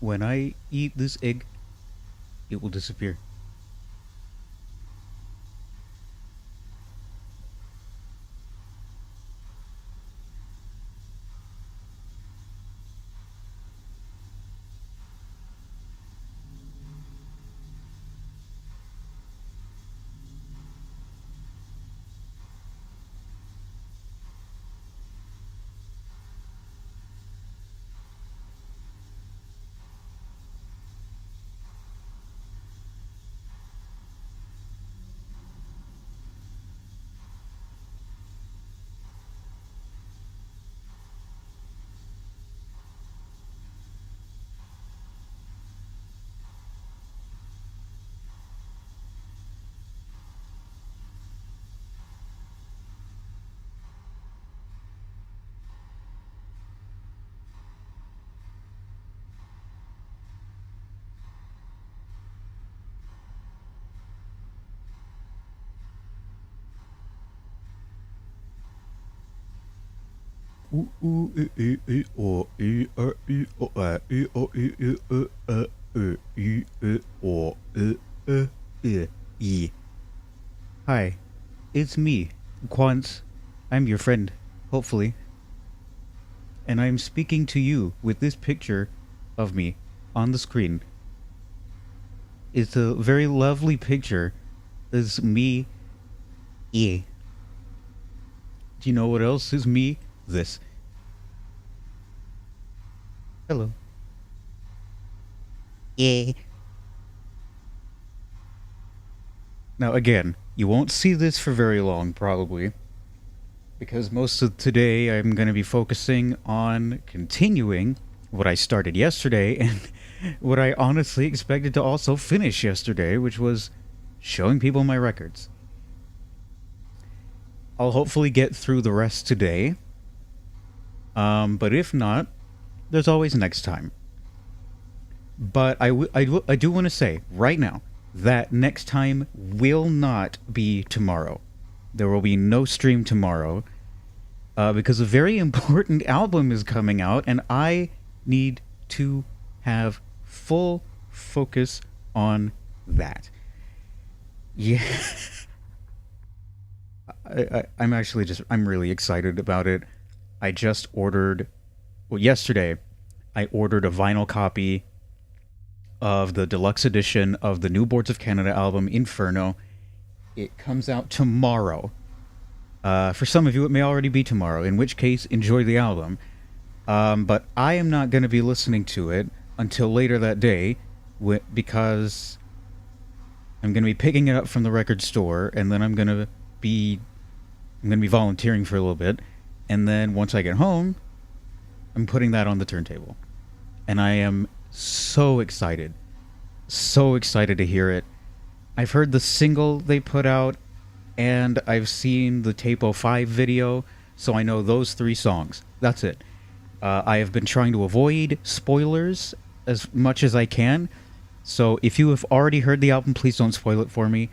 when I eat this egg, it will disappear. Ooh, ooh, o, o, o, o, e. Hi, it's me, Quants. I'm your friend, hopefully, and I'm speaking to you with this picture of me on the screen. It's a very lovely picture. It's me. Yeah. Do you know what else is me? This. Hello. Yeah. Now, again, you won't see this for very long, probably, because most of today I'm going to be focusing on continuing what I started yesterday and what I honestly expected to also finish yesterday, which was showing people my records. I'll hopefully get through the rest today, but if not, there's always next time. But I do want to say right now that next time will not be tomorrow. There will be no stream tomorrow because a very important album is coming out, and I need to have full focus on that. Yeah, I'm actually I'm really excited about it. I just ordered, well, yesterday, I ordered a vinyl copy of the deluxe edition of the New Boards of Canada album, Inferno. It comes out tomorrow. For some of you, it may already be tomorrow, in which case, enjoy the album. But I am not going to be listening to it until later that day because I'm going to be picking it up from the record store, and then I'm going to be volunteering for a little bit, and then once I get home, I'm putting that on the turntable, and I am so excited to hear it. I've heard the single they put out, and I've seen the Tape 05 video, so I know those three songs. That's it. I have been trying to avoid spoilers as much as I can, so if you have already heard the album, please don't spoil it for me,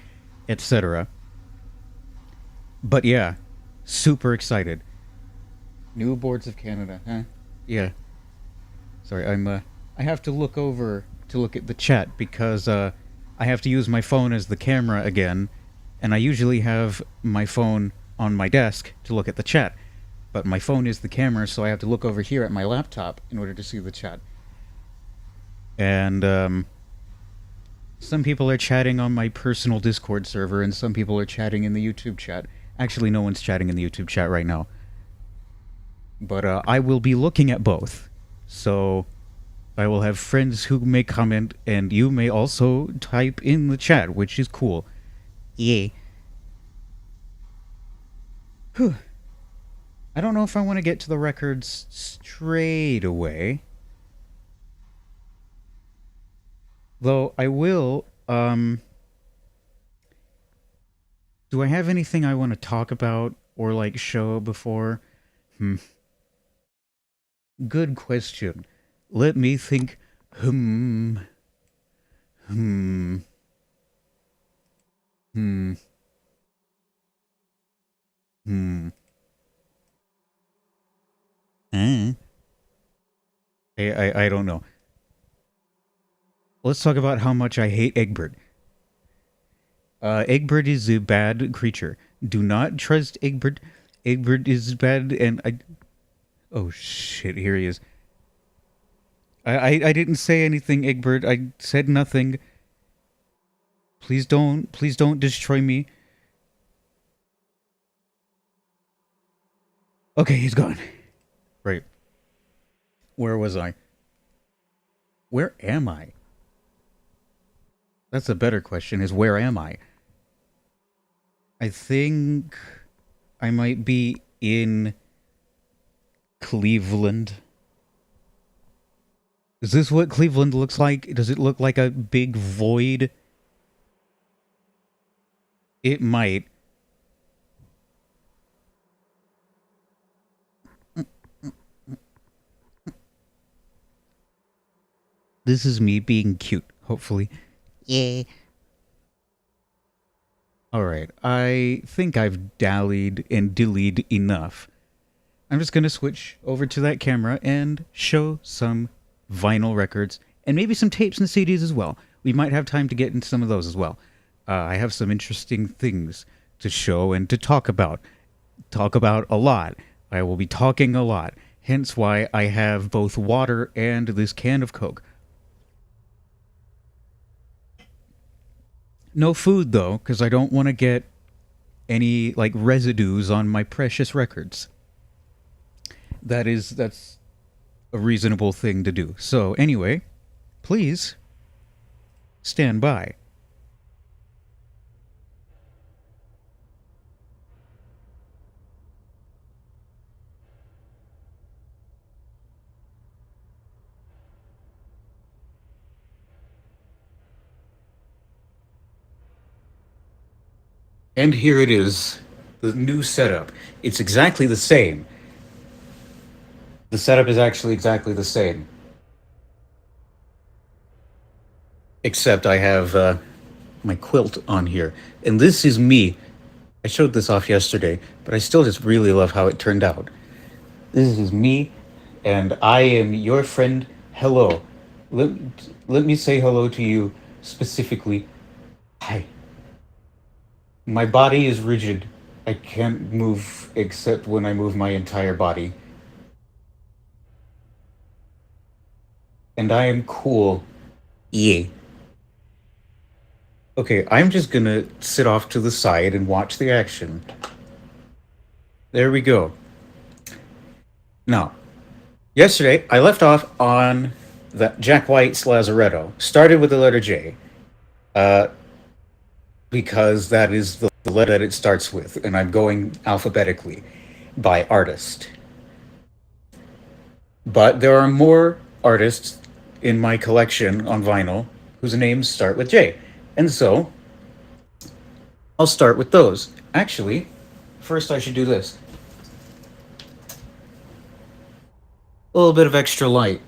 etc. But yeah, super excited. New Boards of Canada, huh? Yeah. Sorry, I have to look over to look at the chat because I have to use my phone as the camera again, and I usually have my phone on my desk to look at the chat. But my phone is the camera, so I have to look over here at my laptop in order to see the chat. And some people are chatting on my personal Discord server, and some people are chatting in the YouTube chat. Actually, no one's chatting in the YouTube chat right now. But I will be looking at both. So I will have friends who may comment, and you may also type in the chat, which is cool. Yay. Whew. I don't know if I want to get to the records straight away. Though I will, do I have anything I want to talk about or like show before? Good question. Let me think. Hmm. Hmm. Hmm. Hmm. Eh? I don't know. Let's talk about how much I hate Egbert. Egbert is a bad creature. Do not trust Egbert. Egbert is bad, and I. Oh shit! Here he is. I didn't say anything, Egbert. I said nothing. Please don't destroy me. Okay, he's gone. Right. Where was I? Where am I? That's a better question. Is where am I? I think I might be in Cleveland. Is this what Cleveland looks like? Does it look like a big void? It might. This is me being cute, hopefully. Yeah. Alright, I think I've dallied and dillied enough. I'm just going to switch over to that camera and show some vinyl records and maybe some tapes and CDs as well. We might have time to get into some of those as well. I have some interesting things to show and to talk about. Talk about a lot. I will be talking a lot. Hence why I have both water and this can of Coke. No food though, because I don't want to get any like residues on my precious records. That's a reasonable thing to do. So anyway, please stand by. And here it is, the new setup. It's exactly the same. The setup is actually exactly the same, except I have my quilt on here. And this is me. I showed this off yesterday, but I still just really love how it turned out. This is me, and I am your friend. Hello. Let, let me say hello to you specifically. Hi. My body is rigid. I can't move except when I move my entire body. And I am cool. Yeah. Okay, I'm just gonna sit off to the side and watch the action. There we go. Now, yesterday I left off on the Jack White's Lazaretto. Started with the letter J, uh, because that is the letter that it starts with, and I'm going alphabetically by artist. But there are more artists in my collection on vinyl whose names start with J. And so I'll start with those. Actually, first I should do this. A little bit of extra light.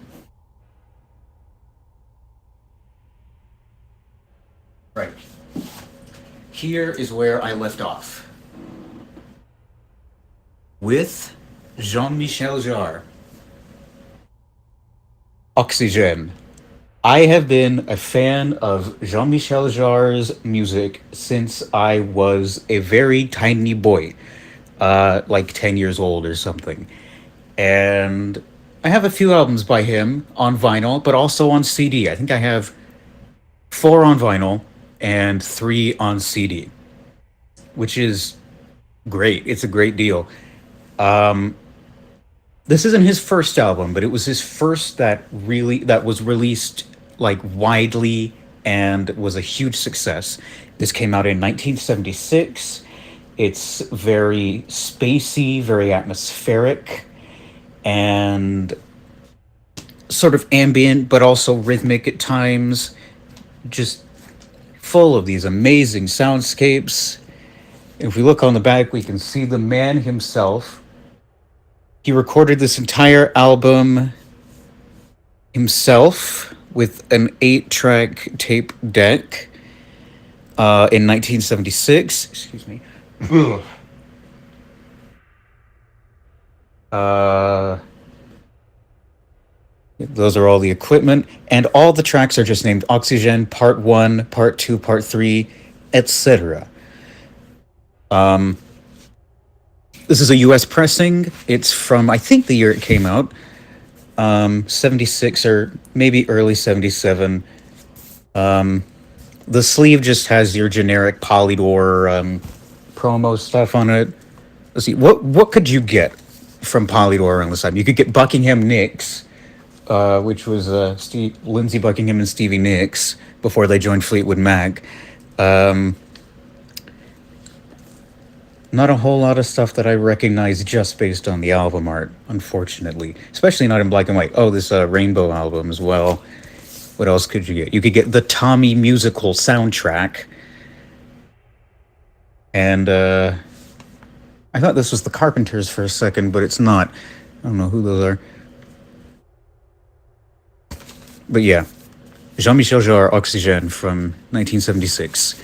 Right. Here is where I left off. With Jean-Michel Jarre. Oxygen. I have been a fan of Jean-Michel Jarre's music since I was a very tiny boy, like 10 years old or something. And I have a few albums by him on vinyl, but also on CD. I think I have four on vinyl and three on CD, which is great. It's a great deal. Um, this isn't his first album, but it was his first that was released like widely and was a huge success. This came out in 1976. It's very spacey, very atmospheric, and sort of ambient, but also rhythmic at times. Just full of these amazing soundscapes. If we look on the back, we can see the man himself. He recorded this entire album himself with an 8-track tape deck in 1976. Excuse me. Uh, Those are all the equipment, and all the tracks are just named Oxygen Part 1, Part 2, Part 3, etc. This is a US pressing. It's from, I think, the year it came out, 76 or maybe early 77. The sleeve just has your generic Polydor promo stuff on it. Let's see, what could you get from Polydor on the side? You could get Buckingham Nicks, which was Lindsey Buckingham and Stevie Nicks before they joined Fleetwood Mac. Not a whole lot of stuff that I recognize just based on the album art, unfortunately. Especially not in black and white. Oh, this Rainbow album as well. What else could you get? You could get the Tommy musical soundtrack. And I thought this was the Carpenters for a second, but it's not. I don't know who those are. But yeah, Jean-Michel Jarre, Oxygène from 1976.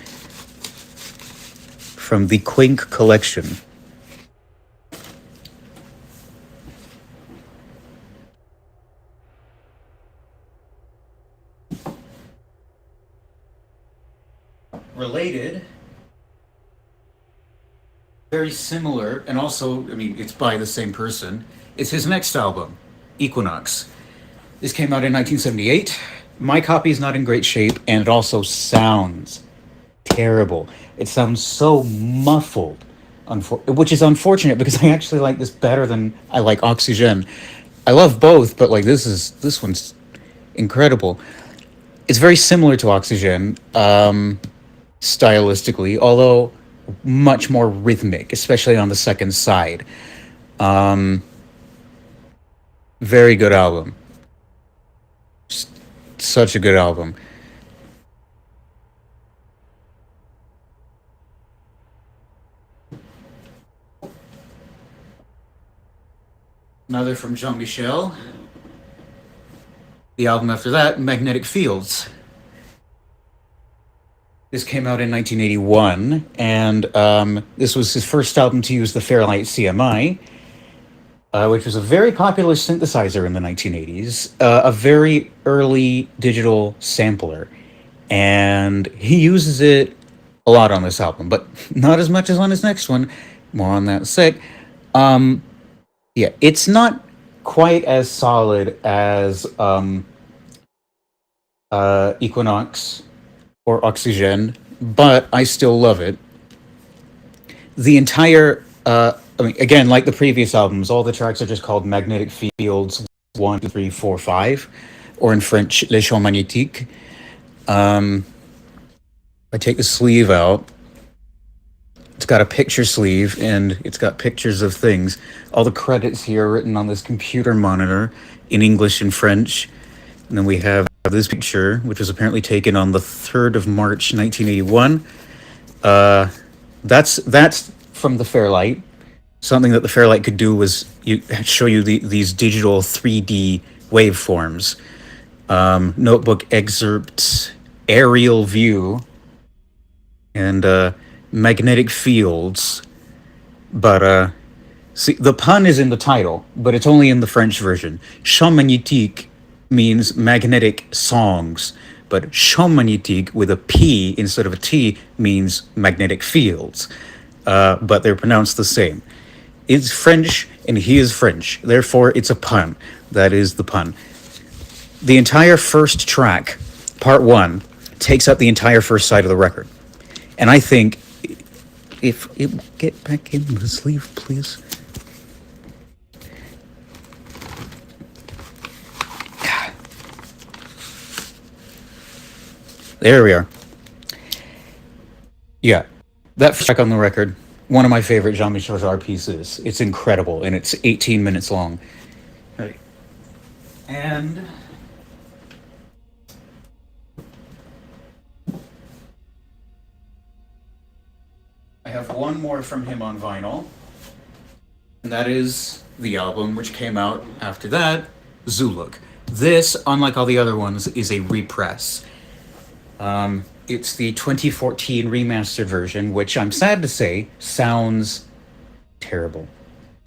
From the Quink collection. Related, very similar, and also, I mean, it's by the same person. It's his next album, Equinox. This came out in 1978. My copy is not in great shape, and it also sounds terrible. It sounds so muffled, which is unfortunate because I actually like this better than I like Oxygen. I love both, but like this one's incredible. It's very similar to Oxygen, stylistically, although much more rhythmic, especially on the second side. Very good album. Such a good album. Another from Jean-Michel. The album after that, Magnetic Fields. This came out in 1981, and this was his first album to use the Fairlight CMI, which was a very popular synthesizer in the 1980s, a very early digital sampler. And he uses it a lot on this album, but not as much as on his next one. More on that in a sec. Yeah, it's not quite as solid as Equinox or Oxygen, but I still love it. The entire, I mean, again, like the previous albums, all the tracks are just called Magnetic Fields 1, 2, 3, 4, 5, or in French, Les Champs Magnétiques. I take the sleeve out. It's got a picture sleeve, and it's got pictures of things. All the credits here are written on this computer monitor in English and French. And then we have this picture, which was apparently taken on the 3rd of March, 1981. That's from the Fairlight. Something that the Fairlight could do was show you these digital 3D waveforms. Notebook excerpts, aerial view, and magnetic fields. But see, the pun is in the title, but it's only in the French version. Champ magnétique means magnetic songs, but champ magnétique with a P instead of a T means magnetic fields. But they're pronounced the same. It's French, and he is French. Therefore, it's a pun. That is the pun. The entire first track, part 1, takes up the entire first side of the record. And I think, if it will get back in the sleeve, please. There we are. Yeah, that first track on the record, one of my favorite Jean-Michel Jarre pieces. It's incredible, and it's 18 minutes long. Right. And I have one more from him on vinyl, and that is the album which came out after that, Zuluk. This, unlike all the other ones, is a repress. It's the 2014 remastered version, which I'm sad to say sounds terrible.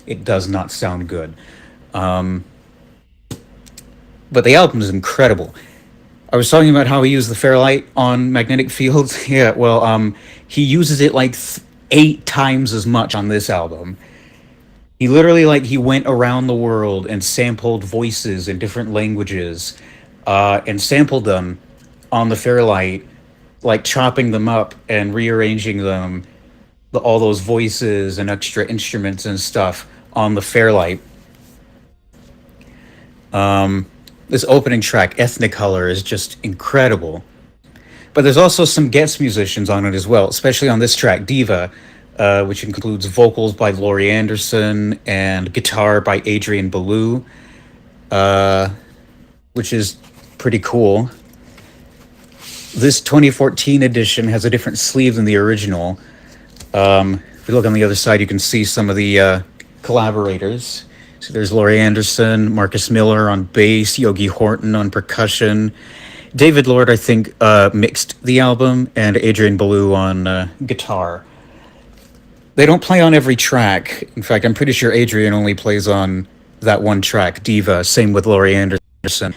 It does not sound good. but the album is incredible. I was talking about how he used the Fairlight on magnetic fields. Yeah, well, he uses it like 8 times as much on this album. He literally like he went around the world and sampled voices in different languages, and sampled them on the Fairlight, like chopping them up and rearranging them, all those voices and extra instruments and stuff on the Fairlight. This opening track, Ethnicolor, is just incredible. But there's also some guest musicians on it as well, especially on this track, Diva, which includes vocals by Laurie Anderson and guitar by Adrian Belew, which is pretty cool. This 2014 edition has a different sleeve than the original. If you look on the other side, you can see some of the collaborators. So there's Laurie Anderson, Marcus Miller on bass, Yogi Horton on percussion. David Lord, I think, mixed the album, and Adrian Belew on guitar. They don't play on every track. In fact, I'm pretty sure Adrian only plays on that one track, Diva. Same with Laurie Anderson.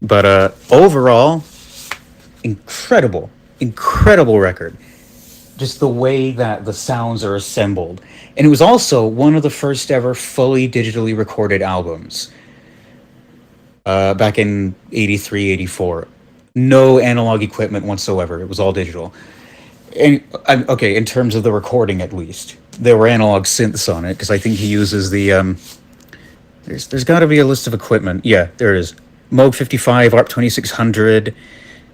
But overall, incredible record. Just the way that the sounds are assembled. And it was also one of the first ever fully digitally recorded albums. Back in 83, 84. No analog equipment whatsoever. It was all digital. And okay, in terms of the recording at least. There were analog synths on it, because I think he uses the... there's got to be a list of equipment. Yeah, there is. Moog 55, ARP 2600,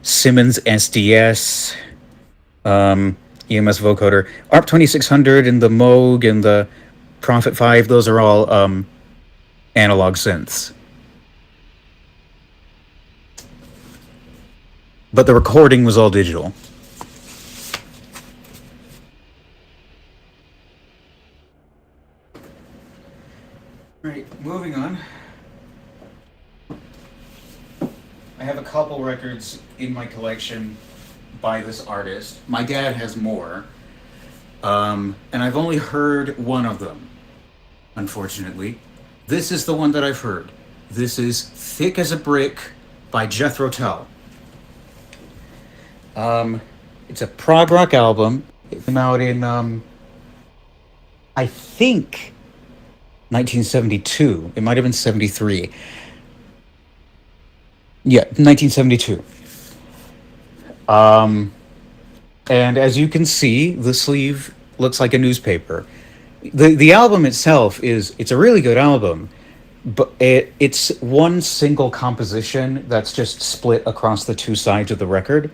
Simmons SDS, EMS vocoder. ARP 2600 and the Moog and the Prophet 5, those are all analog synths. But the recording was all digital. Right, moving on. I have a couple records in my collection by this artist. My dad has more. And I've only heard one of them, unfortunately. This is the one that I've heard. This is Thick as a Brick by Jethro Tull. It's a prog rock album. It came out in, I think, 1972. It might have been 73. Yeah, 1972. And as you can see, the sleeve looks like a newspaper. The album itself it's a really good album, but it's one single composition that's just split across the two sides of the record.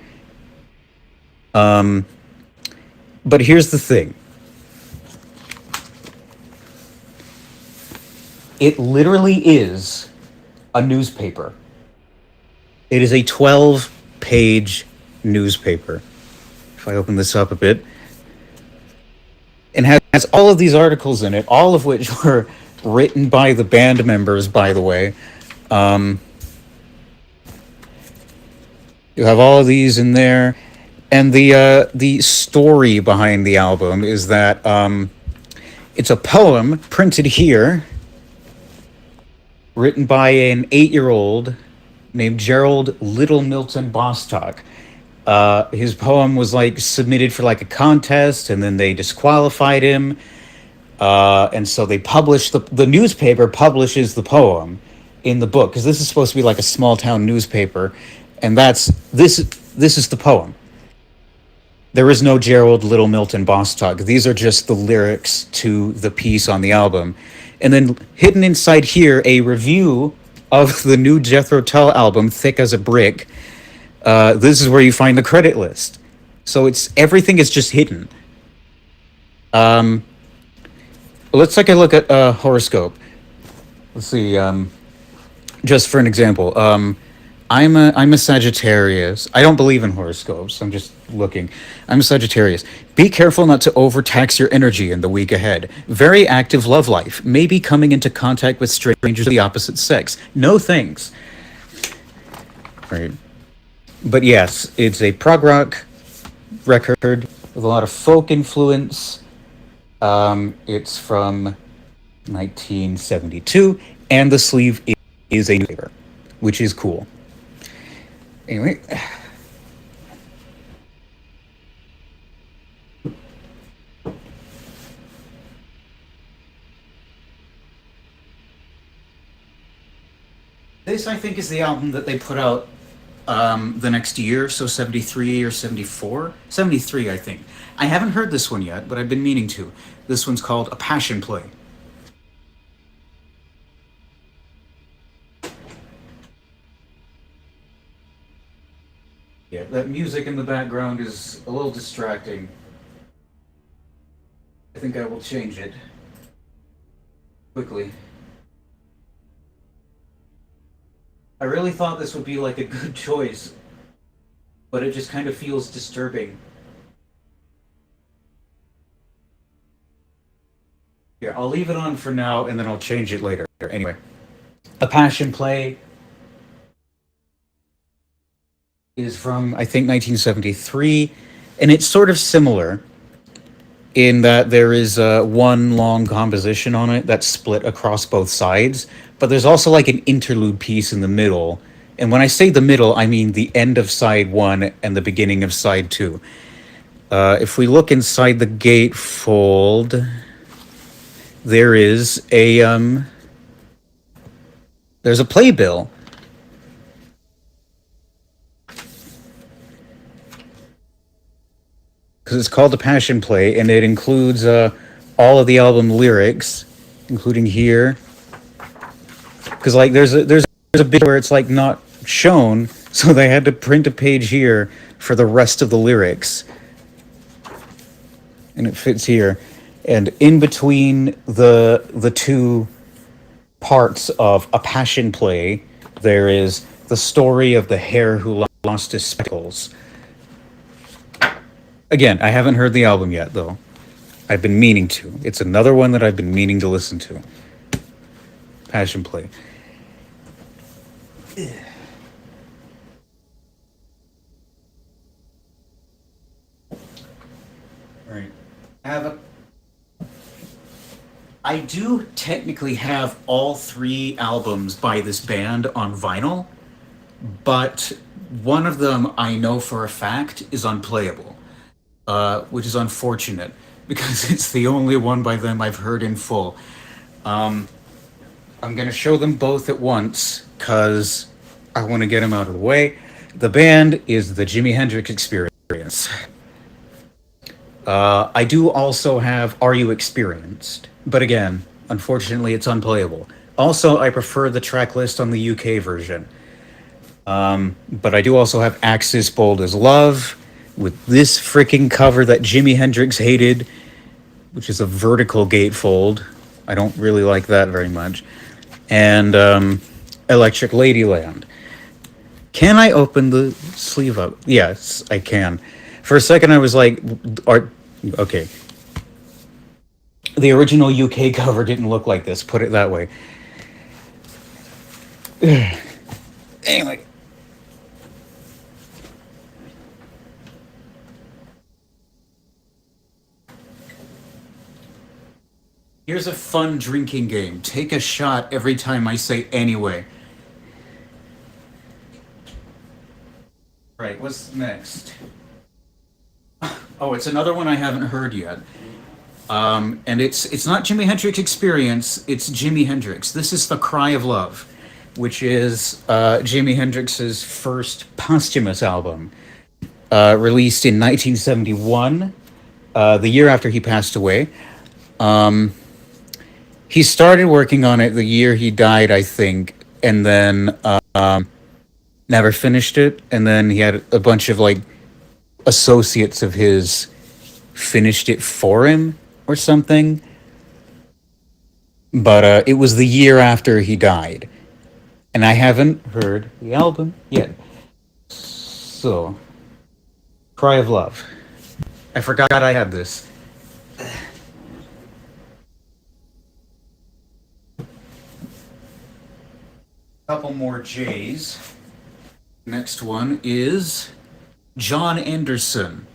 But here's the thing. It literally is a newspaper. It is a 12-page newspaper. If I open this up a bit. And has all of these articles in it, all of which were written by the band members, by the way. You have all of these in there. And the story behind the album is that it's a poem printed here, written by an 8-year-old named Gerald Little Milton Bostock. His poem was like submitted for like a contest, and then they disqualified him. And so they published the newspaper publishes the poem in the book, because this is supposed to be like a small town newspaper, and this is the poem. There is no Gerald Little Milton Bostock. These are just the lyrics to the piece on the album. And then hidden inside here, a review of the new Jethro Tull album, Thick as a Brick. This is where you find the credit list. So everything is just hidden. Let's take a look at horoscope. Let's see. Just for an example, I'm a Sagittarius. I don't believe in horoscopes. I'm just looking. I'm a Sagittarius. Be careful not to overtax your energy in the week ahead. Very active love life. Maybe coming into contact with strangers of the opposite sex. No thanks. Right. But yes, it's a prog rock record with a lot of folk influence. It's from 1972, and the sleeve is a newspaper, which is cool. Anyway, this I think is the album that they put out the next year, so 73 or 74? 73, I think. I haven't heard this one yet, but I've been meaning to. This one's called A Passion Play. Yeah, that music in the background is a little distracting. I think I will change it quickly. I really thought this would be like a good choice, but it just kind of feels disturbing. Here, I'll leave it on for now and then I'll change it later. Anyway, A Passion Play is from, I think, 1973, and it's sort of similar in that there is one long composition on it that's split across both sides, but there's also like an interlude piece in the middle. And when I say the middle, I mean the end of side one and the beginning of side two. If we look inside the gatefold, there is a there's a playbill. Because it's called a passion play, and it includes all of the album lyrics, including here. Because like there's a bit where it's like not shown, so they had to print a page here for the rest of the lyrics, and it fits here. And in between the two parts of A Passion Play, there is the story of the hare who lost his spectacles. Again, I haven't heard the album yet, though. I've been meaning to. It's another one that I've been meaning to listen to. Passion Play. Right. I do technically have all three albums by this band on vinyl, but one of them I know for a fact is unplayable, which is unfortunate because it's the only one by them I've heard in full. I'm going to show them both at once because I want to get them out of the way. The band is the Jimi Hendrix Experience. I do also have Are You Experienced? But again, unfortunately, it's unplayable. Also, I prefer the track list on the UK version. But I do also have Axis Bold as Love with this freaking cover that Jimi Hendrix hated, which is a vertical gatefold. I don't really like that very much. And Electric Ladyland. Can I open the sleeve up? Yes, I can. For a second, I was like, okay. The original UK cover didn't look like this, put it that way. Anyway. Here's a fun drinking game. Take a shot every time I say anyway. Right, what's next? Oh, it's another one I haven't heard yet. And it's not Jimi Hendrix Experience, it's Jimi Hendrix. This is The Cry of Love, which is Jimi Hendrix's first posthumous album, released in 1971, the year after he passed away. He started working on it the year he died, I think, and then never finished it. And then he had a bunch of like associates of his finished it for him or something. But it was the year after he died, and I haven't heard the album yet. So, Cry of Love. I forgot I had this. Couple more J's. Next one is John Anderson.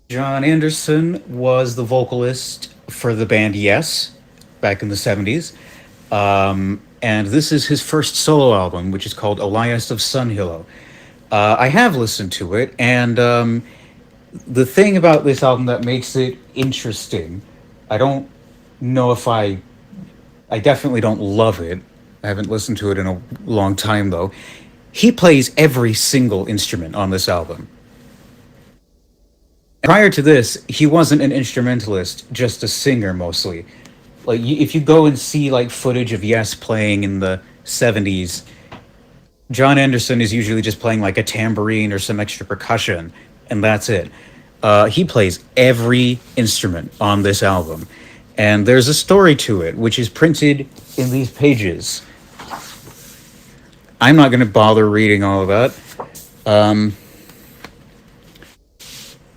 John Anderson was the vocalist for the band Yes, back in the 70s. And this is his first solo album, which is called Elias of Sunhillow. I have listened to it, and the thing about this album that makes it interesting, I don't know if I definitely don't love it. I haven't listened to it in a long time, though. He plays every single instrument on this album. Prior to this, he wasn't an instrumentalist, just a singer mostly. Like if you go and see like footage of Yes playing in the 70s, John Anderson is usually just playing like a tambourine or some extra percussion, and that's it. He plays every instrument on this album, and there's a story to it, which is printed in these pages. I'm not going to bother reading all of that,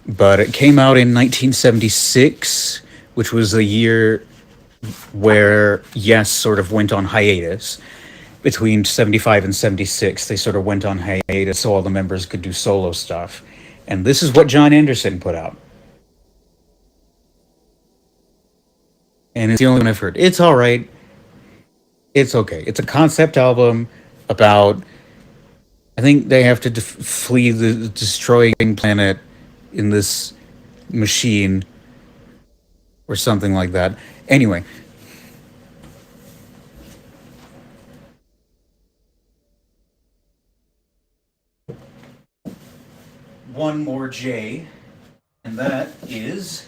but it came out in 1976, which was the year where Yes sort of went on hiatus. Between 75 and 76, they sort of went on hiatus so all the members could do solo stuff. And this is what John Anderson put out. And it's the only one I've heard. It's all right. It's okay. It's a concept album about, I think they have to flee the destroying planet in this machine or something like that. Anyway, one more J, and that is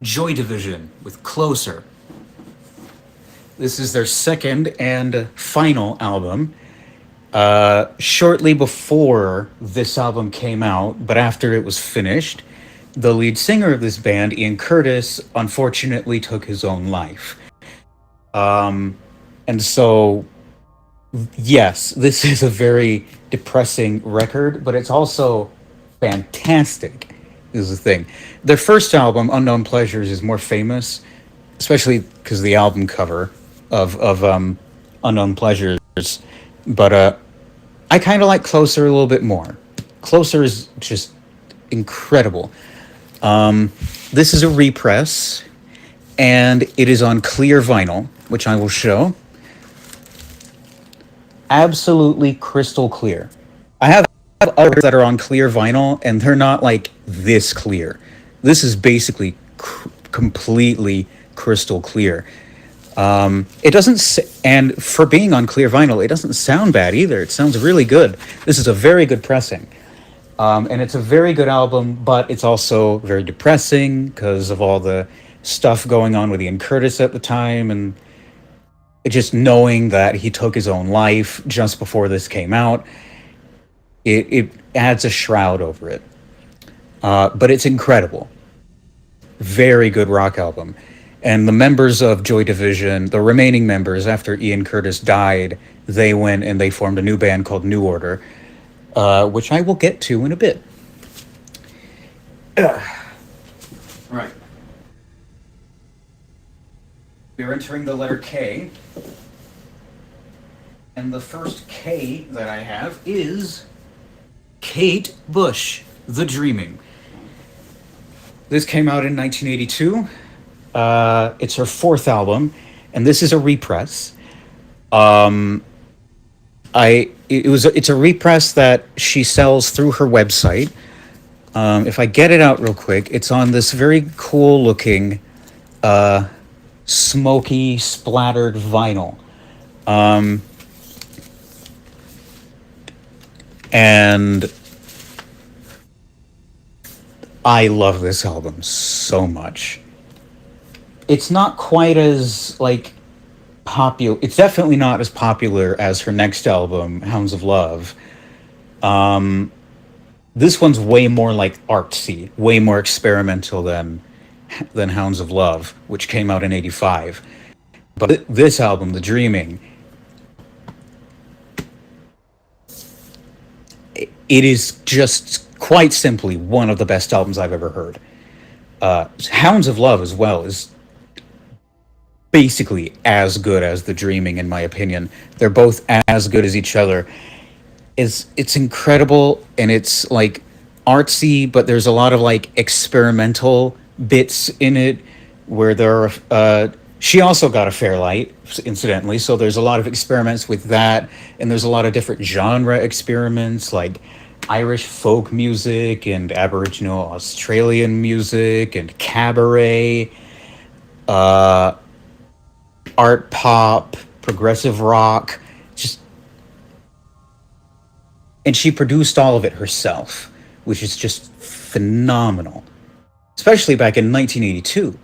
Joy Division with Closer. This is their second and final album. Shortly before this album came out, but after it was finished, the lead singer of this band, Ian Curtis, unfortunately took his own life. And so, yes, this is a very depressing record, but it's also fantastic, is the thing. Their first album, Unknown Pleasures, is more famous, especially because the album cover of Unknown Pleasures. But I kind of like Closer a little bit more. Closer is just incredible. This is a repress, and it is on clear vinyl, which I will show. Absolutely crystal clear. I have others that are on clear vinyl, and they're not like this clear. This is basically completely crystal clear. It doesn't, and for being on clear vinyl, it doesn't sound bad either. It sounds really good. This is a very good pressing. And it's a very good album, but it's also very depressing because of all the stuff going on with Ian Curtis at the time, and just knowing that he took his own life just before this came out. It adds a shroud over it. But it's incredible. Very good rock album. And the members of Joy Division, the remaining members, after Ian Curtis died, they went and they formed a new band called New Order, which I will get to in a bit. Right. We're entering the letter K. And the first K that I have is Kate Bush, The Dreaming. This came out in 1982. It's her fourth album, and this is a repress. It's a repress that she sells through her website. If I get it out real quick, it's on this very cool looking, smoky splattered vinyl. And I love this album so much. It's not quite as like popular. It's definitely not as popular as her next album, Hounds of Love. This one's way more like artsy, way more experimental than Hounds of Love, which came out in '85. But this album, The Dreaming, it is just quite simply one of the best albums I've ever heard. Hounds of Love as well is basically as good as The Dreaming, in my opinion. They're both as good as each other. It's incredible, and it's like artsy, but there's a lot of like experimental bits in it where there are. She also got a Fairlight, incidentally, so there's a lot of experiments with that, and there's a lot of different genre experiments like Irish folk music and Aboriginal Australian music and cabaret, uh, art pop, progressive rock, just and she produced all of it herself, which is just phenomenal, especially back in 1982.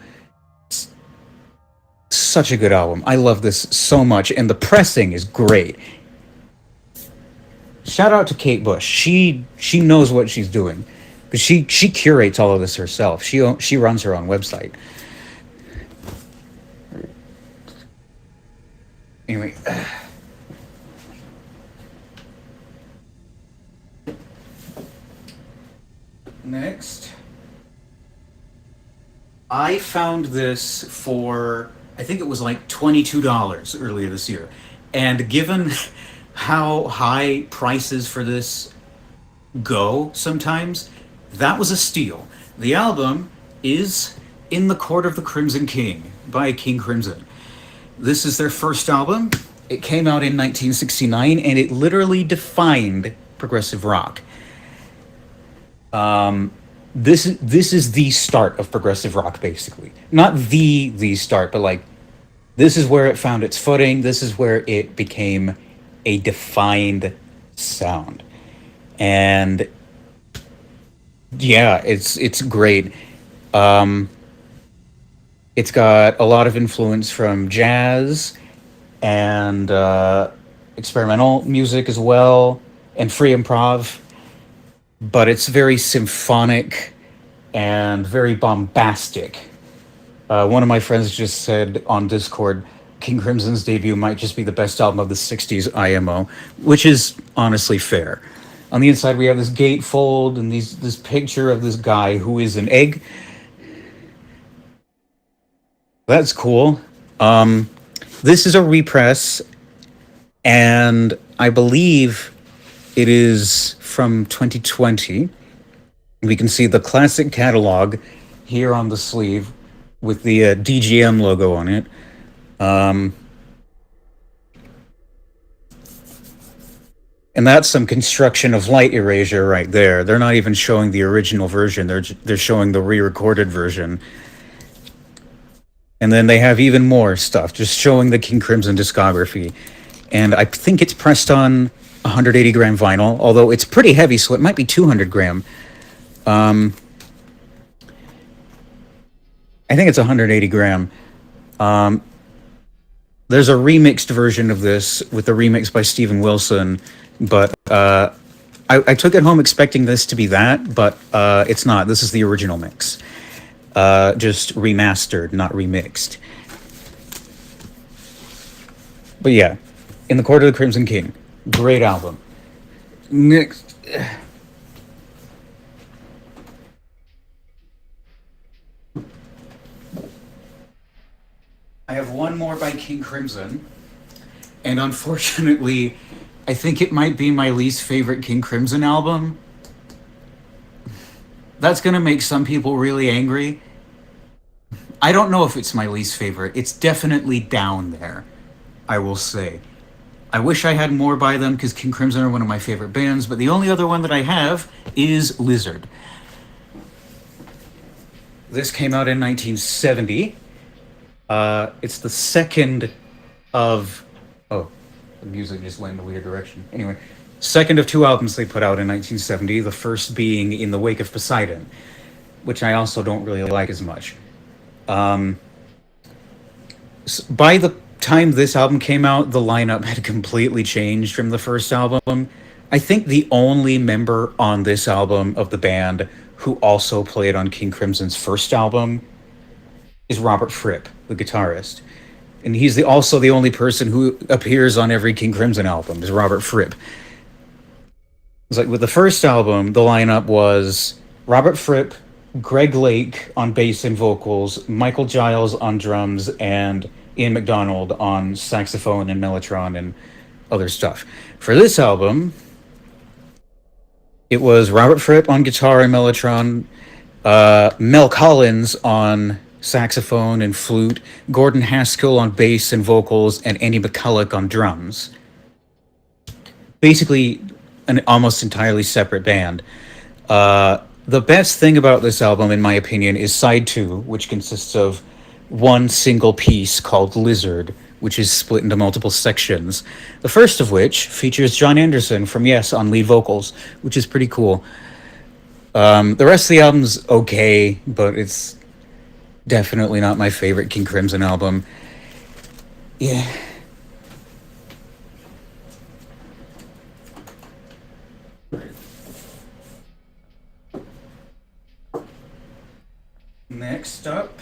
Such a good album. I love this so much, and the pressing is great. Shout out to Kate Bush. She knows what she's doing, because she curates all of this herself. She runs her own website. Anyway, next, I found this for, I think it was like $22 earlier this year, and given how high prices for this go sometimes, that was a steal. The album is In the Court of the Crimson King by King Crimson. This is their first album. It came out in 1969, and it literally defined progressive rock. This is the start of progressive rock, basically. Not the start, but like this is where it found its footing. This is where it became a defined sound, and yeah, it's great. Um, it's got a lot of influence from jazz and experimental music as well, and free improv. But it's very symphonic and very bombastic. One of my friends just said on Discord, King Crimson's debut might just be the best album of the 60s IMO, which is honestly fair. On the inside, we have this gatefold and this picture of this guy who is an egg. That's cool. This is a repress, and I believe it is from 2020. We can see the classic catalog here on the sleeve with the DGM logo on it. Um, and that's some construction of light erasure right there. They're not even showing the original version. They're showing the re-recorded version. And then they have even more stuff, just showing the King Crimson discography. And I think it's pressed on 180 gram vinyl, although it's pretty heavy, so it might be 200 gram. Um, I think it's 180 gram. Um, there's a remixed version of this with a remix by Steven Wilson, but I took it home expecting this to be that, but it's not. This is the original mix, just remastered, not remixed. But yeah, In the Court of the Crimson King, great album. Next. I have one more by King Crimson, and unfortunately, I think it might be my least favorite King Crimson album. That's gonna make some people really angry. I don't know if it's my least favorite. It's definitely down there, I will say. I wish I had more by them because King Crimson are one of my favorite bands, but the only other one that I have is Lizard. This came out in 1970. It's the second of... Oh, the music just went in a weird direction. Anyway, second of two albums they put out in 1970, the first being In the Wake of Poseidon, which I also don't really like as much. By the time this album came out, the lineup had completely changed from the first album. I think the only member on this album of the band who also played on King Crimson's first album is Robert Fripp, the guitarist. And he's also the only person who appears on every King Crimson album, is Robert Fripp. It's like with the first album, the lineup was Robert Fripp, Greg Lake on bass and vocals, Michael Giles on drums, and Ian MacDonald on saxophone and mellotron and other stuff. For this album, it was Robert Fripp on guitar and mellotron, Mel Collins on saxophone and flute, Gordon Haskell on bass and vocals, and Andy McCulloch on drums. Basically, an almost entirely separate band. The best thing about this album, in my opinion, is side two, which consists of one single piece called Lizard, which is split into multiple sections. The first of which features John Anderson from Yes on lead vocals, which is pretty cool. The rest of the album's okay, but it's definitely not my favorite King Crimson album. Yeah. Next up,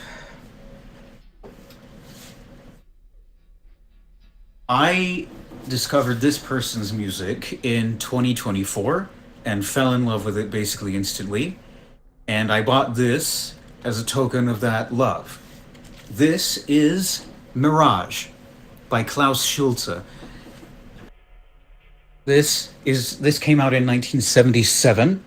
I discovered this person's music in 2024 and fell in love with it basically instantly. And I bought this as a token of that love. This is Mirage by Klaus Schulze. This came out in 1977,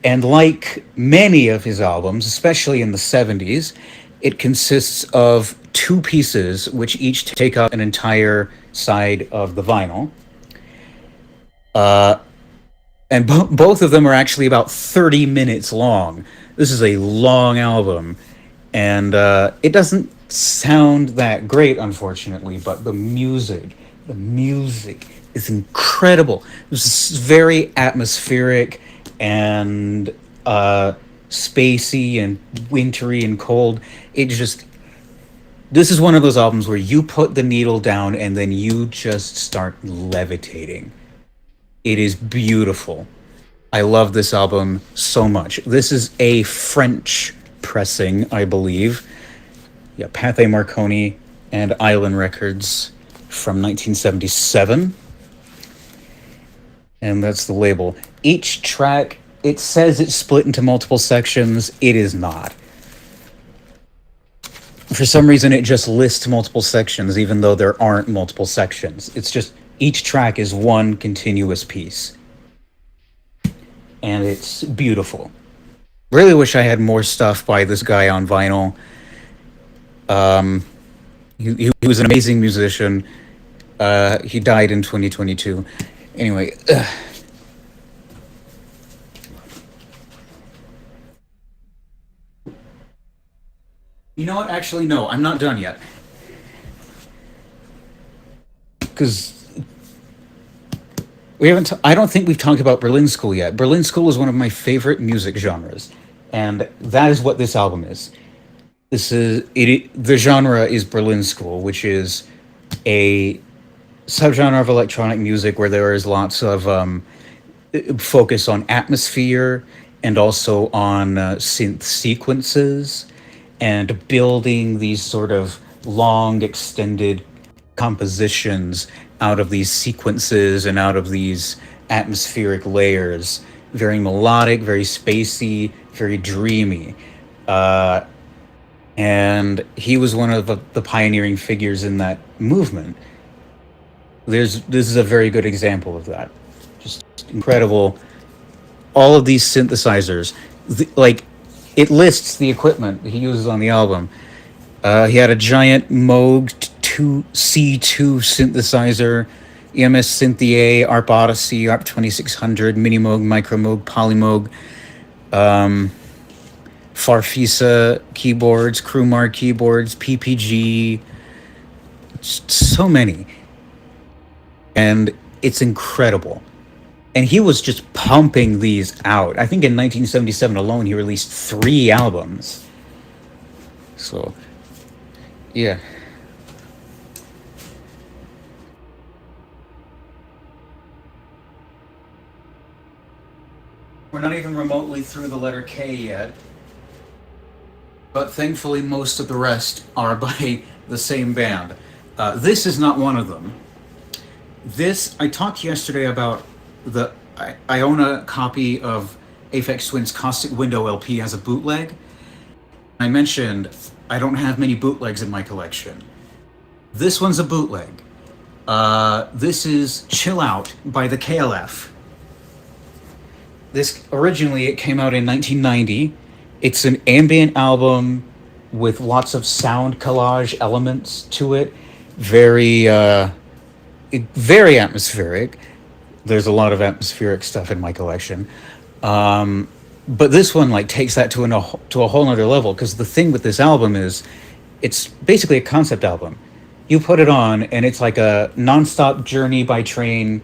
and like many of his albums, especially in the 70s, it consists of two pieces which each take up an entire side of the vinyl. And both of them are actually about 30 minutes long. This is a long album, and it doesn't sound that great, unfortunately, but the music is incredible. It's very atmospheric and spacey and wintry and cold. This is one of those albums where you put the needle down and then you just start levitating. It is beautiful. I love this album so much. This is a French pressing, I believe. Yeah, Pathé Marconi and Island Records from 1977. And that's the label. Each track, it says it's split into multiple sections. It is not. For some reason, it just lists multiple sections, even though there aren't multiple sections. It's just each track is one continuous piece. And it's beautiful. Really wish I had more stuff by this guy on vinyl. He was an amazing musician. He died in 2022. Anyway. You know what? Actually, no. I'm not done yet. Because I don't think we've talked about Berlin School yet. Berlin School is one of my favorite music genres, and that is what this album is. The genre is Berlin School, which is a subgenre of electronic music where there is lots of focus on atmosphere and also on synth sequences and building these sort of long extended compositions out of these sequences and out of these atmospheric layers. Very melodic, very spacey, very dreamy. And he was one of the pioneering figures in that movement. This is a very good example of that. Just incredible. All of these synthesizers, it lists the equipment he uses on the album. He had a giant Moog C2 synthesizer, EMS Synthia, ARP Odyssey, ARP 2600, Mini Moog, Micro Moog, Polymoog, Farfisa keyboards, Crewmar keyboards, PPG, so many. And it's incredible. And he was just pumping these out. I think in 1977 alone, he released 3 albums. So, yeah. We're not even remotely through the letter K yet. But thankfully, most of the rest are by the same band. This is not one of them. I talked yesterday about I own a copy of Aphex Twin's Caustic Window LP as a bootleg. I mentioned I don't have many bootlegs in my collection. This one's a bootleg. This is Chill Out by the KLF. This originally it came out in 1990, It's an ambient album with lots of sound collage elements to it. Very, very atmospheric. There's a lot of atmospheric stuff in my collection. But this one like takes that to a whole nother level, because the thing with this album is it's basically a concept album. You put it on and it's like a nonstop journey by train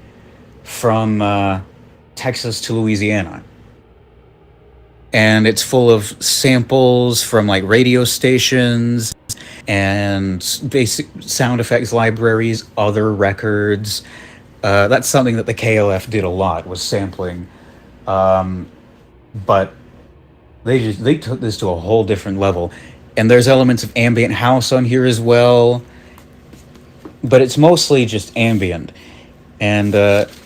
from Texas to Louisiana, and it's full of samples from like radio stations and basic sound effects libraries, other records. That's something that the KLF did a lot, was sampling. But they took this to a whole different level, and there's elements of ambient house on here as well, but it's mostly just ambient. And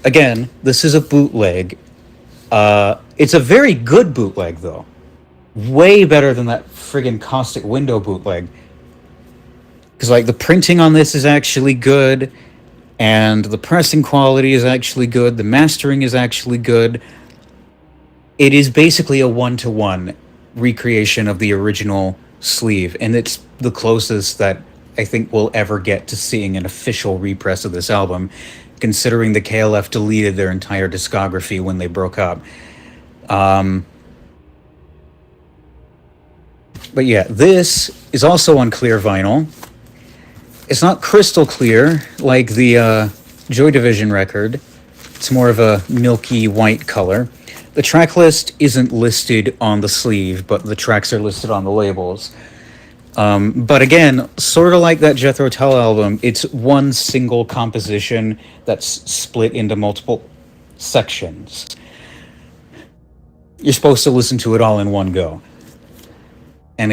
again, this is a bootleg. It's a very good bootleg, though. Way better than that friggin' Caustic Window bootleg. Because, like, the printing on this is actually good, and the pressing quality is actually good, the mastering is actually good. It is basically a one-to-one recreation of the original sleeve, and it's the closest that I think we'll ever get to seeing an official repress of this album, considering the KLF deleted their entire discography when they broke up. But yeah, this is also on clear vinyl. It's not crystal clear like the Joy Division record. It's more of a milky white color. The track list isn't listed on the sleeve, but the tracks are listed on the labels. But again, sort of like that Jethro Tull album, it's one single composition that's split into multiple sections. You're supposed to listen to it all in one go. And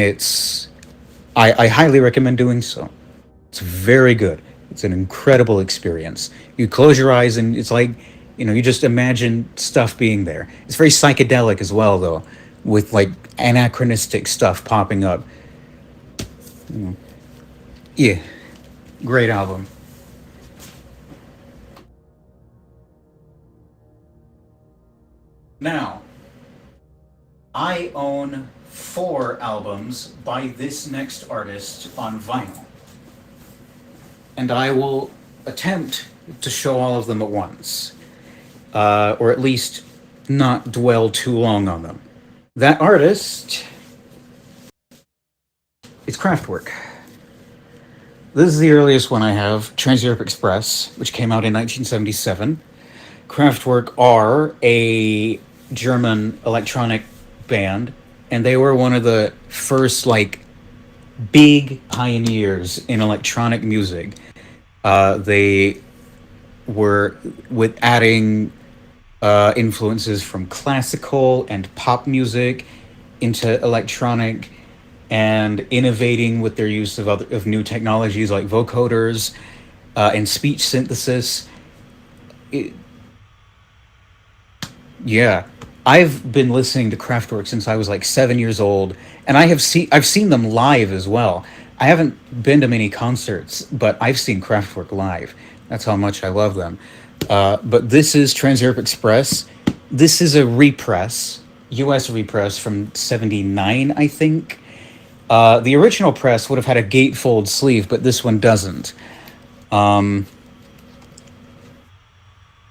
I highly recommend doing so. It's very good. It's an incredible experience. You close your eyes and it's like, you just imagine stuff being there. It's very psychedelic as well, though, with like anachronistic stuff popping up. Yeah, great album. Now, I own 4 albums by this next artist on vinyl, and I will attempt to show all of them at once, or at least not dwell too long on them. That artist is Kraftwerk. This is the earliest one I have, Trans-Europe Express, which came out in 1977. Kraftwerk are a German electronic band, and they were one of the first, like, big pioneers in electronic music. They were with adding influences from classical and pop music into electronic, and innovating with their use of new technologies like vocoders and speech synthesis. Yeah, I've been listening to Kraftwerk since I was like 7 years old, and I've seen them live as well. I haven't been to many concerts, but I've seen Kraftwerk live. That's how much I love them. But this is Trans-Europe Express. This is a repress, U.S. repress from '79, I think. The original press would have had a gatefold sleeve, but this one doesn't. And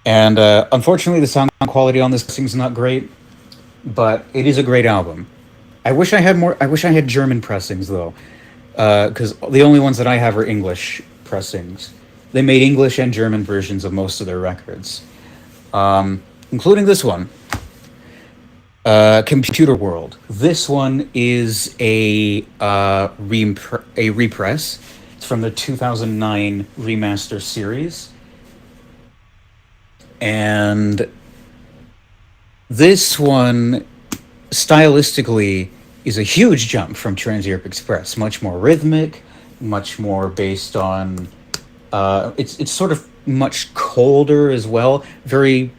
unfortunately, the sound quality on this thing is not great, but it is a great album. I wish I had more. I wish I had German pressings, though, because the only ones that I have are English pressings. They made English and German versions of most of their records, including this one, Computer World. This one is a repress. It's from the 2009 remaster series. And this one, stylistically, is a huge jump from Trans-Europe Express. Much more rhythmic, much more based on... it's sort of much colder as well. Very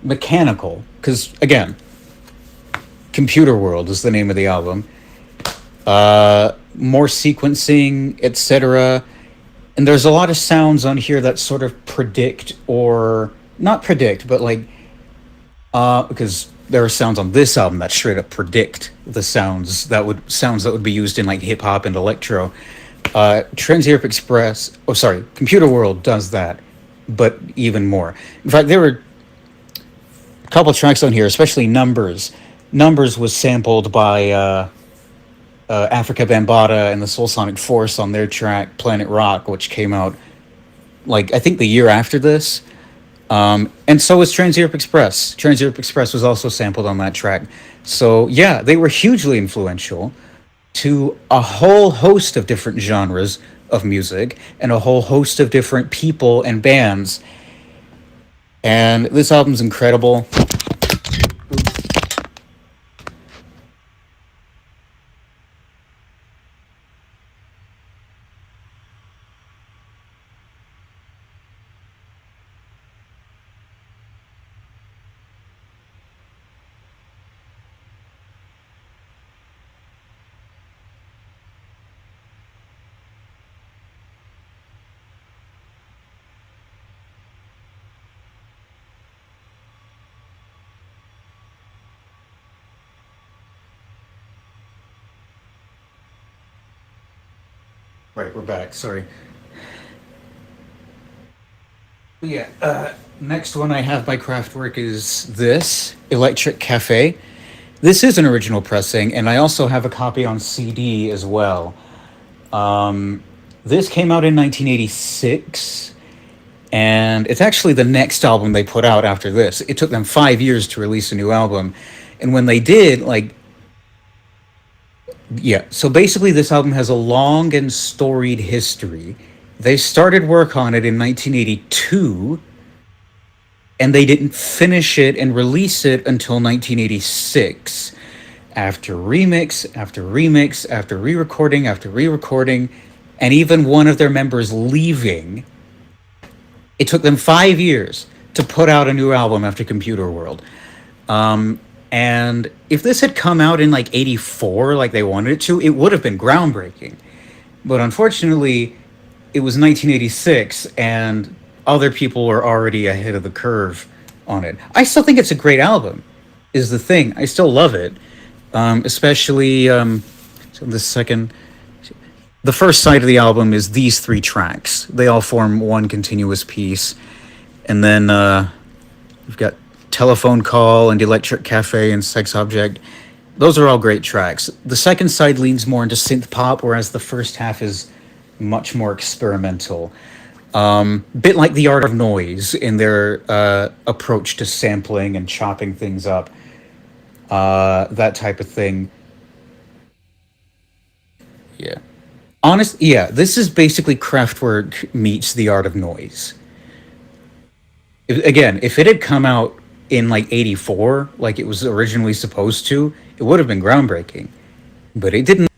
mechanical. Because, again, Computer World is the name of the album. More sequencing, etc., and there's a lot of sounds on here that sort of predict, or not predict, but like, because there are sounds on this album that straight up predict the sounds that would be used in like hip hop and electro. Trans Europe Express, oh sorry, Computer World does that, but even more. In fact, there were a couple tracks on here, especially Numbers. Numbers was sampled by Africa Bambaataa and the Soul Sonic Force on their track Planet Rock, which came out like I think the year after this. And so was Trans Europe Express. Trans Europe Express was also sampled on that track. So yeah, they were hugely influential to a whole host of different genres of music and a whole host of different people and bands. And this album's incredible. Right, we're back. Sorry. Yeah. Next one I have by Kraftwerk is this Electric Cafe. This is an original pressing, and I also have a copy on CD as well. This came out in 1986, and it's actually the next album they put out after this. It took them 5 years to release a new album, and when they did, like, yeah, so basically, this album has a long and storied history. They started work on it in 1982, and they didn't finish it and release it until 1986. After remix, after remix, after re recording, after re recording, and even one of their members leaving, it took them 5 years to put out a new album after Computer World. And if this had come out in like 84, like they wanted it to, it would have been groundbreaking. But unfortunately, it was 1986, and other people were already ahead of the curve on it. I still think it's a great album, is the thing. I still love it. Especially so the second. The first side of the album is these three tracks. They all form one continuous piece. And then we've got Telephone Call and Electric Cafe and Sex Object. Those are all great tracks. The second side leans more into synth pop, whereas the first half is much more experimental. Bit like The Art of Noise in their approach to sampling and chopping things up. That type of thing. Yeah. Yeah, this is basically Kraftwerk meets The Art of Noise. Again, if it had come out in like 84, like it was originally supposed to, it would have been groundbreaking. But it didn't.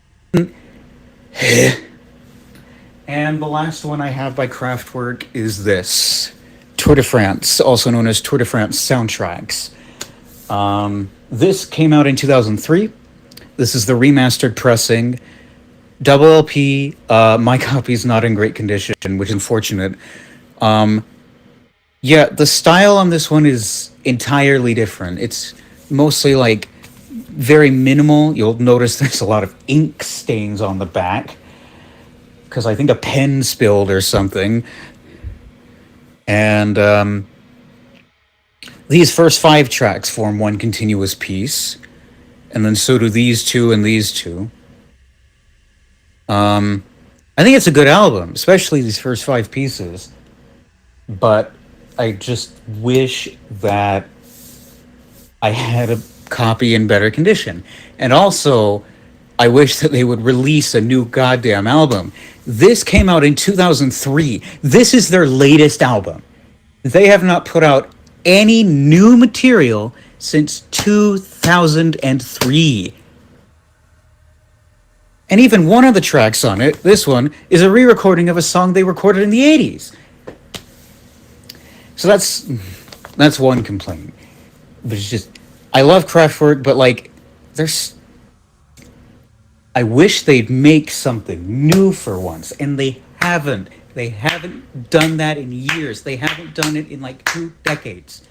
And the last one I have by Kraftwerk is this Tour de France, also known as Tour de France soundtracks. This came out in 2003. This is the remastered pressing. Double LP. My copy's not in great condition, which is unfortunate. Yeah, the style on this one is entirely different. It's mostly like very minimal. You'll notice there's a lot of ink stains on the back because I think a pen spilled or something. And these first 5 tracks form one continuous piece, and then so do these two and these two. I think it's a good album, especially these first 5 pieces. But I just wish that I had a copy in better condition. And also, I wish that they would release a new goddamn album. This came out in 2003. This is their latest album. They have not put out any new material since 2003. And even one of the tracks on it, this one, is a re-recording of a song they recorded in the 80s. So that's one complaint. But it's just, I love Kraftwerk, but like, I wish they'd make something new for once, and they haven't. They haven't done that in years. They haven't done it in like 2 decades.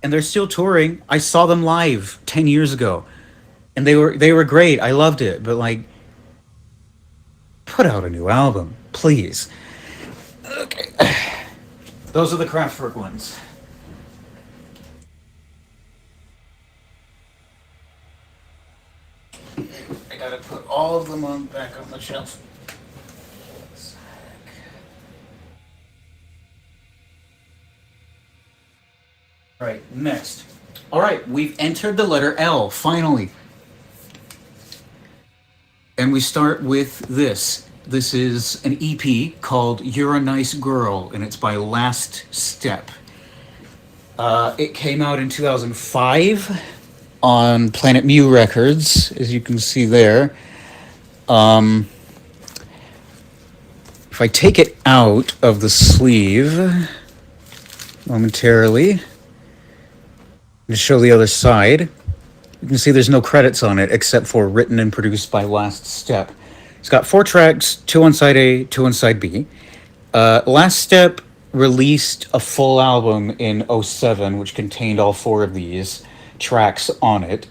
and they're still touring. I saw them live 10 years ago, and they were great. I loved it, but like, put out a new album, please. Okay. Those are the Kraftwerk ones. I gotta put all of them on back on the shelf. Right, next. All right, we've entered the letter L, finally. And we start with this. This is an EP called You're a Nice Girl, and it's by Last Step. It came out in 2005 on Planet Mu Records, as you can see there. If I take it out of the sleeve momentarily and show the other side, you can see there's no credits on it except for written and produced by Last Step. It's got 4 tracks, 2 on side A, 2 on side B. Last Step released a full album in '07, which contained all 4 of these tracks on it.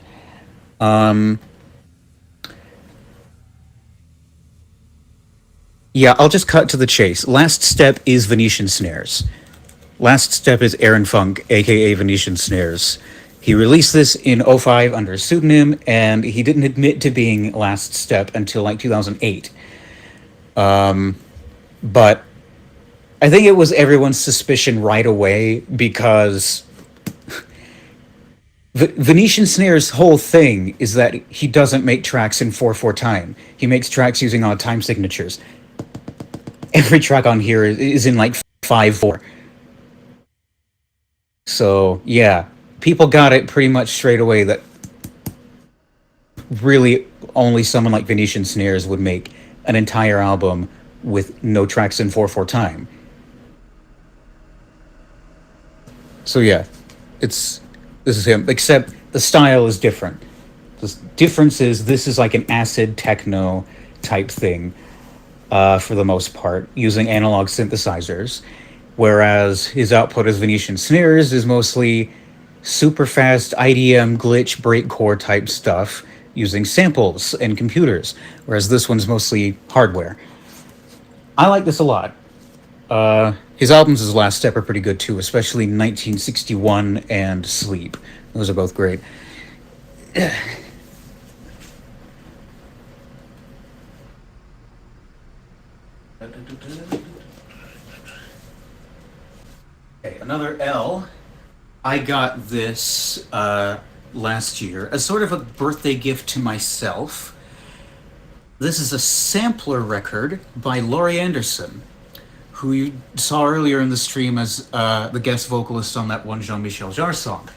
Yeah, I'll just cut to the chase. Last Step is Venetian Snares. Last Step is Aaron Funk, aka Venetian Snares. He released this in '05 under a pseudonym, and he didn't admit to being Last Step until like 2008. But I think it was everyone's suspicion right away because Venetian Snares' whole thing is that he doesn't make tracks in 4/4 time. He makes tracks using odd time signatures. Every track on here is in like 5/4. So yeah, people got it pretty much straight away that really only someone like Venetian Snares would make an entire album with no tracks in 4/4 time. So yeah, this is him. Except the style is different. The difference is this is like an acid techno type thing, for the most part, using analog synthesizers, whereas his output as Venetian Snares is mostly super fast IDM glitch breakcore type stuff using samples and computers, whereas this one's mostly hardware. I like this a lot. His albums as Last Step are pretty good too, especially 1961 and Sleep. Those are both great. Okay, another L. I got this last year as sort of a birthday gift to myself. This is a sampler record by Laurie Anderson, who you saw earlier in the stream as the guest vocalist on that one Jean-Michel Jarre song.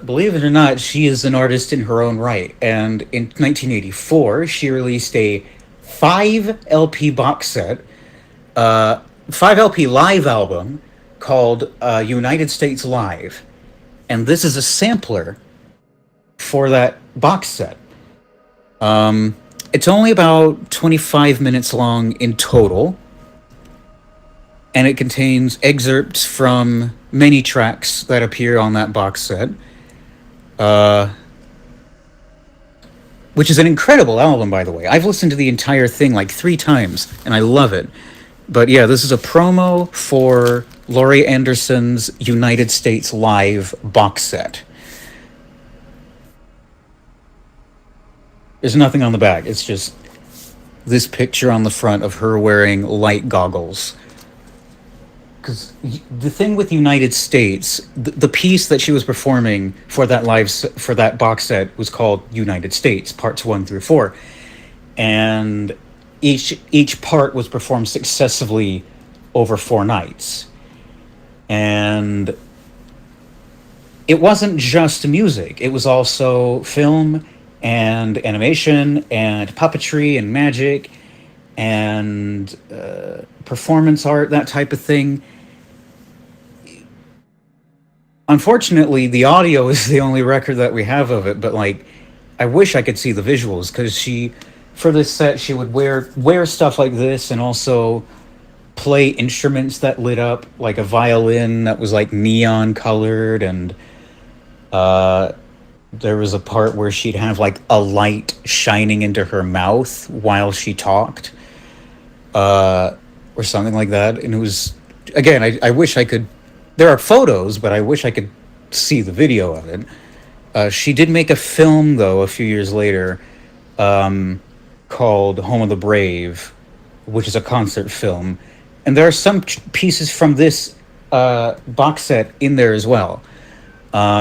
Believe it or not, she is an artist in her own right, and in 1984, she released a 5 LP box set, 5 LP live album called United States Live, and this is a sampler for that box set. It's only about 25 minutes long in total, and it contains excerpts from many tracks that appear on that box set, which is an incredible album, by the way. I've listened to the entire thing like 3 times, and I love it. But yeah, this is a promo for Laurie Anderson's United States Live box set. There's nothing on the back. It's just this picture on the front of her wearing light goggles. Because the thing with United States, the piece that she was performing for that box set was called United States, parts 1 through 4, and each part was performed successively over 4 nights, and it wasn't just music; it was also film and animation and puppetry and magic and performance art, that type of thing. Unfortunately, the audio is the only record that we have of it, but like, I wish I could see the visuals, because for this set, she would wear stuff like this, and also play instruments that lit up, like a violin that was like neon colored, and uh, there was a part where she'd have like a light shining into her mouth while she talked, or something like that. And it was, again, I wish I could. There are photos, but I wish I could see the video of it. She did make a film though a few years later, called Home of the Brave, which is a concert film, and there are some pieces from this box set in there as well,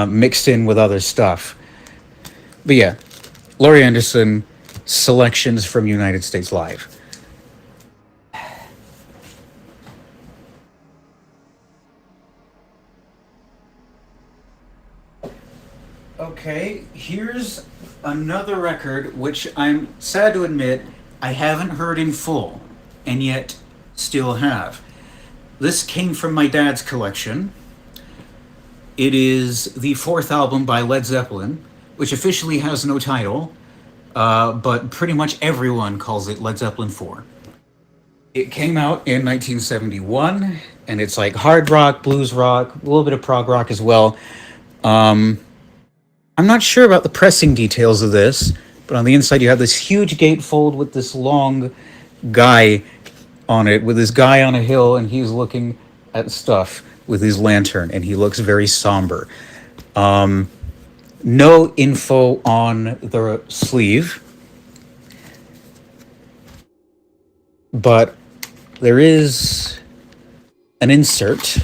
mixed in with other stuff. But yeah, Laurie Anderson selections from United States Live. Okay, here's another record which I'm sad to admit I haven't heard in full, and yet still have. This came from my dad's collection. It is the fourth album by Led Zeppelin, which officially has no title, but pretty much everyone calls it Led Zeppelin 4. It came out in 1971, and it's like hard rock, blues rock, a little bit of prog rock as well. Um, I'm not sure about the pressing details of this, but on the inside you have this huge gatefold with this long guy on it, with this guy on a hill, and he's looking at stuff with his lantern, and he looks very somber. No info on the sleeve, but there is an insert.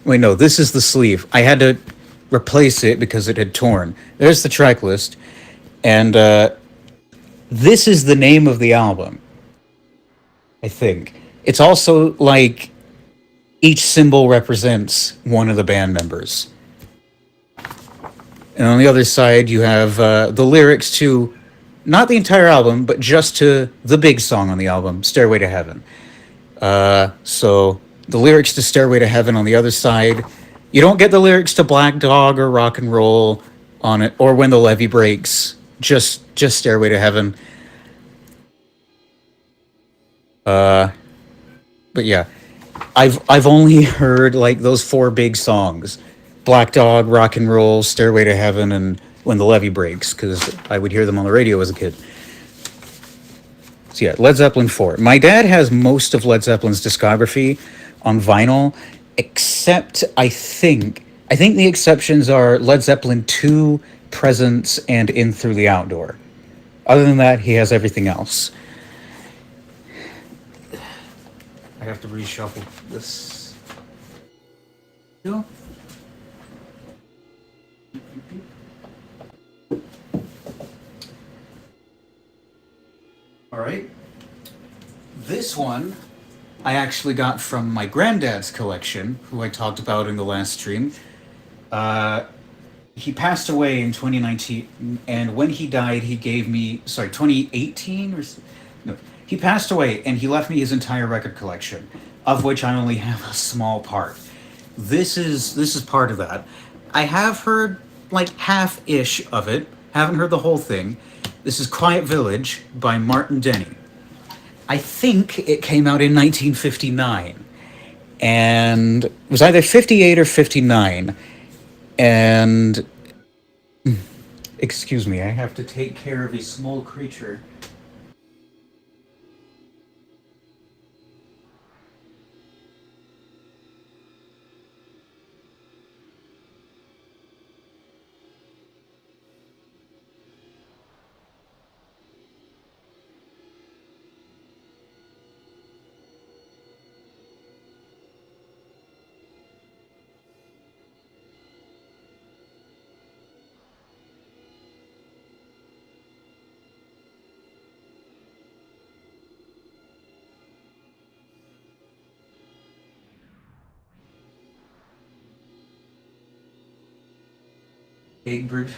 Wait, no, this is the sleeve. I had to replace it because it had torn. There's the track list, and this is the name of the album, I think. It's also like each symbol represents one of the band members. And on the other side, you have the lyrics to not the entire album, but just to the big song on the album, Stairway to Heaven. So the lyrics to Stairway to Heaven on the other side. You don't get the lyrics to Black Dog or Rock and Roll on it, or When the Levee Breaks. Just Stairway to Heaven. But yeah, I've only heard like those four big songs: Black Dog, Rock and Roll, Stairway to Heaven, and When the Levee Breaks, because I would hear them on the radio as a kid. So yeah, Led Zeppelin 4. My dad has most of Led Zeppelin's discography on vinyl, except I think the exceptions are Led Zeppelin 2, Presence, and In Through the Outdoor. Other than that, he has everything else. I have to reshuffle this. No. All right. This one I actually got from my granddad's collection, who I talked about in the last stream. Uh, he passed away in 2019, and when he died, he gave me, sorry, 2018 no, he passed away, and he left me his entire record collection, of which I only have a small part. This is part of that. I have heard like half-ish of it. Haven't heard the whole thing. This is Quiet Village by Martin Denny. I think it came out in 1959, and it was either 58 or 59. And excuse me, I have to take care of a small creature. Egbert.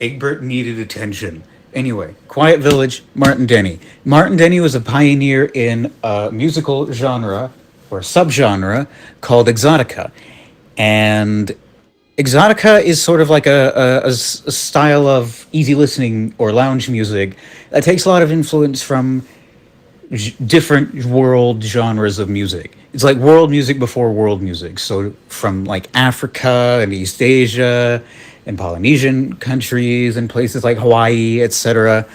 Egbert needed attention. Anyway, Quiet Village, Martin Denny. Martin Denny was a pioneer in a musical genre or subgenre called exotica. And exotica is sort of like a style of easy listening or lounge music that takes a lot of influence from different world genres of music. It's like world music before world music. So from like Africa and East Asia and Polynesian countries and places like Hawaii, etc.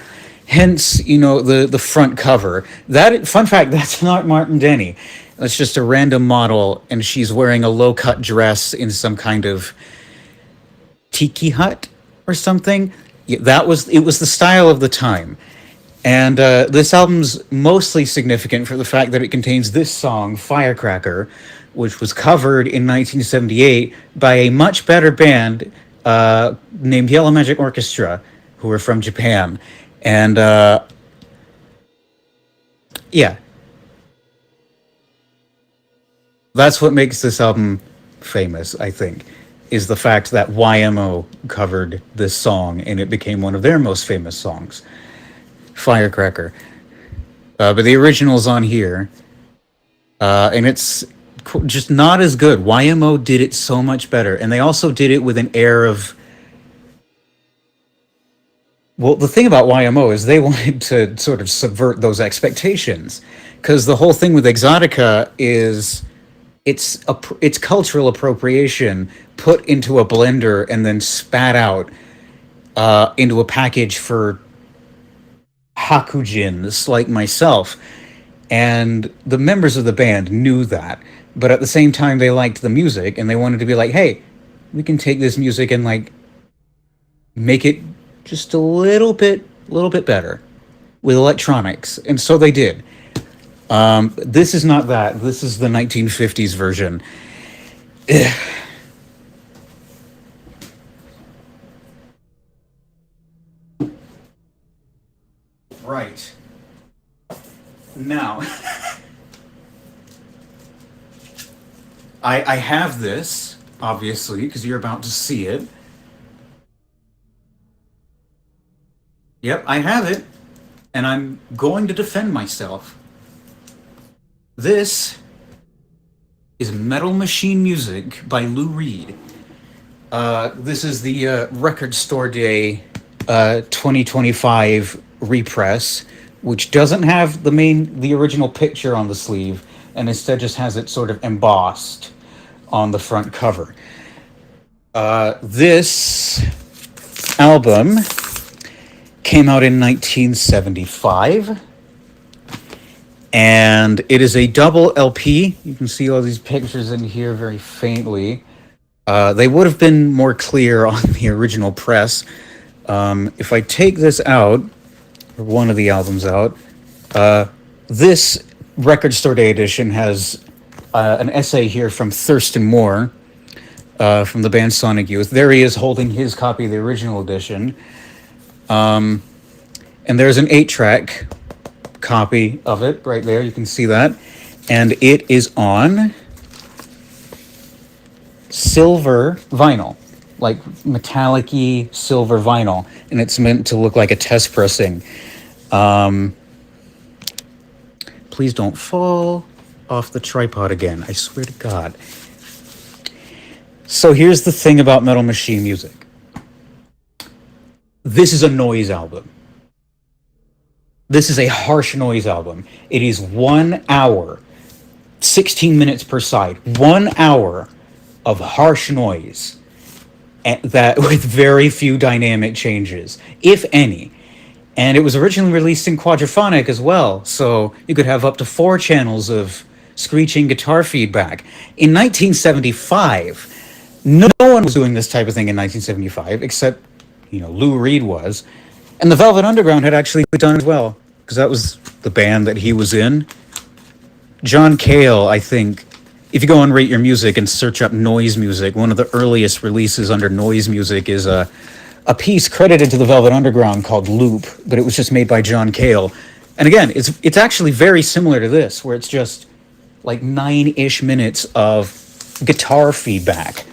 Hence, the front cover. That fun fact, that's not Martin Denny. That's just a random model, and she's wearing a low cut dress in some kind of tiki hut or something. Yeah, it was the style of the time. And this album's mostly significant for the fact that it contains this song, Firecracker, which was covered in 1978 by a much better band named Yellow Magic Orchestra, who were from Japan. And yeah, that's what makes this album famous, I think, is the fact that YMO covered this song and it became one of their most famous songs, Firecracker. But the original's on here, and it's just not as good. YMO did it so much better, and they also did it with an air of. Well, the thing about YMO is they wanted to sort of subvert those expectations, because the whole thing with Exotica is it's cultural appropriation put into a blender and then spat out into a package for hakujins like myself. And the members of the band knew that, but at the same time they liked the music and they wanted to be like, hey, we can take this music and like make it just a little bit better with electronics. And so they did. This is not that. This is the 1950s version. Ugh. Right. Now, I have this, obviously, because you're about to see it. Yep, I have it, and I'm going to defend myself. This is Metal Machine Music by Lou Reed. This is the Record Store Day 2025 repress, which doesn't have the original picture on the sleeve, and instead just has it sort of embossed on the front cover. This album came out in 1975. And it is a double LP. You can see all these pictures in here very faintly. They would have been more clear on the original press. If I take this out, or one of the albums out, this Record Store Day edition has an essay here from Thurston Moore from the band Sonic Youth. There he is holding his copy of the original edition. And there's an 8-track copy of it right there. You can see that. And it is on silver vinyl, like metallic-y silver vinyl. And it's meant to look like a test pressing. Please don't fall off the tripod again. I swear to God. So here's the thing about Metal Machine Music. This is a noise album. This is a harsh noise album. It is 1 hour, 16 minutes per side, 1 hour of harsh noise, and that with very few dynamic changes, if any. And it was originally released in quadraphonic as well, so you could have up to 4 channels of screeching guitar feedback. In 1975, no one was doing this type of thing in 1975, except, Lou Reed was. And the Velvet Underground had actually done as well, because that was the band that he was in. John Cale, I think, if you go on Rate Your Music and search up noise music, one of the earliest releases under noise music is a piece credited to the Velvet Underground called Loop, but it was just made by John Cale. And again, it's actually very similar to this, where it's just like 9-ish minutes of guitar feedback.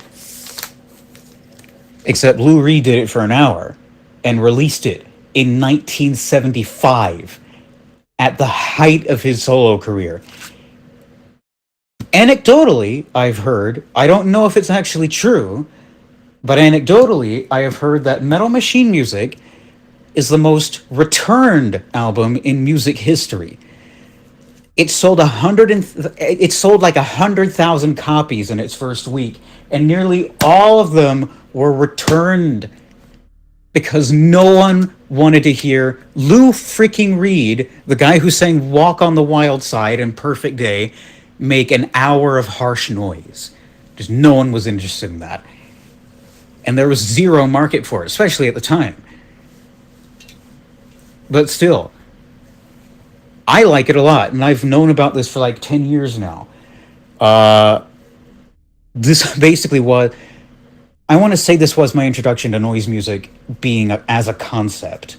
Except Lou Reed did it for an hour and released it in 1975 at the height of his solo career. Anecdotally, I've heard, I don't know if it's actually true, but anecdotally, I have heard that Metal Machine Music is the most returned album in music history. it sold like 100,000 copies in its first week, and nearly all of them were returned because no one wanted to hear Lou freaking Reed, the guy who sang Walk on the Wild Side and Perfect Day, make an hour of harsh noise. Just no one was interested in that. And there was zero market for it, especially at the time. But still, I like it a lot, and I've known about this for like 10 years now. Uh, this basically was, I want to say this was my introduction to noise music being as a concept.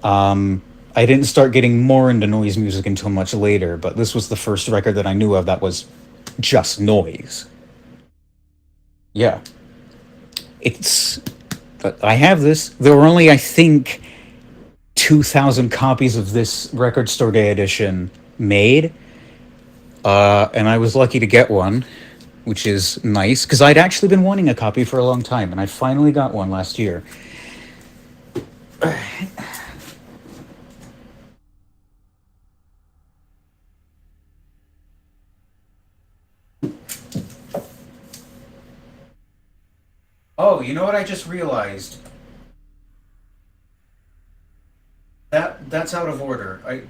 I didn't start getting more into noise music until much later, but this was the first record that I knew of that was just noise. Yeah, it's. I have this. There were only, I think, 2,000 copies of this Record Store Day edition made, and I was lucky to get one, which is nice because I'd actually been wanting a copy for a long time, and I finally got one last year. Oh, you know what I just realized? That's out of order.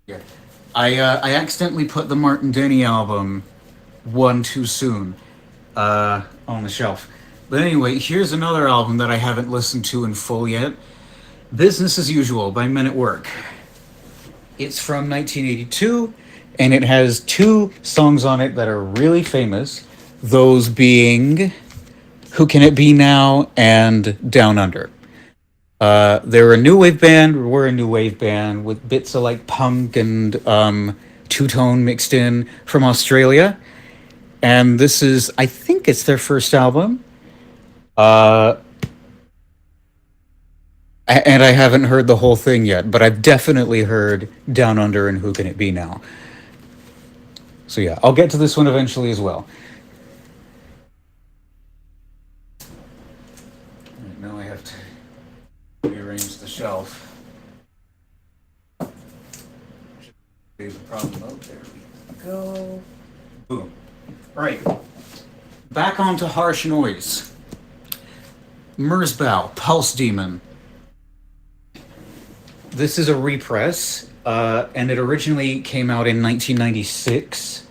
Yeah. I accidentally put the Martin Denny album one too soon on the shelf. But anyway, here's another album that I haven't listened to in full yet. Business as Usual by Men at Work. It's from 1982, and it has two songs on it that are really famous. Those being Who Can It Be Now and Down Under. They're a new wave band, or were a new wave band with bits of like punk and two-tone mixed in from Australia. And this is, I think it's their first album. Uh, and I haven't heard the whole thing yet, but I've definitely heard Down Under and Who Can It Be Now. So yeah, I'll get to this one eventually as well. Right, now I have to rearrange the shelf. There's a problem. Oh, there we go. Boom. All right, back onto harsh noise. Merzbow, Pulse Demon. This is a repress, and it originally came out in 1996.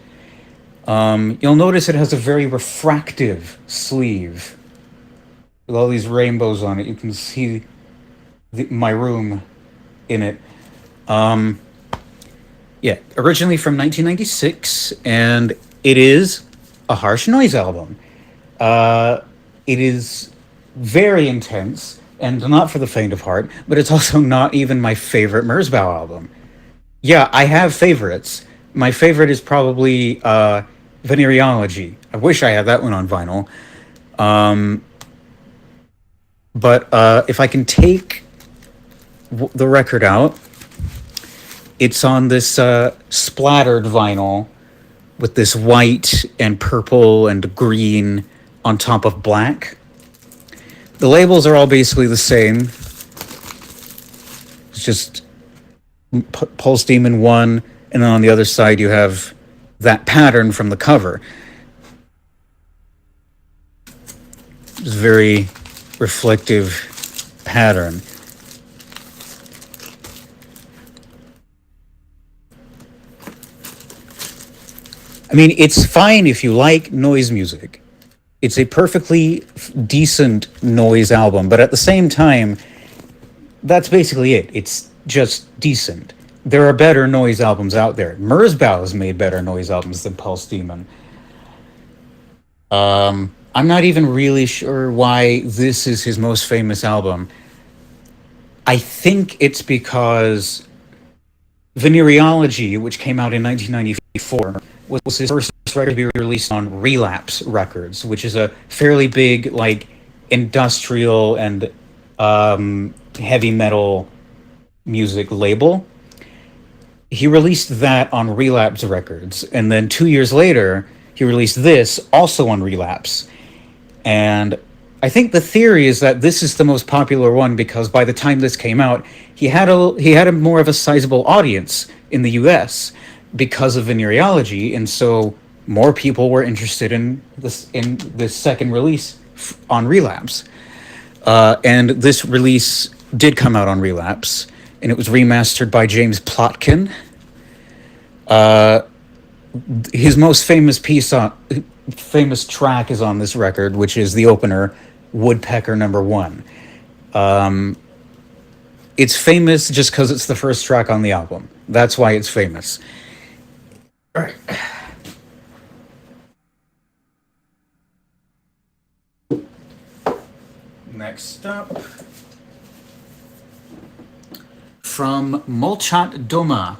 You'll notice it has a very refractive sleeve with all these rainbows on it. You can see my room in it. Yeah, originally from 1996, and it is a harsh noise album. It is very intense and not for the faint of heart, but it's also not even my favorite Merzbow album. Yeah, I have favorites. My favorite is probably Venereology. I wish I had that one on vinyl. Um, but if I can take the record out, it's on this splattered vinyl with this white and purple and green on top of black. The labels are all basically the same. It's just Pulse Demon 1, and then on the other side you have that pattern from the cover. It's a very reflective pattern. I mean, it's fine if you like noise music. It's a perfectly decent noise album, but at the same time, that's basically it. It's just decent. There are better noise albums out there. Merzbow has made better noise albums than Pulse Demon. I'm not even really sure why this is his most famous album. I think it's because Venereology, which came out in 1994, was his first record to be released on Relapse Records, which is a fairly big, like, industrial and heavy metal music label. He released that on Relapse Records, and then 2 years later, he released this also on Relapse. And I think the theory is that this is the most popular one because by the time this came out, he had a more of a sizable audience in the U.S. because of venereology, and so more people were interested in this second release on Relapse. And this release did come out on Relapse, and it was remastered by James Plotkin. His most famous track is on this record, which is the opener, Woodpecker Number One. It's famous just because it's the first track on the album. That's why it's famous. All right. Next up, from Molchat Doma.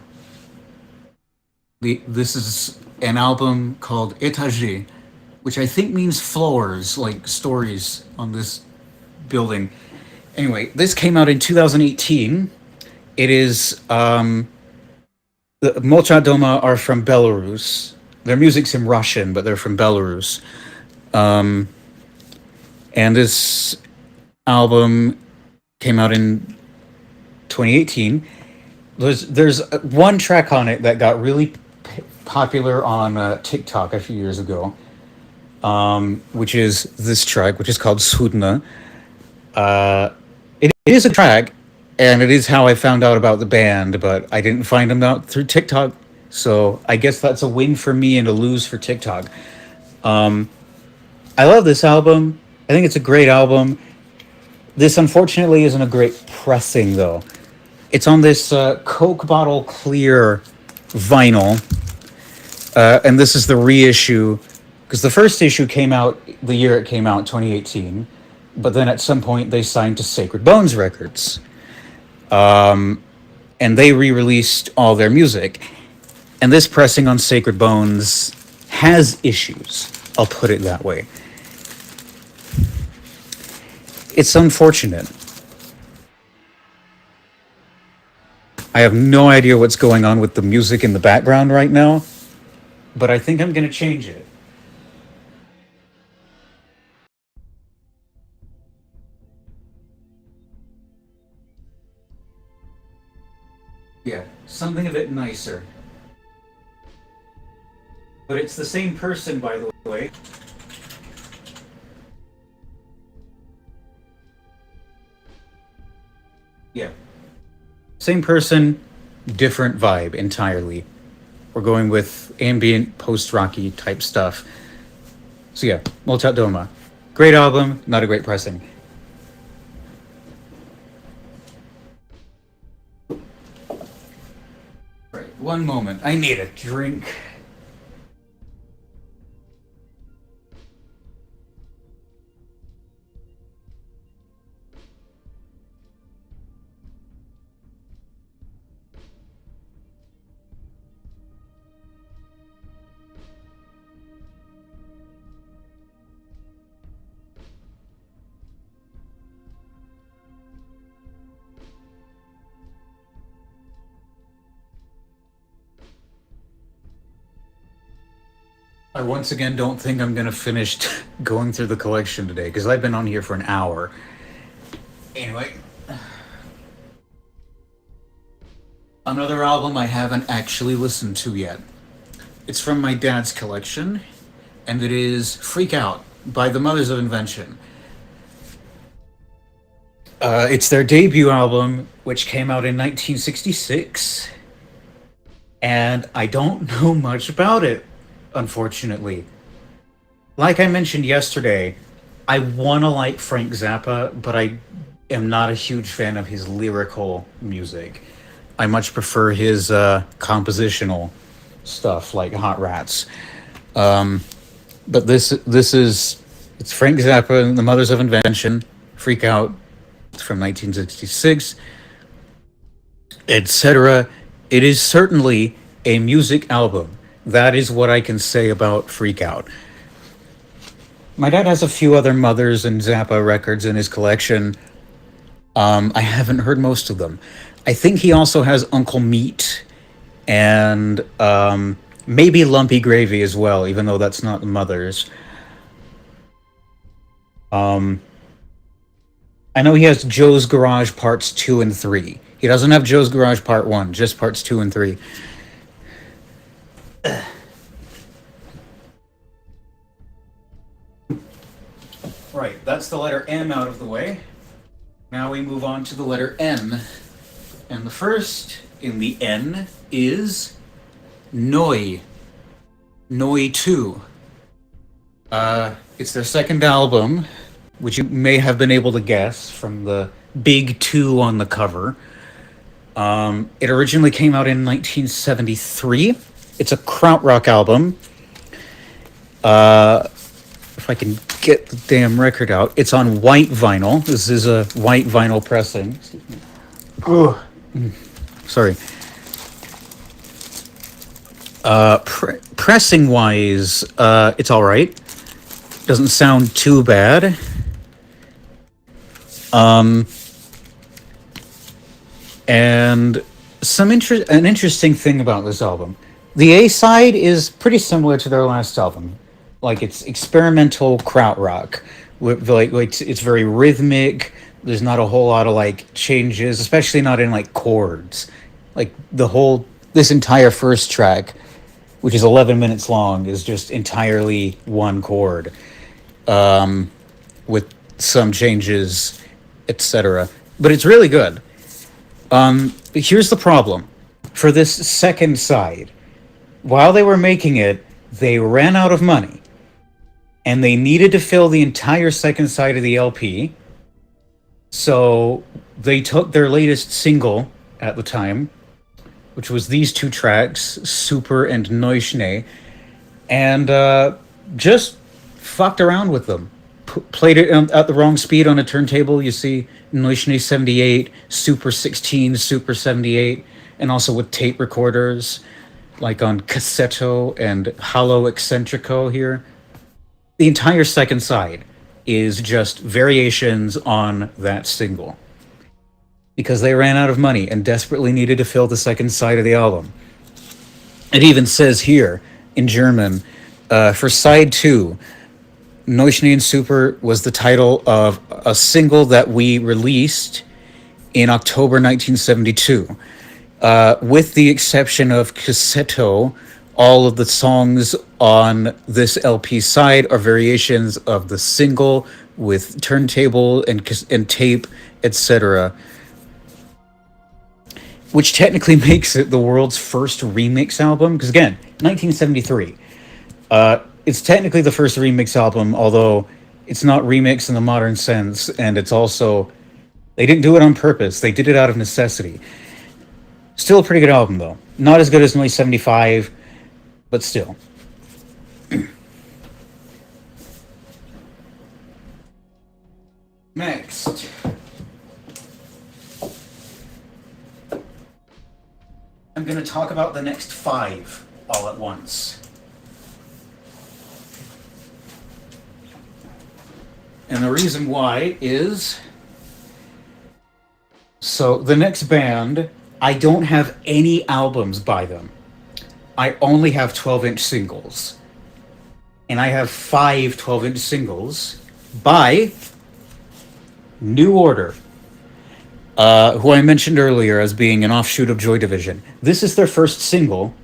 This is an album called Étage, which I think means floors, like stories on this building. Anyway, this came out in 2018. It is the Molchat Doma are from Belarus. Their music's in Russian, but they're from Belarus. And this album came out in 2018. There's one track on it that got really popular on TikTok a few years ago, which is this track, which is called Sudna. It is a track, and it is how I found out about the band, but I didn't find them out through TikTok, so I guess that's a win for me and a lose for TikTok. I love this album. I think it's a great album. This unfortunately isn't a great pressing though. It's on this Coke bottle clear vinyl, and this is the reissue because the first issue came out the year it came out, 2018. But then at some point they signed to Sacred Bones Records, and they re-released all their music. And this pressing on Sacred Bones has issues. I'll put it that way. It's unfortunate. I have no idea what's going on with the music in the background right now, but I think I'm going to change it. Yeah, something a bit nicer. But it's the same person, by the way. Yeah. Same person, different vibe entirely. We're going with ambient, post-rocky type stuff. So yeah, Molchat Doma. Great album, not a great pressing. Right, one moment. I need a drink. I once again don't think I'm gonna finish going through the collection today because I've been on here for an hour. Anyway, another album I haven't actually listened to yet. It's from my dad's collection, and it is Freak Out by the Mothers of Invention. It's their debut album, which came out in 1966, and I don't know much about it, unfortunately. Like I mentioned yesterday, I want to like Frank Zappa, but I am not a huge fan of his lyrical music. I much prefer his compositional stuff like Hot Rats. But this is it's Frank Zappa and the Mothers of Invention, Freak Out from 1966, etc. It is certainly a music album. That is what I can say about Freak Out. My dad has a few other Mothers and Zappa records in his collection. I haven't heard most of them. I think he also has Uncle Meat and maybe Lumpy Gravy as well, even though that's not the Mothers. I know he has Joe's Garage Parts 2 and 3. He doesn't have Joe's Garage Part 1, just Parts 2 and 3. Right, that's the letter M out of the way. Now we move on to the letter N. And the first in the N is Noi. Noi 2. It's their second album, which you may have been able to guess from the big 2 on the cover. It originally came out in 1973. It's a krautrock album. If I can get the damn record out, it's on white vinyl. This is a white vinyl pressing. Excuse me. Ugh. Sorry. Pressing wise, it's all right. Doesn't sound too bad. And an interesting thing about this album. The A side is pretty similar to their last album. Like, it's experimental krautrock. It's very rhythmic. There's not a whole lot of like changes, especially not in like chords. Like this entire first track, which is 11 minutes long, is just entirely one chord, with some changes, etc. But it's really good. Here's the problem. For this second side, while they were making it, they ran out of money. And they needed to fill the entire second side of the LP. So they took their latest single at the time, which was these 2 tracks, Super and Neuschnee, and just fucked around with them. Played it at the wrong speed on a turntable. You see Neuschnee 78, Super 16, Super 78, and also with tape recorders, like on Cassetto and Halo Eccentrico here. The entire second side is just variations on that single, because they ran out of money and desperately needed to fill the second side of the album. It even says here in German, for side 2, Neuschnee and Super was the title of a single that we released in October 1972. With the exception of Cassetto, all of the songs on this LP side are variations of the single with turntable and tape, etc. Which technically makes it the world's first remix album, because again, 1973. It's technically the first remix album, although it's not remix in the modern sense, and it's also, they didn't do it on purpose, they did it out of necessity. Still a pretty good album, though. Not as good as Noise 75, but still. Next. I'm going to talk about the next 5 all at once. And the reason why is... So, the next band, I don't have any albums by them. I only have 12-inch singles. And I have 5 12-inch singles by New Order, who I mentioned earlier as being an offshoot of Joy Division. This is their first single,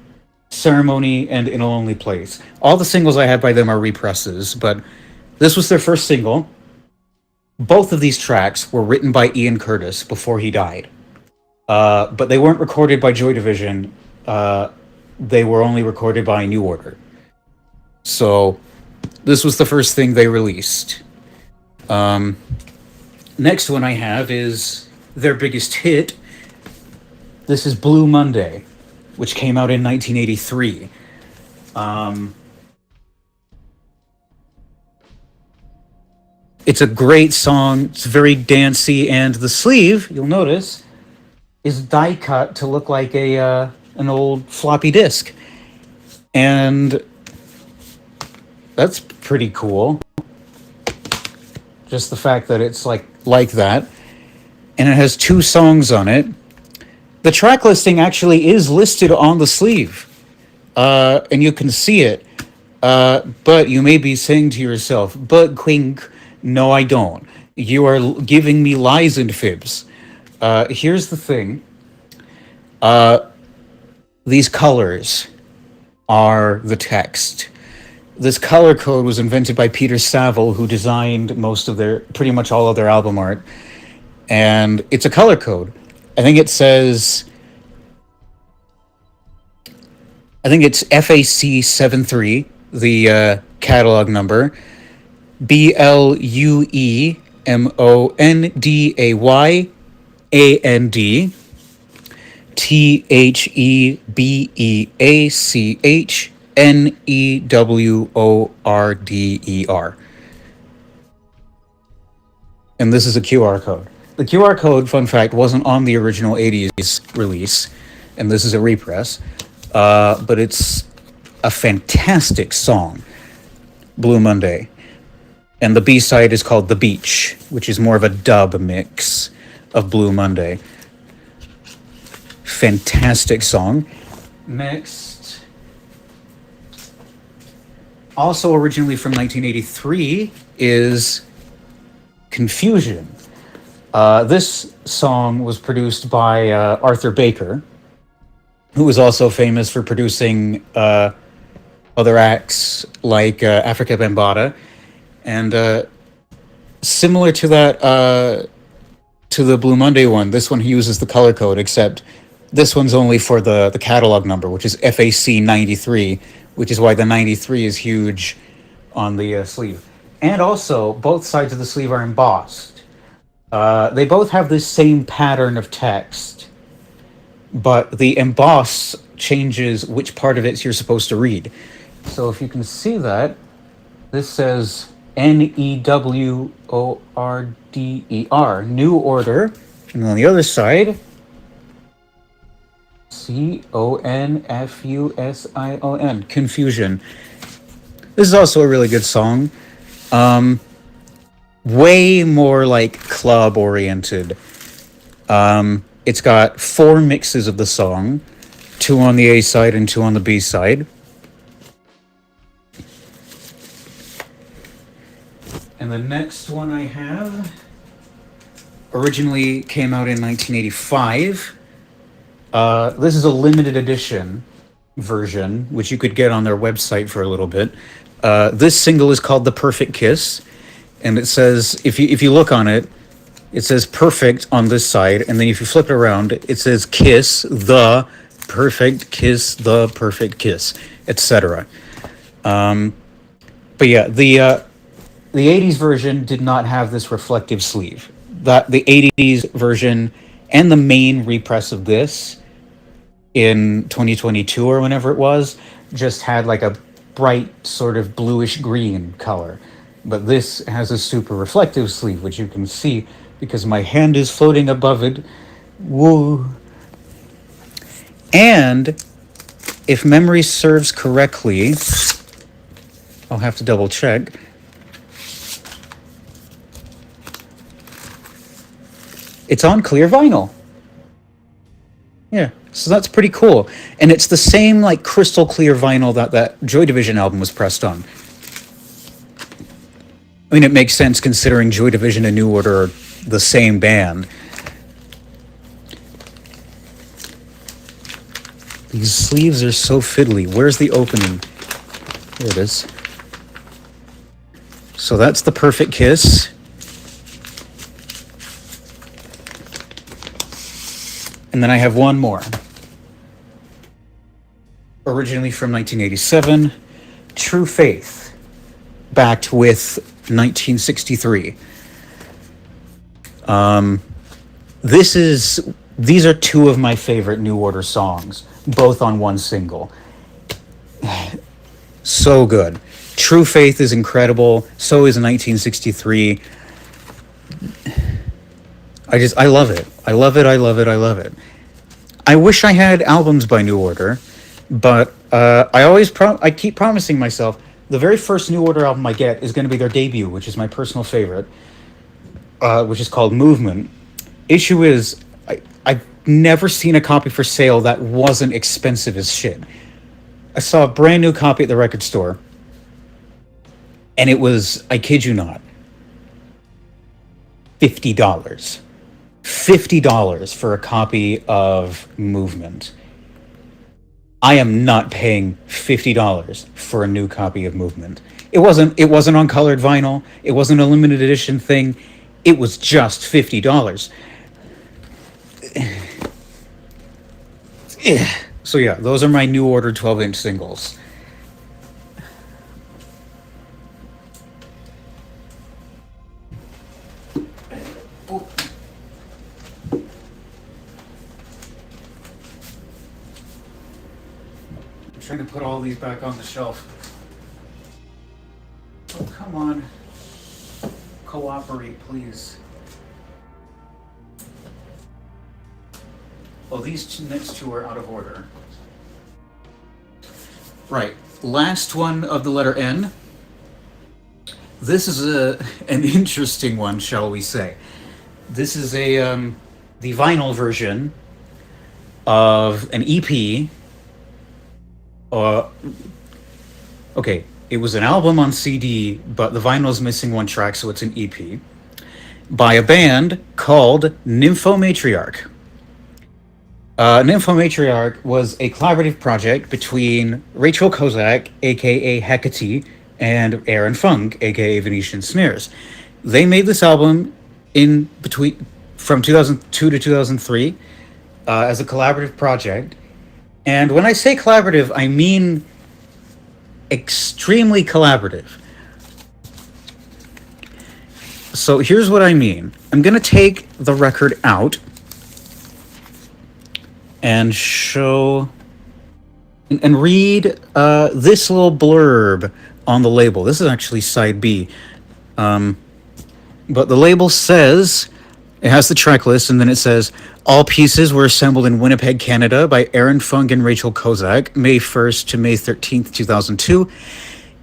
Ceremony and In a Lonely Place. All the singles I had by them are represses, but this was their first single. Both of these tracks were written by Ian Curtis before he died. But they weren't recorded by Joy Division. They were only recorded by New Order. So, this was the first thing they released. Next one I have is their biggest hit. This is Blue Monday, which came out in 1983. It's a great song. It's very dancey, and the sleeve, you'll notice, is die cut to look like an old floppy disk. And that's pretty cool. Just the fact that it's like that. And it has 2 songs on it. The track listing actually is listed on the sleeve. And you can see it. But you may be saying to yourself, but Quink, no, I don't. You are giving me lies and fibs. Here's the thing. These colors are the text. This color code was invented by Peter Saville, who designed pretty much all of their album art. And it's a color code. I think it says, I think it's FAC 73, the catalog number, BLUEMONDAYAND, THEBEACHNEWORDER. And this is a QR code. The QR code, fun fact, wasn't on the original 80s release, and this is a repress, but it's a fantastic song, Blue Monday. And the B-side is called The Beach, which is more of a dub mix of Blue Monday. Fantastic song. Next, also originally from 1983, is Confusion. This song was produced by Arthur Baker, who was also famous for producing other acts like Africa Bambaataa. And similar to that, to the Blue Monday one, this one uses the color code, except this one's only for the catalog number, which is FAC 93, which is why the 93 is huge on the sleeve. And also, both sides of the sleeve are embossed. They both have this same pattern of text, but the emboss changes which part of it you're supposed to read. So if you can see that, this says NEWORDER, New Order, and on the other side, CONFUSION, Confusion. This is also a really good song. Way more like club oriented. It's got 4 mixes of the song, 2 on the A side and 2 on the B side. And the next one I have originally came out in 1985. This is a limited edition version, which you could get on their website for a little bit. This single is called The Perfect Kiss, and it says, if you look on it, it says perfect on this side, and then if you flip it around, it says kiss, the perfect kiss, the perfect kiss, etc. But yeah, the 80s version did not have this reflective sleeve. The 80s version and the main repress of this in 2022 or whenever it was just had like a bright sort of bluish green color. But this has a super reflective sleeve, which you can see because my hand is floating above it. Woo! And if memory serves correctly, I'll have to double check. It's on clear vinyl. Yeah, so that's pretty cool. And it's the same like crystal clear vinyl that Joy Division album was pressed on. I mean, it makes sense considering Joy Division and New Order are the same band. These sleeves are so fiddly. Where's the opening? There it is. So that's The Perfect Kiss. And then I have one more. Originally from 1987, True Faith, backed with 1963. These are 2 of my favorite New Order songs, both on one single. So good. True Faith is incredible. So is 1963. I love it. I love it. I love it. I love it. I wish I had albums by New Order, but I keep promising myself the very first New Order album I get is going to be their debut, which is my personal favorite, which is called Movement. Issue is, I've never seen a copy for sale that wasn't expensive as shit. I saw a brand new copy at the record store, and it was, I kid you not, $50. $50 for a copy of Movement. I am not paying $50 for a new copy of Movement. It wasn't on colored vinyl. It wasn't a limited edition thing. It was just $50. So yeah, those are my new order 12-inch singles. I'm trying to put all these back on the shelf. Oh, come on. Cooperate, please. Oh, these next two are out of order. Right. Last one of the letter N. This is an interesting one, shall we say. This is the vinyl version of an EP. Okay, it was an album on CD, but the vinyl's missing one track, so it's an EP by a band called Nymphomatriarch. Nymphomatriarch was a collaborative project between Rachel Kozak, aka Hecate, and Aaron Funk, aka Venetian Snares. They made this album in between from 2002 to 2003 as a collaborative project. And when I say collaborative, I mean extremely collaborative. So here's what I mean. I'm going to take the record out and show and read this little blurb on the label. This is actually side B. But the label says, it has the track list, and then it says, all pieces were assembled in Winnipeg, Canada by Aaron Funk and Rachel Kozak, May 1st to May 13th, 2002.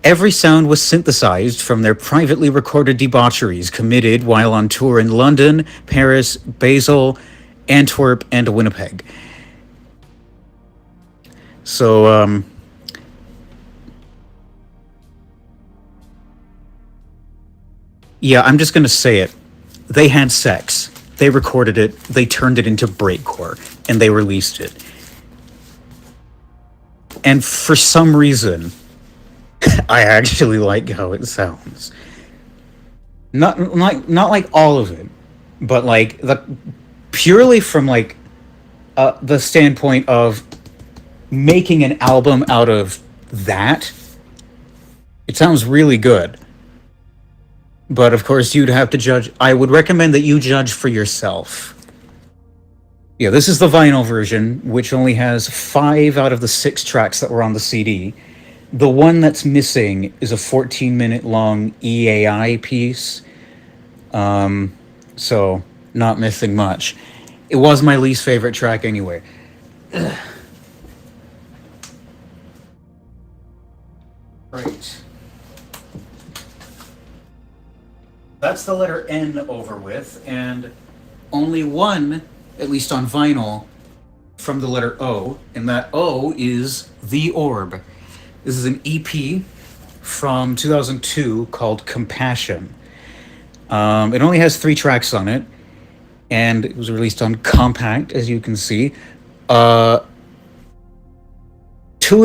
Every sound was synthesized from their privately recorded debaucheries committed while on tour in London, Paris, Basel, Antwerp, and Winnipeg. So, yeah, I'm just going to say it. They had sex. They recorded it. They turned it into breakcore, and they released it. And for some reason, I actually like how it sounds. Not like all of it, but like purely from like the standpoint of making an album out of that. It sounds really good. But of course, you'd have to judge. I would recommend that you judge for yourself. Yeah, this is the vinyl version, which only has 5 out of the 6 tracks that were on the CD. The one that's missing is a 14-minute long EAI piece. So, not missing much. It was my least favorite track anyway. Ugh. Right. That's the letter N over with, and only one, at least on vinyl, from the letter O, and that O is The Orb. This is an EP from 2002 called Compassion. It only has 3 tracks on it, and it was released on compact, as you can see. 2 of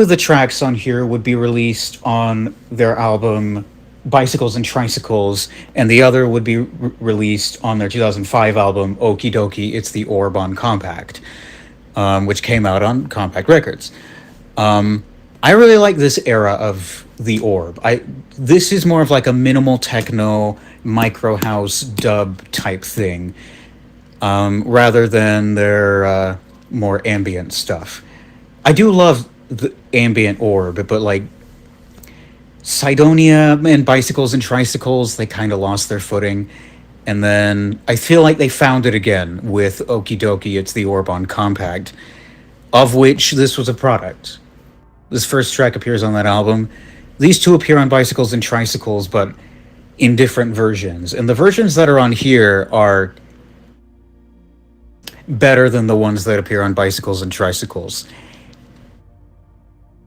the tracks on here would be released on their album Bicycles and Tricycles, and the other would be released on their 2005 album Okie Dokie, It's the Orb on compact, which came out on Compact Records. I really like this era of The Orb. This is more of like a minimal techno, micro house dub type thing, rather than their more ambient stuff. I do love the ambient Orb, but like Sidonia and Bicycles and Tricycles, they kind of lost their footing. And then I feel like they found it again with Okie Dokie, It's the Orb on compact, of which this was a product. This first track appears on that album. These 2 appear on Bicycles and Tricycles, but in different versions. And the versions that are on here are better than the ones that appear on Bicycles and Tricycles.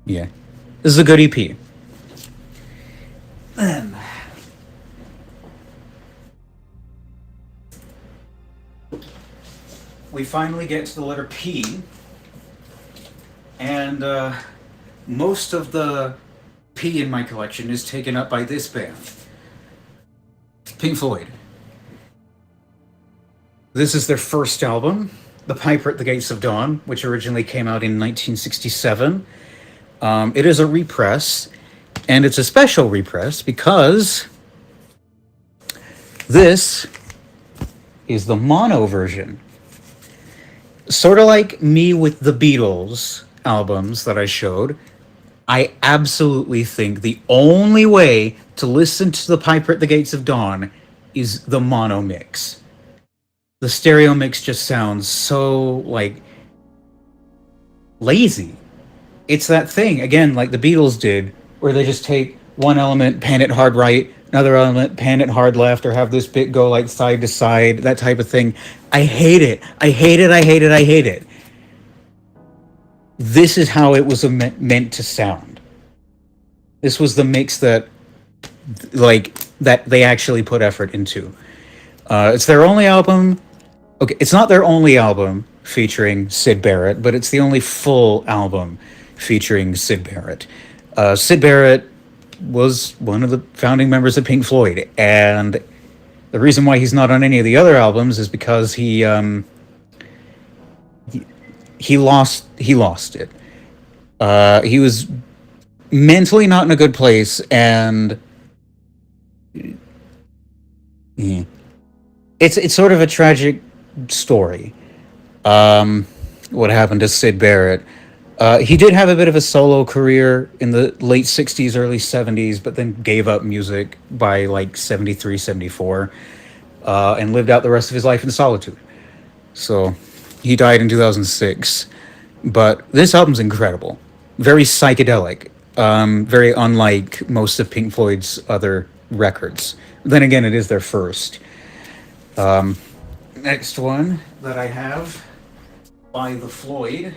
Yeah. This is a good EP. we finally get to the letter P, and most of the P in my collection is taken up by this band, Pink Floyd. This is their first album, The Piper at the Gates of Dawn, which originally came out in 1967. It is a repress, and it's a special repress because this is the mono version. Sort of like me with the Beatles albums that I showed, I absolutely think the only way to listen to The Piper at the Gates of Dawn is the mono mix. The stereo mix just sounds so, like, lazy. It's that thing, again, like the Beatles did, where they just take one element, pan it hard right, another element, pan it hard left, or have this bit go, like, side to side, that type of thing. I hate it. I hate it, I hate it, I hate it. This is how it was meant to sound. This was the mix that, like, that they actually put effort into. It's their only album. Okay, it's not their only album featuring Syd Barrett, but it's the only full album featuring Syd Barrett. Syd Barrett was one of the founding members of Pink Floyd, and the reason why he's not on any of the other albums is because he lost it. He was mentally not in a good place, and it's sort of a tragic story. What happened to Syd Barrett? He did have a bit of a solo career in the late 60s, early 70s, but then gave up music by like 73, 74, and lived out the rest of his life in solitude. So he died in 2006. But this album's incredible. Very psychedelic. Very unlike most of Pink Floyd's other records. Then again, it is their first. Next one that I have by The Floyd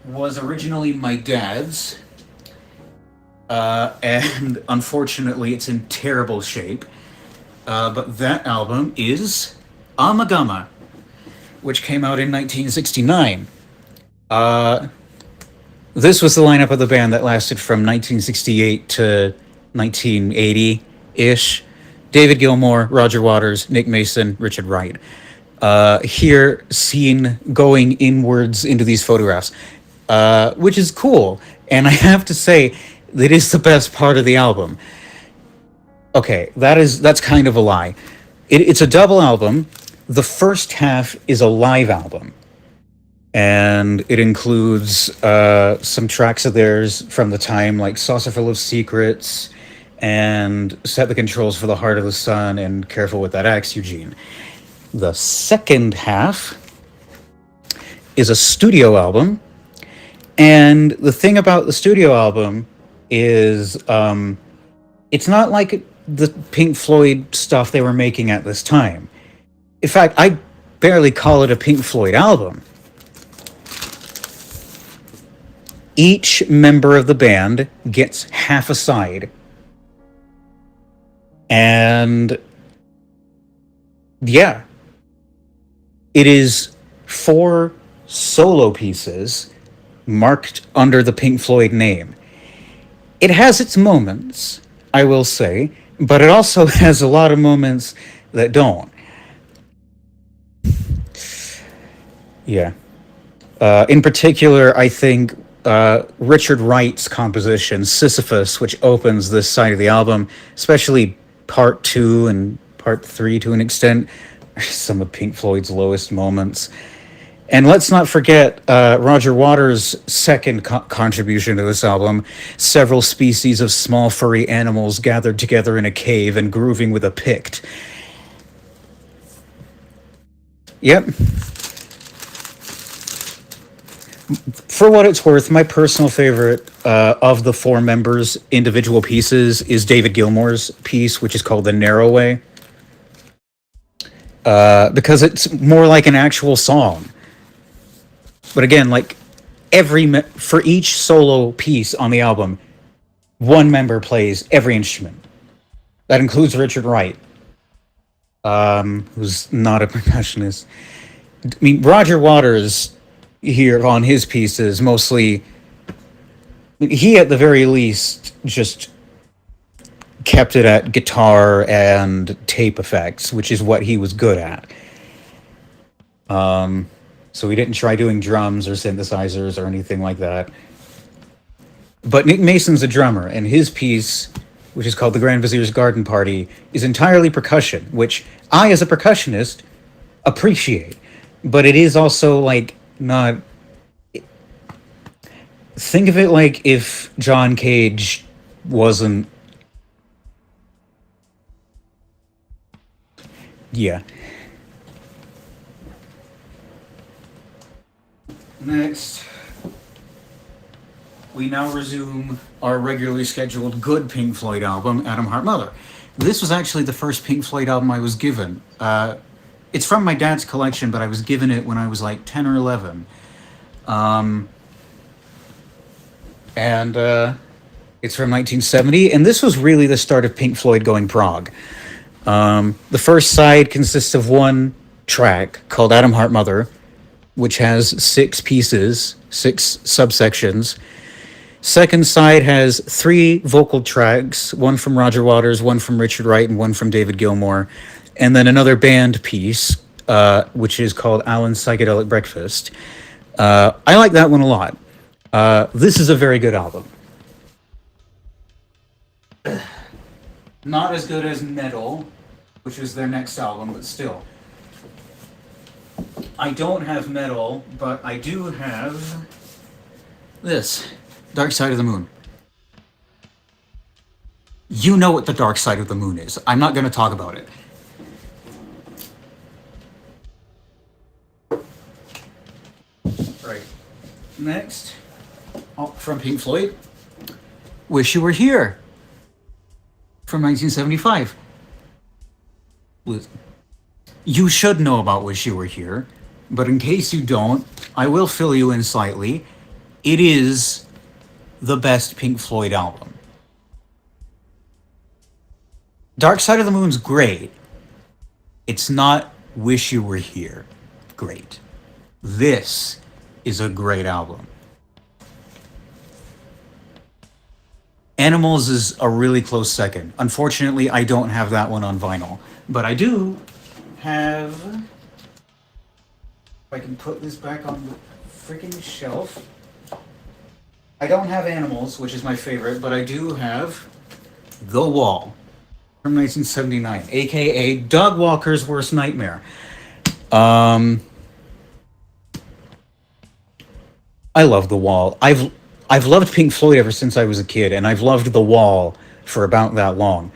was originally my dad's, and unfortunately it's in terrible shape. But that album is Amagama, which came out in 1969. This was the lineup of the band that lasted from 1968 to 1980-ish. David Gilmour, Roger Waters, Nick Mason, Richard Wright. Here seen going inwards into these photographs, which is cool. And I have to say, that is the best part of the album. Okay, that's kind of a lie. It's a double album. The first half is a live album, and it includes some tracks of theirs from the time, like Saucerful of Secrets and Set the Controls for the Heart of the Sun and Careful with That Axe, Eugene. The second half is a studio album, and the thing about the studio album is it's not like the Pink Floyd stuff they were making at this time. In fact, I barely call it a Pink Floyd album. Each member of the band gets half a side. And yeah, it is 4 solo pieces marked under the Pink Floyd name. It has its moments, I will say, but it also has a lot of moments that don't. Yeah. In particular, I think Richard Wright's composition, Sisyphus, which opens this side of the album, especially part 2 and part 3 to an extent, are some of Pink Floyd's lowest moments. And let's not forget Roger Waters' second contribution to this album, several species of small furry animals gathered together in a cave and grooving with a pict. Yep. For what it's worth, my personal favorite of the 4 members' individual pieces is David Gilmour's piece, which is called The Narrow Way. Because it's more like an actual song. But again, like for each solo piece on the album, one member plays every instrument. That includes Richard Wright. who's not a percussionist. I mean, Roger Waters here on his pieces mostly, he at the very least just kept it at guitar and tape effects, which is what he was good at. So he didn't try doing drums or synthesizers or anything like that. But Nick Mason's a drummer, and his piece, which is called The Grand Vizier's Garden Party, is entirely percussion, which I, as a percussionist, appreciate. But it is also, like, not... Think of it like if John Cage wasn't... Yeah. Next, we now resume our regularly scheduled good Pink Floyd album, Atom Heart Mother. This was actually the first Pink Floyd album I was given. It's from my dad's collection, but I was given it when I was like 10 or 11. And it's from 1970, and this was really the start of Pink Floyd going prog. The first side consists of one track called Atom Heart Mother, which has 6 pieces, 6 subsections. Second side has 3 vocal tracks, one from Roger Waters, one from Richard Wright, and one from David Gilmour. And then another band piece, which is called Alan's Psychedelic Breakfast. I like that one a lot. This is a very good album. Not as good as Metal, which is their next album, but still. I don't have Metal, but I do have this, Dark Side of the Moon. You know what the Dark Side of the Moon is. I'm not going to talk about it. Right. Next, from Pink Floyd, Wish You Were Here, from 1975. You should know about Wish You Were Here, but in case you don't, I will fill you in slightly. It is the best Pink Floyd album. Dark Side of the Moon's great. It's not Wish You Were Here great. This is a great album. Animals is a really close second. Unfortunately, I don't have that one on vinyl, but I do have... If I can put this back on the freaking shelf. I don't have Animals, which is my favorite, but I do have The Wall from 1979, aka Doug Walker's worst nightmare. I love The Wall. I've loved Pink Floyd ever since I was a kid, and I've loved The Wall for about that long.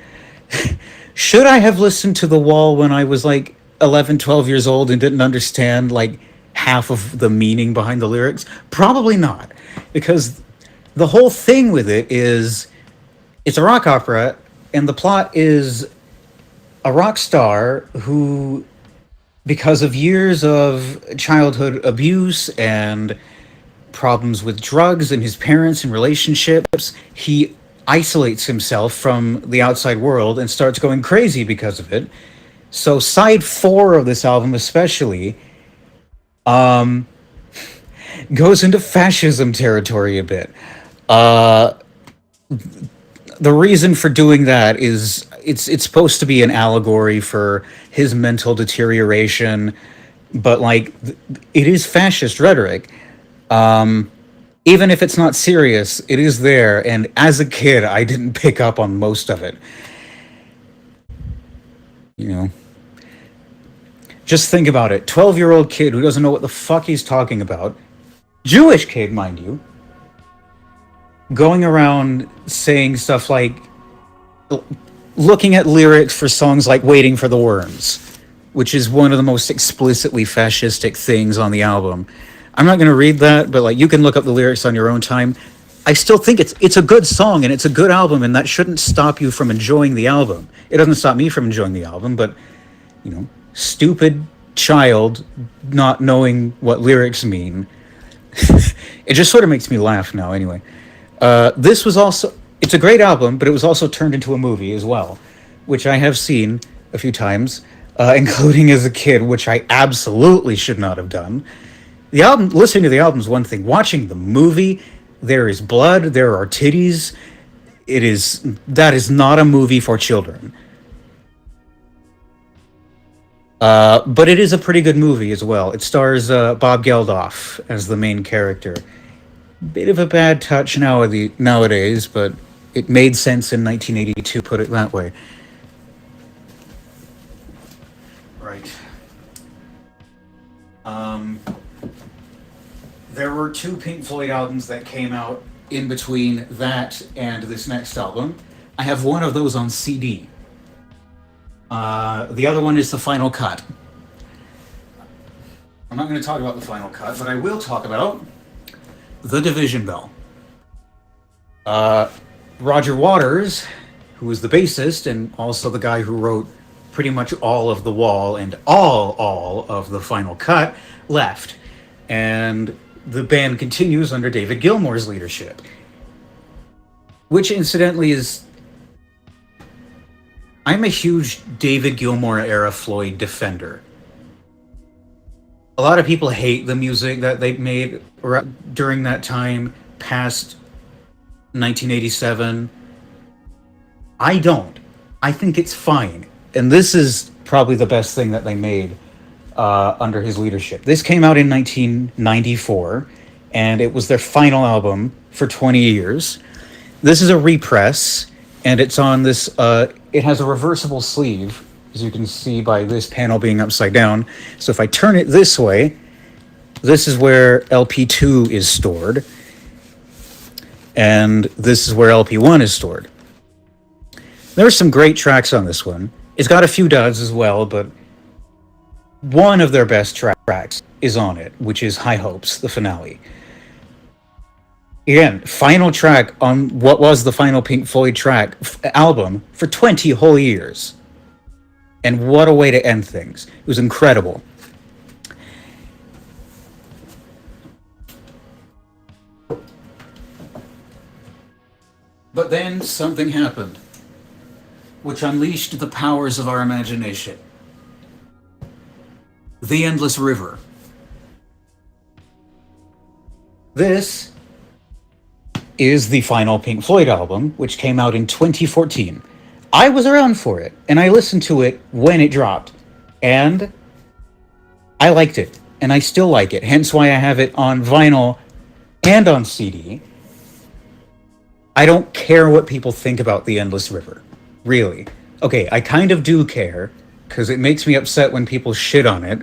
Should I have listened to The Wall when I was like 11, 12 years old and didn't understand like half of the meaning behind the lyrics? Probably not, because the whole thing with it is it's a rock opera, and the plot is a rock star who, because of years of childhood abuse and problems with drugs and his parents and relationships, he isolates himself from the outside world and starts going crazy because of it. So side 4 of this album especially goes into fascism territory a bit. The reason for doing that is it's supposed to be an allegory for his mental deterioration, but like it is fascist rhetoric. Even if it's not serious, it is there, and as a kid, I didn't pick up on most of it. You know, just think about it. 12-year-old kid who doesn't know what the fuck he's talking about, Jewish kid, mind you, going around saying stuff like, looking at lyrics for songs like Waiting for the Worms, which is one of the most explicitly fascistic things on the album. I'm not going to read that, but like you can look up the lyrics on your own time. I still think it's a good song and it's a good album, and that shouldn't stop you from enjoying the album. It doesn't stop me from enjoying the album, but, you know, stupid child not knowing what lyrics mean. It just sort of makes me laugh now anyway. This was also... It's a great album, but it was also turned into a movie as well, which I have seen a few times. including as a kid, which I absolutely should not have done. The album, listening to the album is one thing. Watching the movie, there is blood, there are titties. That is not a movie for children. But it is a pretty good movie as well. It stars Bob Geldof as the main character. Bit of a bad touch nowadays, but it made sense in 1982, put it that way. Right. There were two Pink Floyd albums that came out in between that and this next album. I have one of those on CD. The other one is the final cut. I'm not going to talk about the final cut, but I will talk about the Division Bell. Roger Waters, who was the bassist and also the guy who wrote pretty much all of The Wall and all of the final cut, left. And the band continues under David Gilmour's leadership. Which incidentally is... I'm a huge David Gilmour era Floyd defender. A lot of people hate the music that they made during that time, past 1987. I don't. I think it's fine. And this is probably the best thing that they made under his leadership. This came out in 1994, and it was their final album for 20 years. This is a repress, and it's on this... it has a reversible sleeve, as you can see by this panel being upside down. So if I turn it this way, this is where LP2 is stored, and this is where LP1 is stored. There are some great tracks on this one. It's got a few duds as well, but one of their best tracks is on it, which is High Hopes, the finale. Again, final track on what was the final Pink Floyd album for 20 whole years. And what a way to end things. It was incredible. But then something happened, which unleashed the powers of our imagination. The Endless River. This is the final Pink Floyd album, which came out in 2014. I was around for it, and I listened to it when it dropped, and I liked it, and I still like it, hence why I have it on vinyl and on CD. I don't care what people think about The Endless River, really. Okay, I kind of do care, because it makes me upset when people shit on it.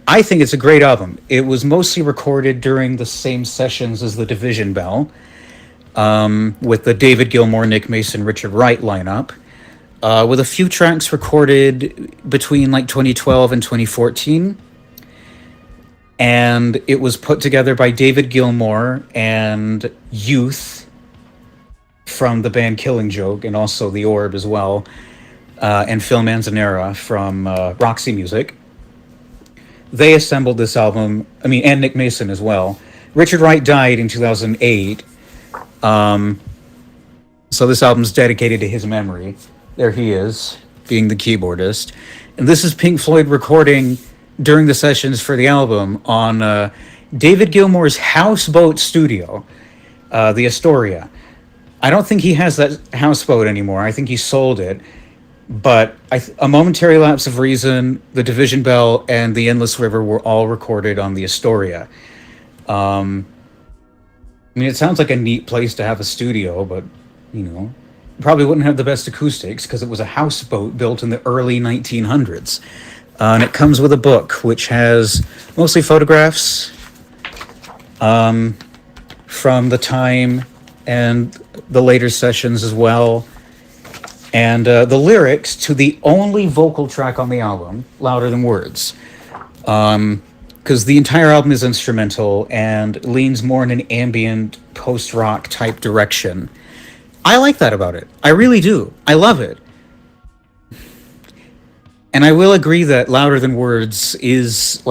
I think it's a great album. It was mostly recorded during the same sessions as the Division Bell, with the David Gilmour, Nick Mason, Richard Wright lineup, with a few tracks recorded between like 2012 and 2014. And it was put together by David Gilmour and Youth from the band Killing Joke, and also The Orb as well, and Phil Manzanera from Roxy Music. They assembled this album, and Nick Mason as well. Richard Wright died in 2008, so this album's dedicated to his memory. There he is, being the keyboardist. And this is Pink Floyd recording during the sessions for the album on David Gilmour's houseboat studio, the Astoria. I don't think he has that houseboat anymore. I think he sold it. But a momentary lapse of reason, the Division Bell and the Endless River were all recorded on the Astoria. It sounds like a neat place to have a studio, but, probably wouldn't have the best acoustics because it was a houseboat built in the early 1900s. And it comes with a book, which has mostly photographs from the time and the later sessions as well. And the lyrics to the only vocal track on the album, Louder Than Words. Because the entire album is instrumental and leans more in an ambient, post-rock type direction. I like that about it. I really do. I love it. And I will agree that Louder Than Words is,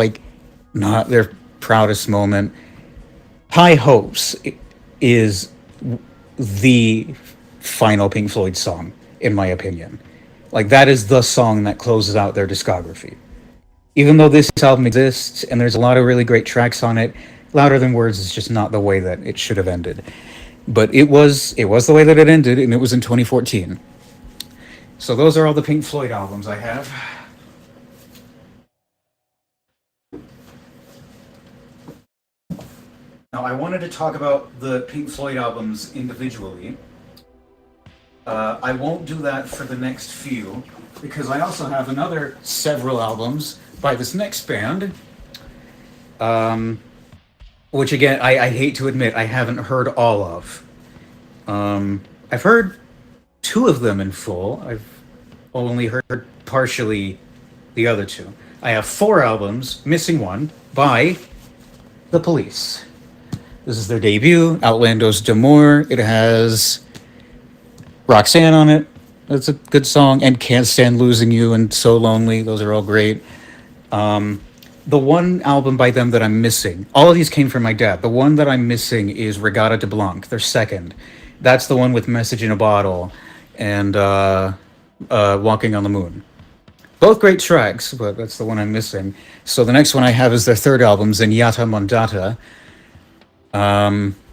not their proudest moment. High Hopes is the final Pink Floyd song, in my opinion. Like, that is the song that closes out their discography. Even though this album exists and there's a lot of really great tracks on it, Louder Than Words is just not the way that it should have ended. But it was the way that it ended, and it was in 2014. So those are all the Pink Floyd albums I have. Now, I wanted to talk about the Pink Floyd albums individually. I won't do that for the next few, because I also have another several albums by this next band, which again, I hate to admit, I haven't heard all of. I've heard two of them in full. I've only heard partially the other two. I have four albums, missing one, by The Police. This is their debut, Outlandos d'Amour. It has Roxanne on it. That's a good song. And Can't Stand Losing You and So Lonely. Those are all great. The one album by them that I'm missing, all of these came from my dad. The one that I'm missing is Regatta de Blanc, their second. That's the one with Message in a Bottle and Walking on the Moon. Both great tracks, but that's the one I'm missing. So the next one I have is their third album, Zenyatta Mondata,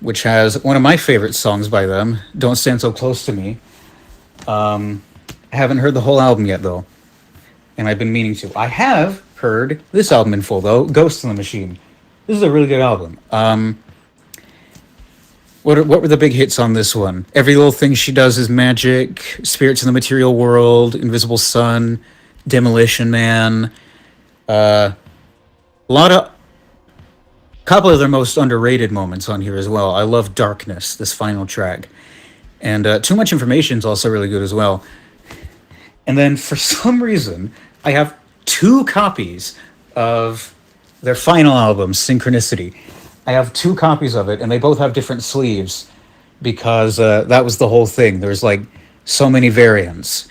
which has one of my favorite songs by them, Don't Stand So Close to Me. I haven't heard the whole album yet, though, and I've been meaning to. I have heard this album in full, though, Ghost in the Machine. This is a really good album. What were the big hits on this one? Every Little Thing She Does Is Magic, Spirits in the Material World, Invisible Sun, Demolition Man. A couple of their most underrated moments on here as well. I love Darkness, this final track. And Too Much Information is also really good as well. And then for some reason, I have two copies of their final album, Synchronicity. I have two copies of it, and they both have different sleeves because that was the whole thing. There's like so many variants.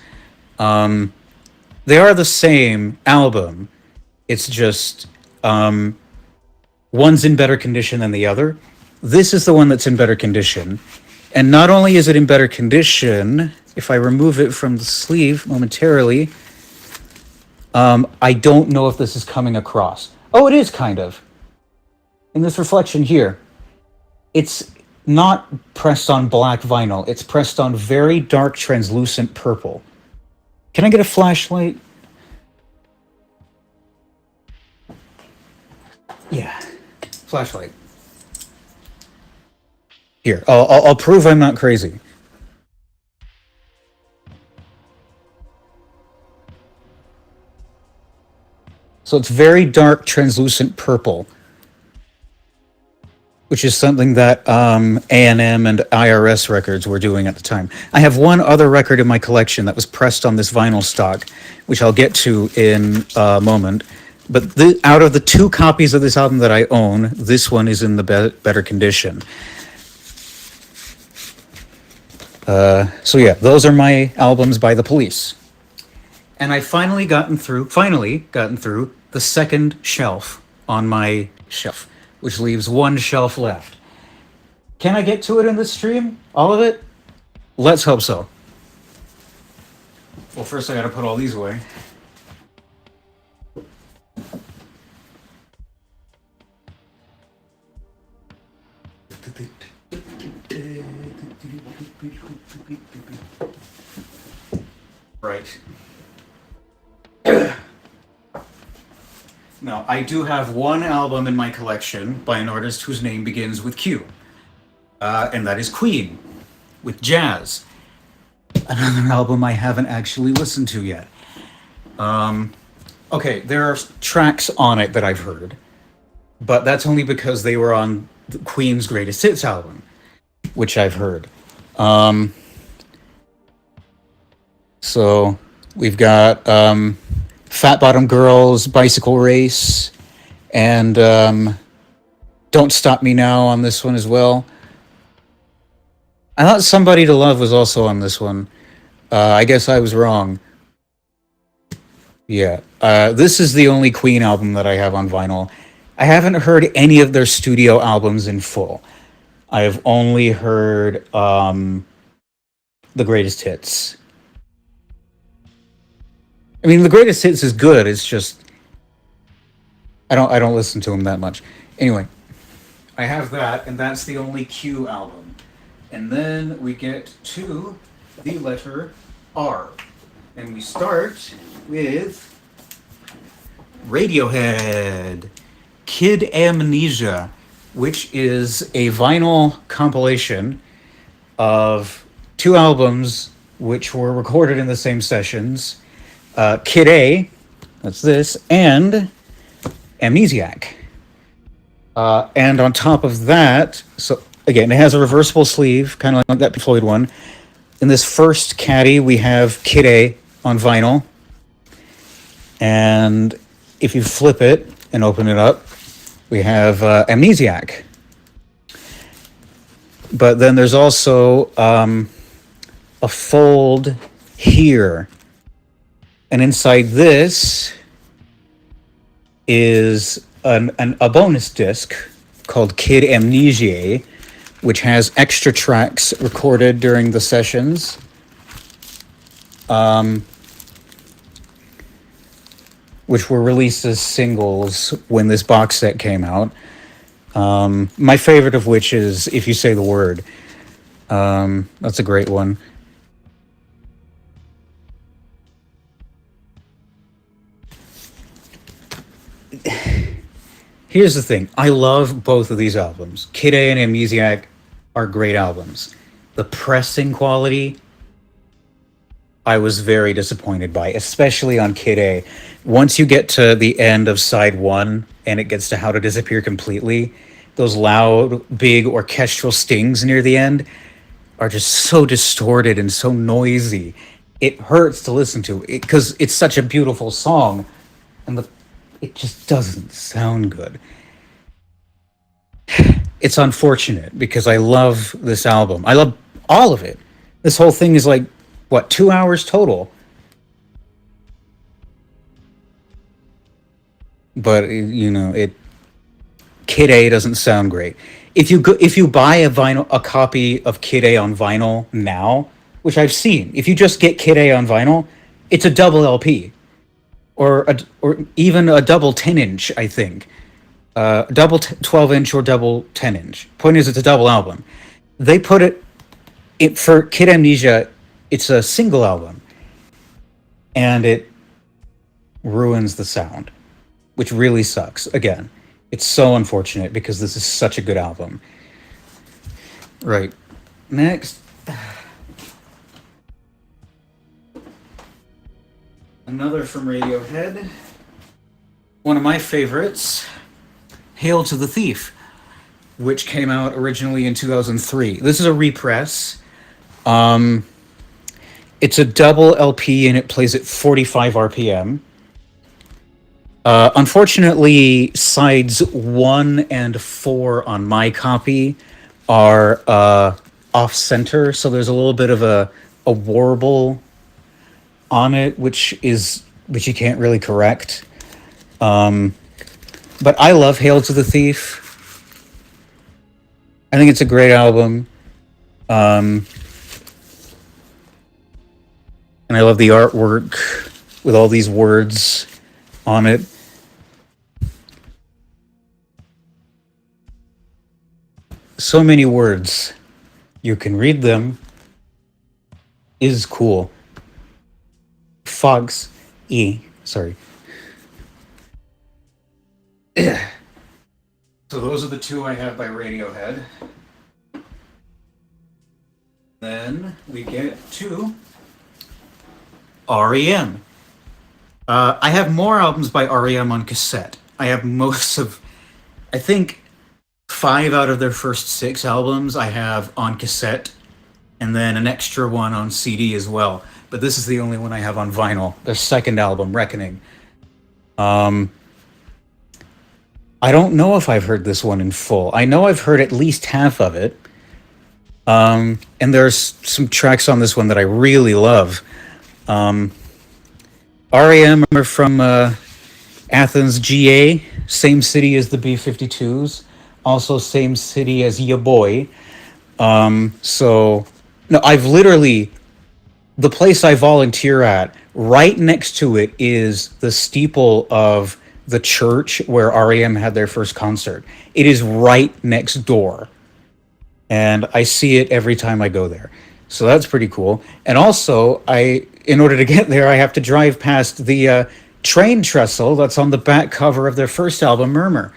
They are the same album. It's just one's in better condition than the other. This is the one that's in better condition. And not only is it in better condition, if I remove it from the sleeve momentarily, I don't know if this is coming across. Oh, it is kind of. In this reflection here, it's not pressed on black vinyl. It's pressed on very dark, translucent purple. Can I get a flashlight? Yeah, flashlight. Here, I'll prove I'm not crazy. So it's very dark, translucent purple, which is something that A&M and IRS records were doing at the time. I have one other record in my collection that was pressed on this vinyl stock, which I'll get to in a moment. But out of the two copies of this album that I own, this one is in the better condition. So yeah, those are my albums by The Police. And I finally gotten through the second shelf on my shelf, which leaves one shelf left. Can I get to it in this stream? All of it? Let's hope so. Well, first I gotta put all these away. Right. Now, I do have one album in my collection by an artist whose name begins with Q, and that is Queen, with Jazz. Another album I haven't actually listened to yet. Okay, there are tracks on it that I've heard, but that's only because they were on the Queen's Greatest Hits album, which I've heard. So we've got Fat Bottom Girls, Bicycle Race, and Don't Stop Me Now on this one as well. I thought Somebody to Love was also on this one. I guess I was wrong. Yeah, this is the only Queen album that I have on vinyl. I haven't heard any of their studio albums in full. I have only heard the greatest hits. I mean, the greatest hits is good. It's just I don't listen to him that much. Anyway, I have that, and that's the only Q album. And then we get to the letter R, and we start with Radiohead, Kid Amnesia, which is a vinyl compilation of two albums which were recorded in the same sessions. Kid A, that's this, and Amnesiac. And on top of that, so again, it has a reversible sleeve, kind of like that Floyd one. In this first caddy, we have Kid A on vinyl. And if you flip it and open it up, we have Amnesiac. But then there's also a fold here. And inside this is a bonus disc called Kid Amnesia, which has extra tracks recorded during the sessions. Which were released as singles when this box set came out. My favorite of which is If You Say the Word. That's a great one. Here's the thing. I love both of these albums. Kid A and Amnesiac are great albums. The pressing quality, I was very disappointed by, especially on Kid A. Once you get to the end of side one and it gets to How to Disappear Completely, those loud, big orchestral stings near the end are just so distorted and so noisy. It hurts to listen to because it's such a beautiful song, and it just doesn't sound good. It's unfortunate because I love this album. I love all of it. This whole thing is like, what, 2 hours total? But Kid A doesn't sound great. If you buy a copy of Kid A on vinyl now, which I've seen, if you just get Kid A on vinyl, it's a double LP, or even a double 10-inch, I think, double 12-inch or double 10-inch. Point is, it's a double album. They put it for Kid Amnesia. It's a single album, and it ruins the sound, which really sucks. Again, it's so unfortunate because this is such a good album. Right. Next. Another from Radiohead. One of my favorites, Hail to the Thief, which came out originally in 2003. This is a repress. It's a double LP and it plays at 45 RPM. Unfortunately, sides 1 and 4 on my copy are off center, so there's a little bit of a warble on it, which you can't really correct. But I love Hail to the Thief. I think it's a great album. And I love the artwork with all these words on it. So many words. You can read them. Is cool. Fox E. Sorry. So those are the two I have by Radiohead. Then we get to REM. I have more albums by REM on cassette. I have I think 5 out of their first 6 albums I have on cassette, and then an extra one on CD as well. But this is the only one I have on vinyl. Their second album, Reckoning. I don't know if I've heard this one in full. I know I've heard at least half of it. And there's some tracks on this one that I really love. REM are from Athens, GA, same city as the B-52s, also same city as Ya Boy. So, no, the place I volunteer at Right next to it is the steeple of the church where REM had their first concert. It is right next door, and I see it every time I go there. So that's pretty cool. And also, in order to get there, I have to drive past the train trestle that's on the back cover of their first album, Murmur.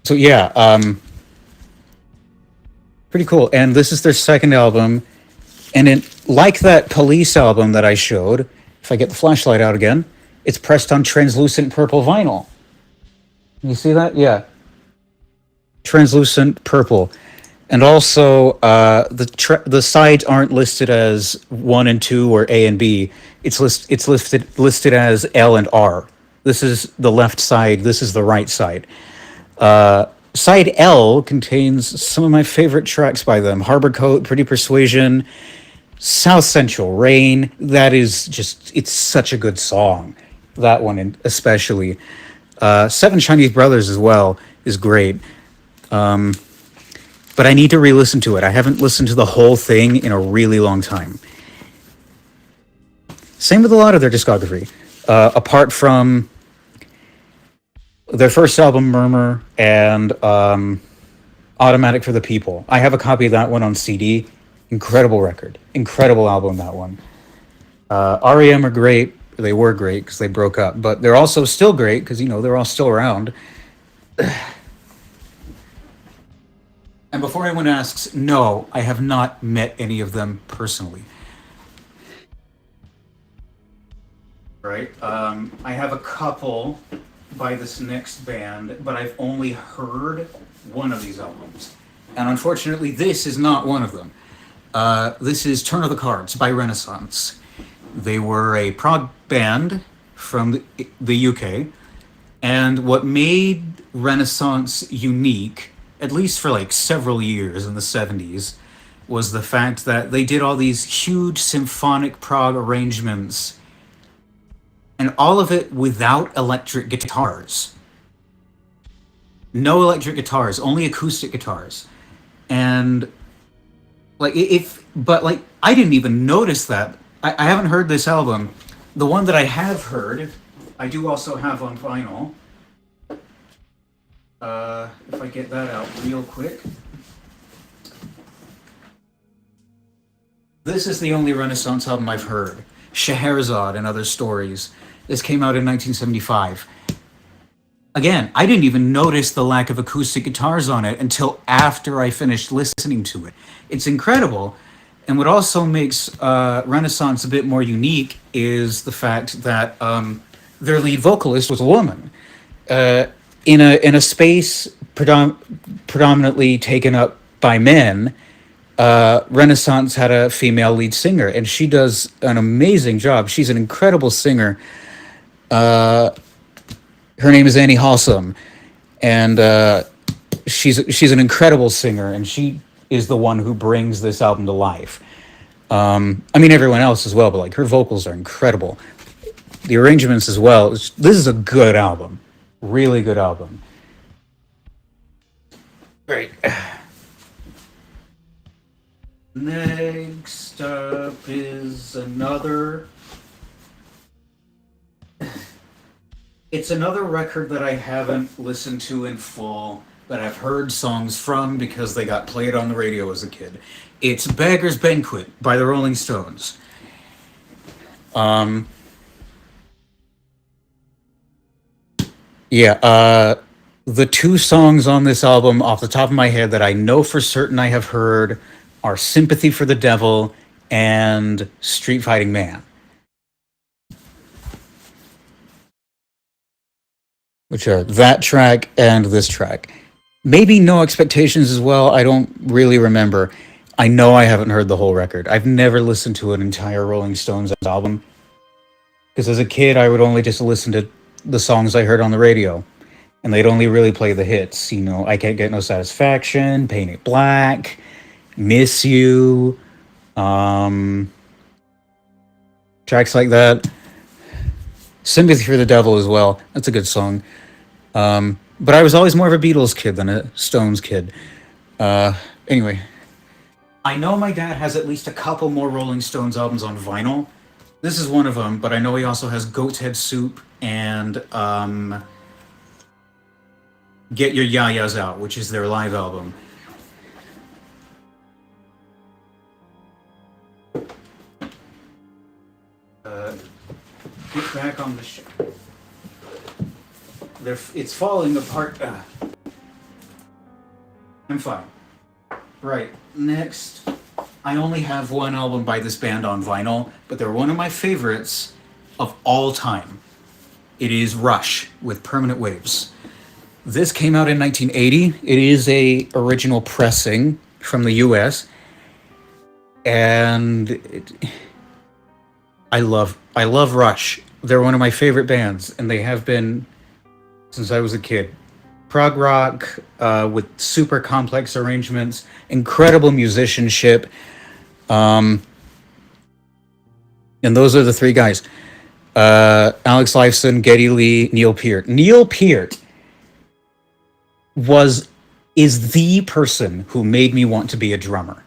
So yeah, pretty cool. And this is their second album, and like that Police album that I showed, if I get the flashlight out again, it's pressed on translucent purple vinyl. You see that? Yeah, translucent purple. And also, the sides aren't listed as 1 and 2 or A and B. It's listed as L and R. This is the left side. This is the right side. Side L contains some of my favorite tracks by them: Harbor Coat, Pretty Persuasion, South Central Rain. That is it's such a good song. That one especially. Seven Chinese Brothers as well is great. But I need to re-listen to it. I haven't listened to the whole thing in a really long time. Same with a lot of their discography. Apart from their first album, Murmur, and Automatic for the People. I have a copy of that one on CD. Incredible record. Incredible album, that one. REM are great. They were great because they broke up. But they're also still great because, they're all still around. And before anyone asks, no, I have not met any of them personally. Right? I have a couple by this next band, but I've only heard one of these albums. And unfortunately, this is not one of them. This is Turn of the Cards by Renaissance. They were a prog band from the UK. And what made Renaissance unique, at least for like several years in the 70s, was the fact that they did all these huge symphonic prog arrangements, and all of it without electric guitars. No electric guitars, only acoustic guitars. And I didn't even notice that. I haven't heard this album. The one that I have heard, I do also have on vinyl. If I get that out real quick. This is the only Renaissance album I've heard. Scheherazade and Other Stories. This came out in 1975. Again, I didn't even notice the lack of acoustic guitars on it until after I finished listening to it. It's incredible. And what also makes Renaissance a bit more unique is the fact that their lead vocalist was a woman. In a space predominantly taken up by men, Renaissance had a female lead singer, and she does an amazing job. She's an incredible singer. Her name is Annie Halsam, and she's an incredible singer, and she is the one who brings this album to life. Everyone else as well, but her vocals are incredible. The arrangements as well. This is a good album. Really good album. Great. Next up is another... It's another record that I haven't listened to in full, that I've heard songs from because they got played on the radio as a kid. It's Beggar's Banquet by the Rolling Stones. The two songs on this album, off the top of my head, that I know for certain I have heard are Sympathy for the Devil and Street Fighting Man. Which are that track and this track. Maybe No Expectations as well. I don't really remember. I know I haven't heard the whole record. I've never listened to an entire Rolling Stones album. Because as a kid, I would only just listen to the songs I heard on the radio. And they'd only really play the hits. I Can't Get No Satisfaction, Paint It Black, Miss You, tracks like that. Sympathy for the Devil as well. That's a good song. But I was always more of a Beatles kid than a Stones kid. Anyway. I know my dad has at least a couple more Rolling Stones albums on vinyl, This is one of them, but I know he also has Goat's Head Soup and Get Your Yayas Out, which is their live album. Get back on the ship. It's falling apart. I'm fine. Right, next. I only have one album by this band on vinyl, but they're one of my favorites of all time. It is Rush with Permanent Waves. This came out in 1980. It is a original pressing from the US. And I love Rush. They're one of my favorite bands, and they have been since I was a kid. Prog rock with super complex arrangements, incredible musicianship. And those are the three guys. Alex Lifeson, Geddy Lee, Neil Peart. Neil Peart is the person who made me want to be a drummer.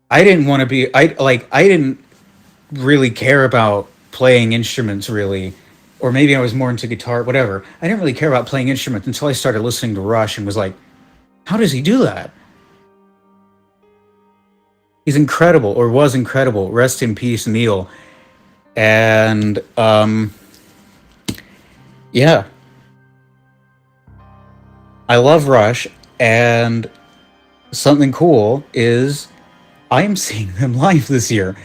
I didn't want to be I didn't really care about playing instruments really, or maybe I was more into guitar, whatever. I didn't really care about playing instruments until I started listening to Rush and was like, how does he do that? He's incredible, or was incredible. Rest in peace, Neil. And yeah, I love Rush, and something cool is I'm seeing them live this year.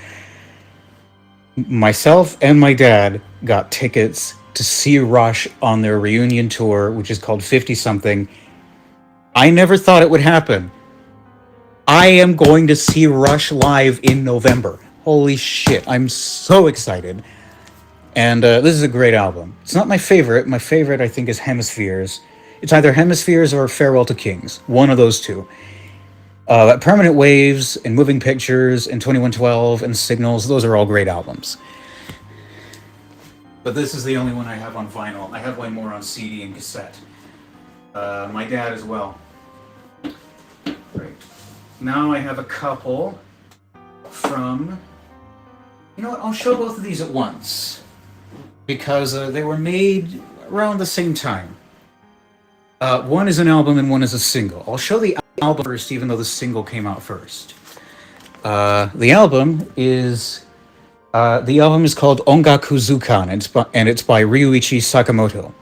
Myself and my dad got tickets to see Rush on their reunion tour, which is called 50 something. I never thought it would happen. I am going to see Rush live in November. Holy shit, I'm so excited. And this is a great album. It's not my favorite. My favorite, I think, is Hemispheres. It's either Hemispheres or Farewell to Kings. One of those two. Permanent Waves and Moving Pictures and 2112 and Signals, those are all great albums. But this is the only one I have on vinyl. I have way more on CD and cassette. My dad as well. Great. Now I have a couple from... You know what? I'll show both of these at once. Because they were made around the same time. One is an album and one is a single. I'll show the album first, even though the single came out first. The album is called Ongaku Zukan, and it's by Ryuichi Sakamoto.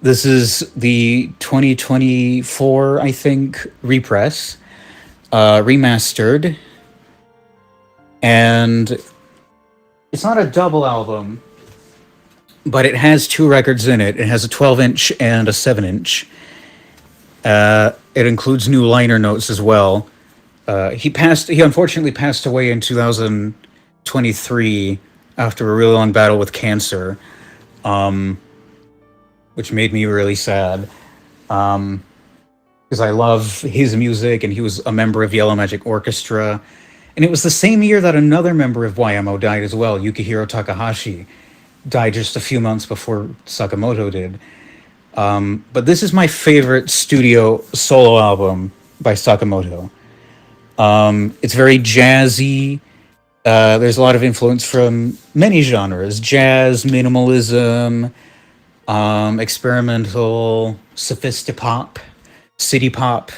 This is the 2024, I think, repress, remastered, and it's not a double album, but it has two records in it. It has a 12-inch and a 7-inch. It includes new liner notes as well. He unfortunately passed away in 2023 after a really long battle with cancer, which made me really sad. Because I love his music, and he was a member of Yellow Magic Orchestra. And it was the same year that another member of YMO died as well, Yukihiro Takahashi. Died just a few months before Sakamoto did. But this is my favorite studio solo album by Sakamoto. It's very jazzy. There's a lot of influence from many genres. Jazz, minimalism, experimental, sophisti-pop, city pop.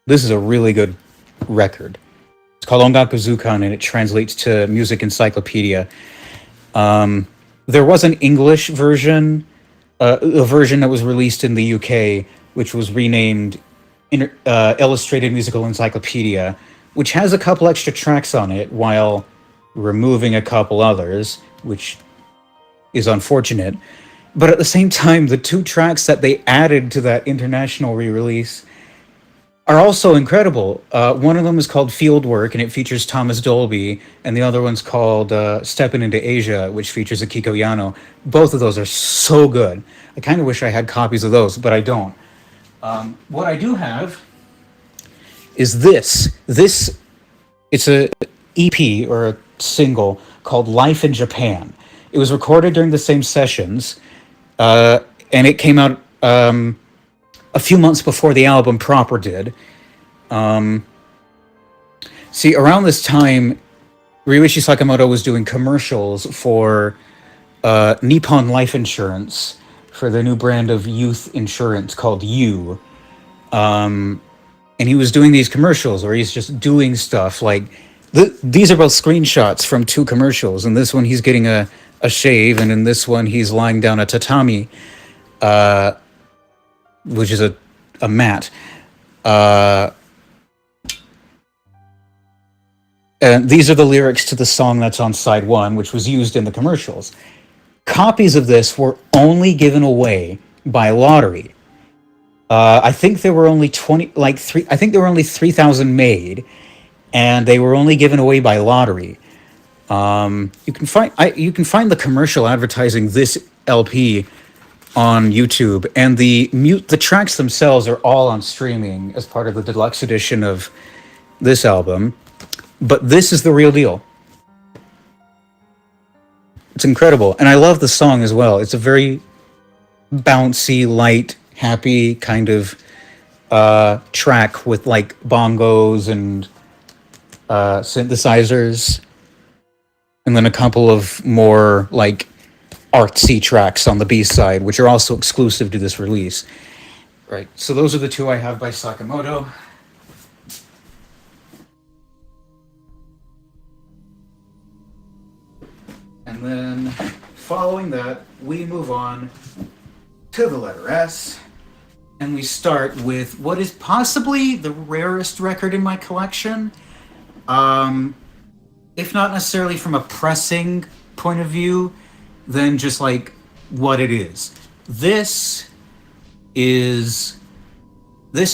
This is a really good record. It's called Ongaku Zukan, and it translates to Music Encyclopedia. There was an English version, a version that was released in the UK, which was renamed Illustrated Musical Encyclopedia, which has a couple extra tracks on it while removing a couple others, which is unfortunate. But at the same time, the two tracks that they added to that international re-release are also incredible. One of them is called Fieldwork, and it features Thomas Dolby, and the other one's called Steppin' into Asia, which features Akiko Yano. Both of those are so good. I kind of wish I had copies of those, but I don't. What I do have is this. It's a EP, or a single, called Life in Japan. It was recorded during the same sessions, and it came out a few months before the album proper did. See, around this time, Ryuichi Sakamoto was doing commercials for Nippon Life Insurance for the new brand of youth insurance called You. And he was doing these commercials where he's just doing stuff like these are both screenshots from two commercials. In this one, he's getting a shave, and in this one, he's lying down a tatami, which is a mat. And these are the lyrics to the song that's on side one, which was used in the commercials. Copies of this were only given away by lottery. I think there were only 3,000 made, and they were only given away by lottery. You can find the commercial advertising this LP on YouTube, and the tracks themselves are all on streaming as part of the deluxe edition of this album. But this is the real deal. It's incredible, and I love the song as well. It's a very bouncy, light, happy kind of track with like bongos and synthesizers, and then a couple of more like artsy tracks on the B side, which are also exclusive to this release. Right. So those are the two I have by Sakamoto. And then following that, we move on to the letter S. And we start with what is possibly the rarest record in my collection. If not necessarily from a pressing point of view, then just like what it is. This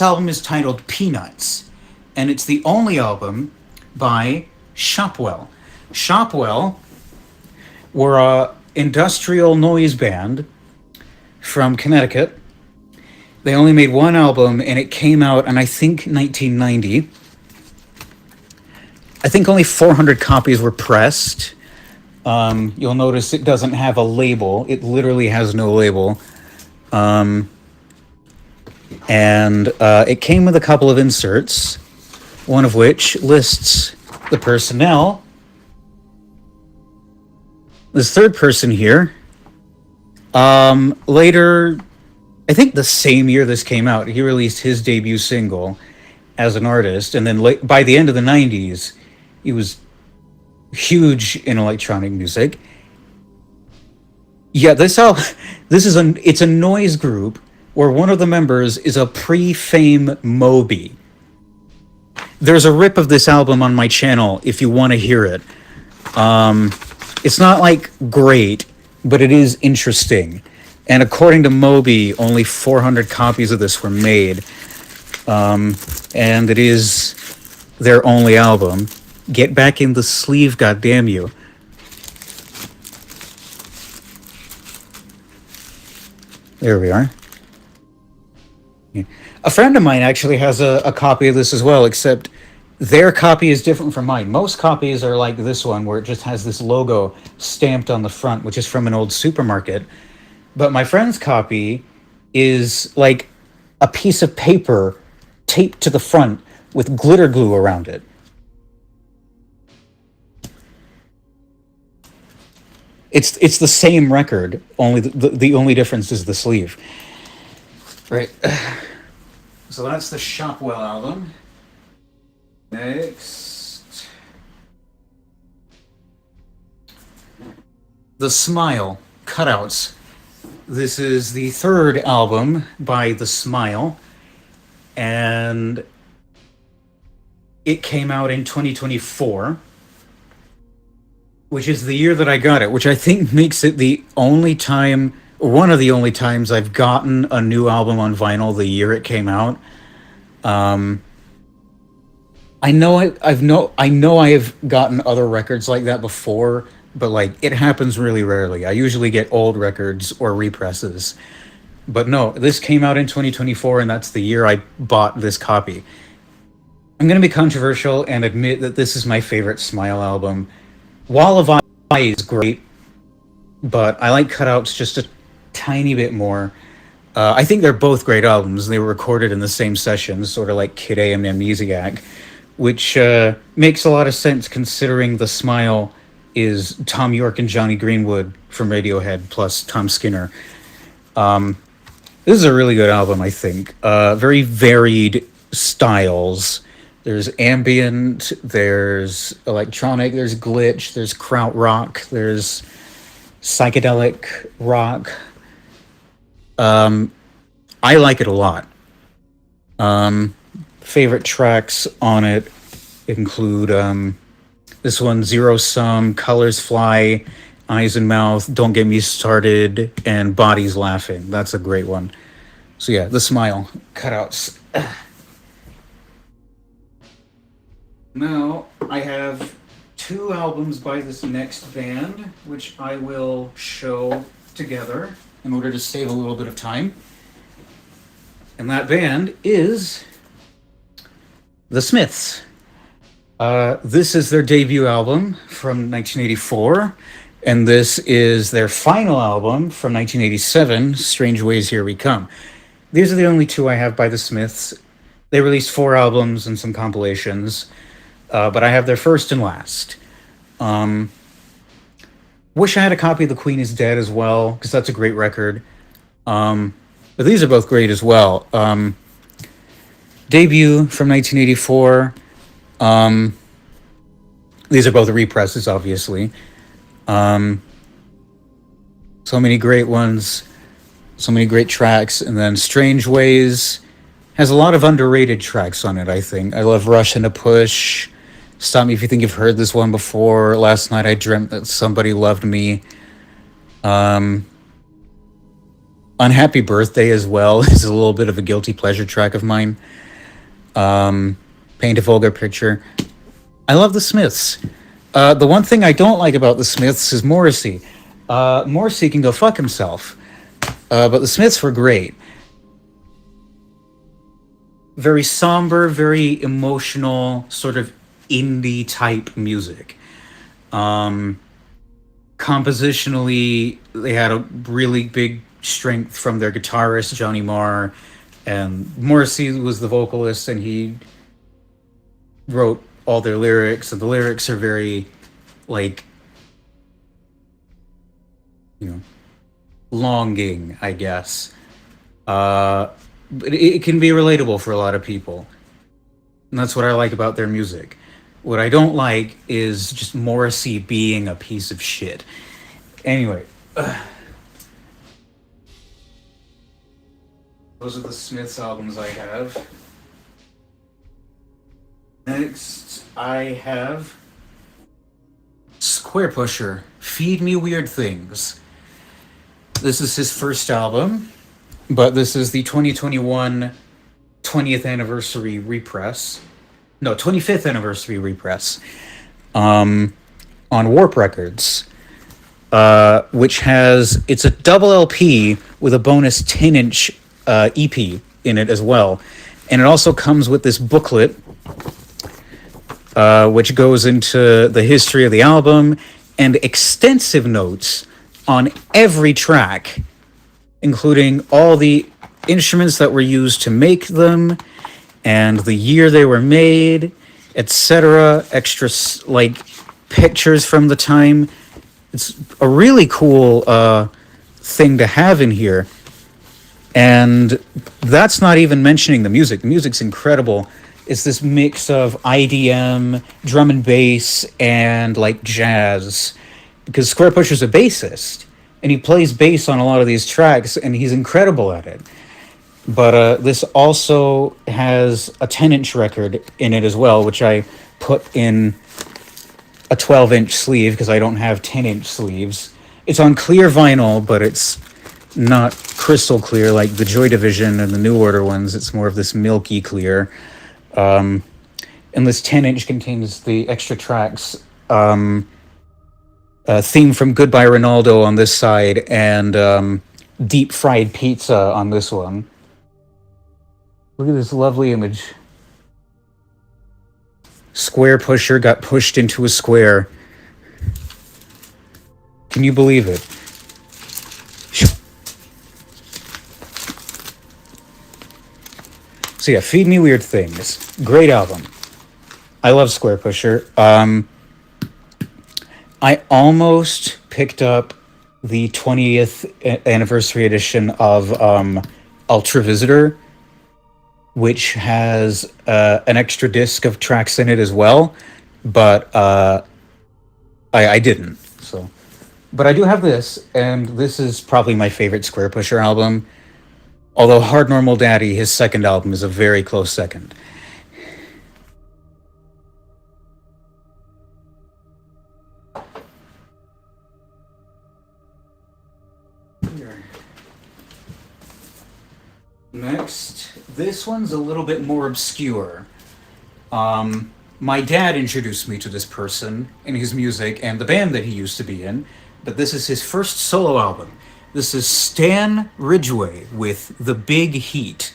album is titled Peanuts, and it's the only album by Shopwell. Shopwell were a industrial noise band from Connecticut. They only made one album, and it came out in, I think, 1990. I think only 400 copies were pressed. You'll notice it doesn't have a label. It literally has no label. And it came with a couple of inserts, one of which lists the personnel. This third person here, later, I think the same year this came out, he released his debut single as an artist, and then by the end of the 90s, he was huge in electronic music. Yeah, it's a noise group where one of the members is a pre-fame Moby. There's a rip of this album on my channel if you want to hear it. It's not like great, but it is interesting. And according to Moby, only 400 copies of this were made. And it is their only album. Get back in the sleeve, goddamn you. There we are. Yeah. A friend of mine actually has a copy of this as well, except their copy is different from mine. Most copies are like this one, where it just has this logo stamped on the front, which is from an old supermarket. But my friend's copy is like a piece of paper taped to the front with glitter glue around it. It's the same record, only the only difference is the sleeve. Right. So that's the Shopwell album. Next, The Smile Cutouts. This is the third album by The Smile, and it came out in 2024, which is the year that I got it, which I think makes it the only time, or one of the only times I've gotten a new album on vinyl the year it came out. I know I have gotten other records like that before, but like it happens really rarely. I usually get old records or represses. But no, this came out in 2024, and that's the year I bought this copy. I'm going to be controversial and admit that this is my favorite Smile album. Wall of Eye is great, but I like Cutouts just a tiny bit more. I think they're both great albums. They were recorded in the same sessions, sort of like Kid A and Amnesiac. which makes a lot of sense considering the smile is Tom York and Johnny Greenwood from Radiohead plus Tom Skinner. This is a really good album, I think. Very varied styles. There's ambient, there's electronic, there's glitch, there's krautrock, there's psychedelic rock. I like it a lot. Favorite tracks on it include this one, Zero Sum, Colors Fly, Eyes and Mouth, Don't Get Me Started, and Bodies Laughing. That's a great one. So yeah, The Smile, cutouts. Now, I have two albums by this next band, which I will show together in order to save a little bit of time. And that band is The Smiths. This is their debut album from 1984, and this is their final album from 1987, Strange Ways Here We Come. These are the only two I have by The Smiths. They released 4 albums and some compilations, but I have their first and last. Wish I had a copy of The Queen is Dead as well, because that's a great record. But these are both great as well. Debut from 1984. These are both represses, obviously. So many great ones, so many great tracks, and then Strange Ways has a lot of underrated tracks on it, I think. I love Rush and a Push. Stop Me If You Think You've Heard This One Before. Last Night I Dreamt That Somebody Loved Me. Unhappy Birthday as well is a little bit of a guilty pleasure track of mine. Paint a Vulgar Picture. I love the Smiths. The one thing I don't like about the Smiths is Morrissey. Morrissey can go fuck himself. But the Smiths were great. Very somber, very emotional, sort of indie type music. Compositionally, they had a really big strength from their guitarist, Johnny Marr, and Morrissey was the vocalist, and he wrote all their lyrics, and the lyrics are very, like, longing, I guess. But it can be relatable for a lot of people. And that's what I like about their music. What I don't like is just Morrissey being a piece of shit. Anyway. Those are the Smiths albums I have. Next, I have Square Pusher, Feed Me Weird Things. This is his first album, but this is the 2021 20th anniversary repress. No, 25th anniversary repress on Warp Records, which has, it's a double LP with a bonus 10-inch EP in it as well. And it also comes with this booklet, which goes into the history of the album and extensive notes on every track, including all the instruments that were used to make them and the year they were made, etc. Extra, like, pictures from the time. It's a really cool thing to have in here. And that's not even mentioning the music. The music's incredible. It's this mix of IDM, drum and bass, and, like, jazz. Because Square Pusher's a bassist, and he plays bass on a lot of these tracks, and he's incredible at it. But this also has a 10-inch record in it as well, which I put in a 12-inch sleeve because I don't have 10-inch sleeves. It's on clear vinyl, but it's not crystal clear like the Joy Division and the New Order ones. It's more of this milky clear. And this 10-inch contains the extra tracks, theme from Goodbye Ronaldo on this side, and Deep Fried Pizza on this one. Look at this lovely image. Square Pusher got pushed into a square. Can you believe it? So yeah, Feed Me Weird Things. Great album. I love Square Pusher. I almost picked up the 20th anniversary edition of Ultra Visitor, which has an extra disc of tracks in it as well, but I didn't. So, but I do have this, and this is probably my favorite Square Pusher album. Although Hard Normal Daddy, his second album, is a very close second. Next, this one's a little bit more obscure. My dad introduced me to this person and his music and the band that he used to be in, but this is his first solo album. This is Stan Ridgway with The Big Heat.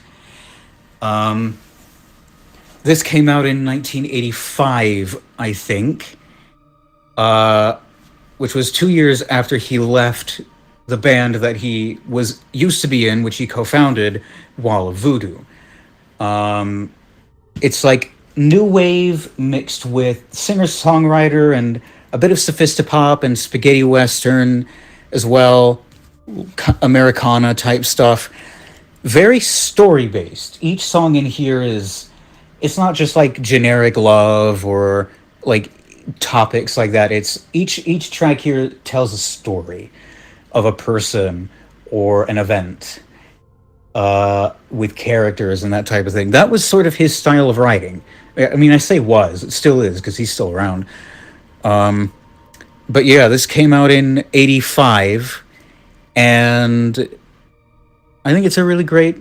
This came out in 1985, I think, which was 2 years after he left the band that he was used to be in, which he co-founded, Wall of Voodoo. It's like new wave mixed with singer-songwriter and a bit of sophisti-pop and spaghetti western as well, Americana type stuff. Very story-based. Each song in here is, it's not just like generic love or like topics like that. It's each track here tells a story of a person or an event, with characters and that type of thing. That was sort of his style of writing. I mean, I say was, it still is because he's still around. But yeah, this came out in '85, and I think it's a really great,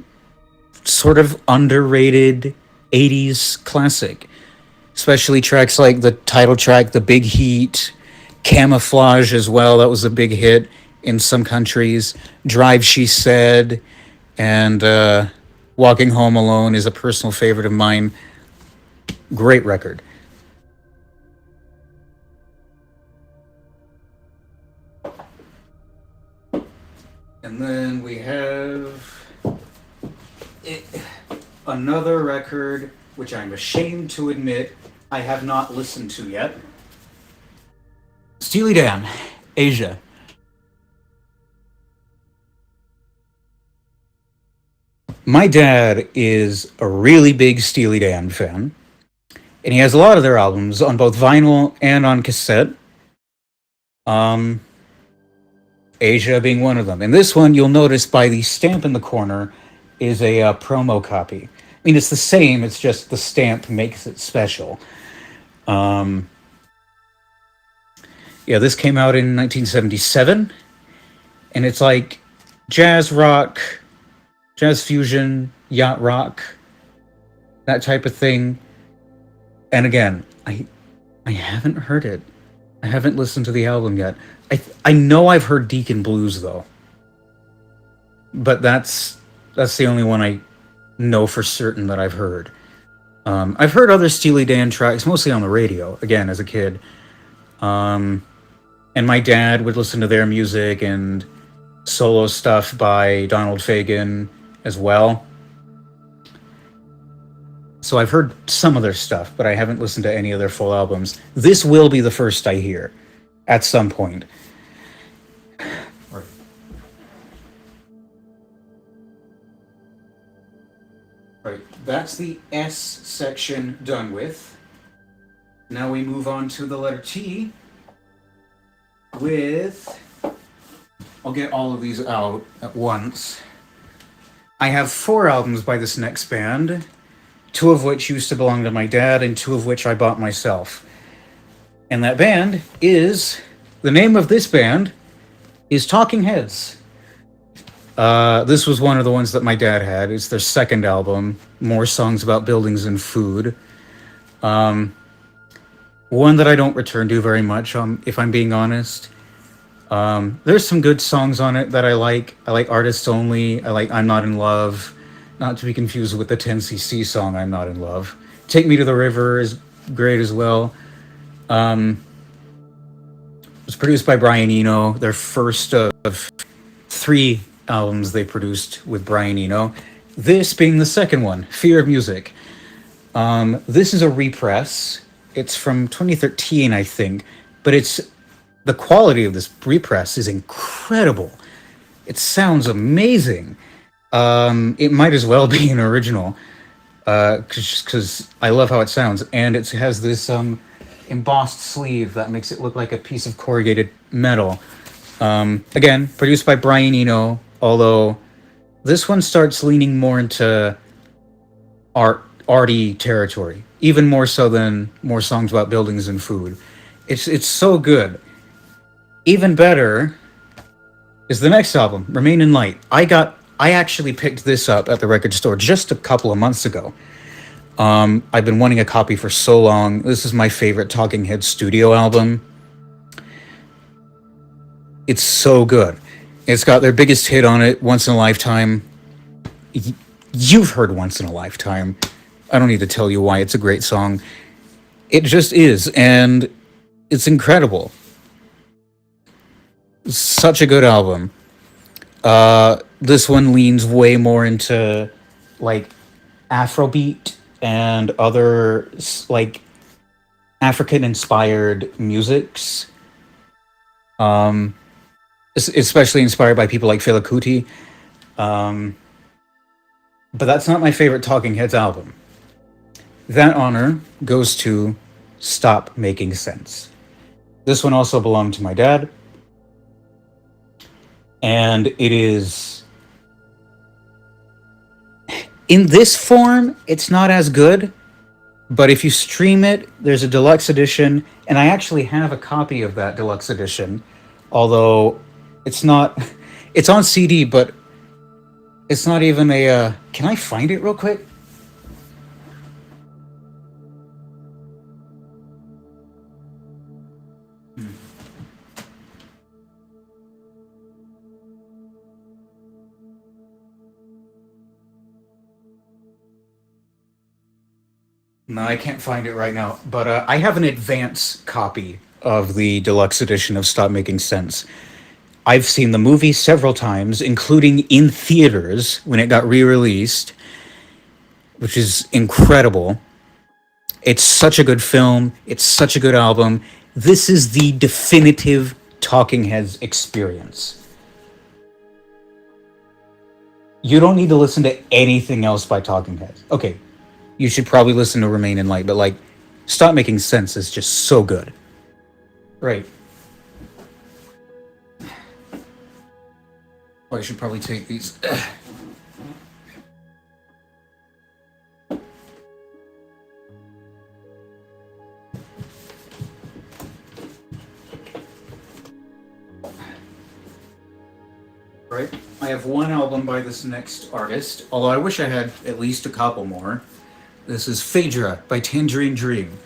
sort of underrated '80s classic. Especially tracks like the title track, The Big Heat, Camouflage as well. That was a big hit in some countries. Drive, She Said, and Walking Home Alone is a personal favorite of mine. Great record. And then we have another record, which I'm ashamed to admit I have not listened to yet. Steely Dan, Asia. My dad is a really big Steely Dan fan, and he has a lot of their albums on both vinyl and on cassette. Um, Asia being one of them. And this one, you'll notice by the stamp in the corner, is a promo copy. I mean, it's the same, it's just the stamp makes it special. Um, yeah, this came out in 1977, and it's like jazz rock, jazz fusion, yacht rock, that type of thing. And again, I haven't heard it. I haven't listened to the album yet. I know I've heard Deacon Blues though, but that's the only one I know for certain that I've heard. I've heard other Steely Dan tracks, mostly on the radio, again, as a kid. And my dad would listen to their music and solo stuff by Donald Fagen as well. So I've heard some of their stuff, but I haven't listened to any of their full albums. This will be the first I hear at some point. Right. Right, that's the S section done with. Now we move on to the letter T with... I'll get all of these out at once. I have 4 albums by this next band, 2 of which used to belong to my dad, and 2 of which I bought myself. And that band is... The name of this band is Talking Heads. This was one of the ones that my dad had. It's their second album, more songs about buildings and food. One that I don't return to very much, if I'm being honest. There's some good songs on it that I like. I like Artists Only. I like I'm Not in Love. Not to be confused with the 10cc song I'm Not in Love. Take Me to the River is great as well. It was produced by Brian Eno, their first of 3 albums they produced with Brian Eno. This being the second one, Fear of Music. This is a repress It's from 2013, I think, but it's the quality of this repress is incredible. It sounds amazing. It might as well be an original, because I love how it sounds, and it has this embossed sleeve that makes it look like a piece of corrugated metal. Again, produced by Brian Eno, although this one starts leaning more into arty territory, even more so than more songs about buildings and food. It's so good. Even better is the next album, Remain in Light. I actually picked this up at the record store just a couple of months ago. I've been wanting a copy for so long. This is my favorite Talking Heads studio album. It's so good. It's got their biggest hit on it, Once in a Lifetime. You've heard Once in a Lifetime. I don't need to tell you why it's a great song. It just is, and it's incredible. Such a good album. This one leans way more into like Afrobeat and other like African inspired musics. Um, Especially inspired by people like Fela Kuti. But that's not my favorite Talking Heads album. That honor goes to Stop Making Sense. This one also belonged to my dad. And it is, in this form, it's not as good. But if you stream it, there's a deluxe edition. And I actually have a copy of that deluxe edition. Although it's not, it's on CD, but it's not even a, can I find it real quick? No, I can't find it right now. But I have an advance copy of the deluxe edition of Stop Making Sense. I've seen the movie several times, including in theaters when it got re released, which is incredible. It's such a good film. It's such a good album. This is the definitive Talking Heads experience. You don't need to listen to anything else by Talking Heads. Okay, you should probably listen to Remain in Light, but like, Stop Making Sense is just so good. Right. Oh, I should probably take these. Right. I have one album by this next artist, although I wish I had at least a couple more. This is Phaedra by Tangerine Dream.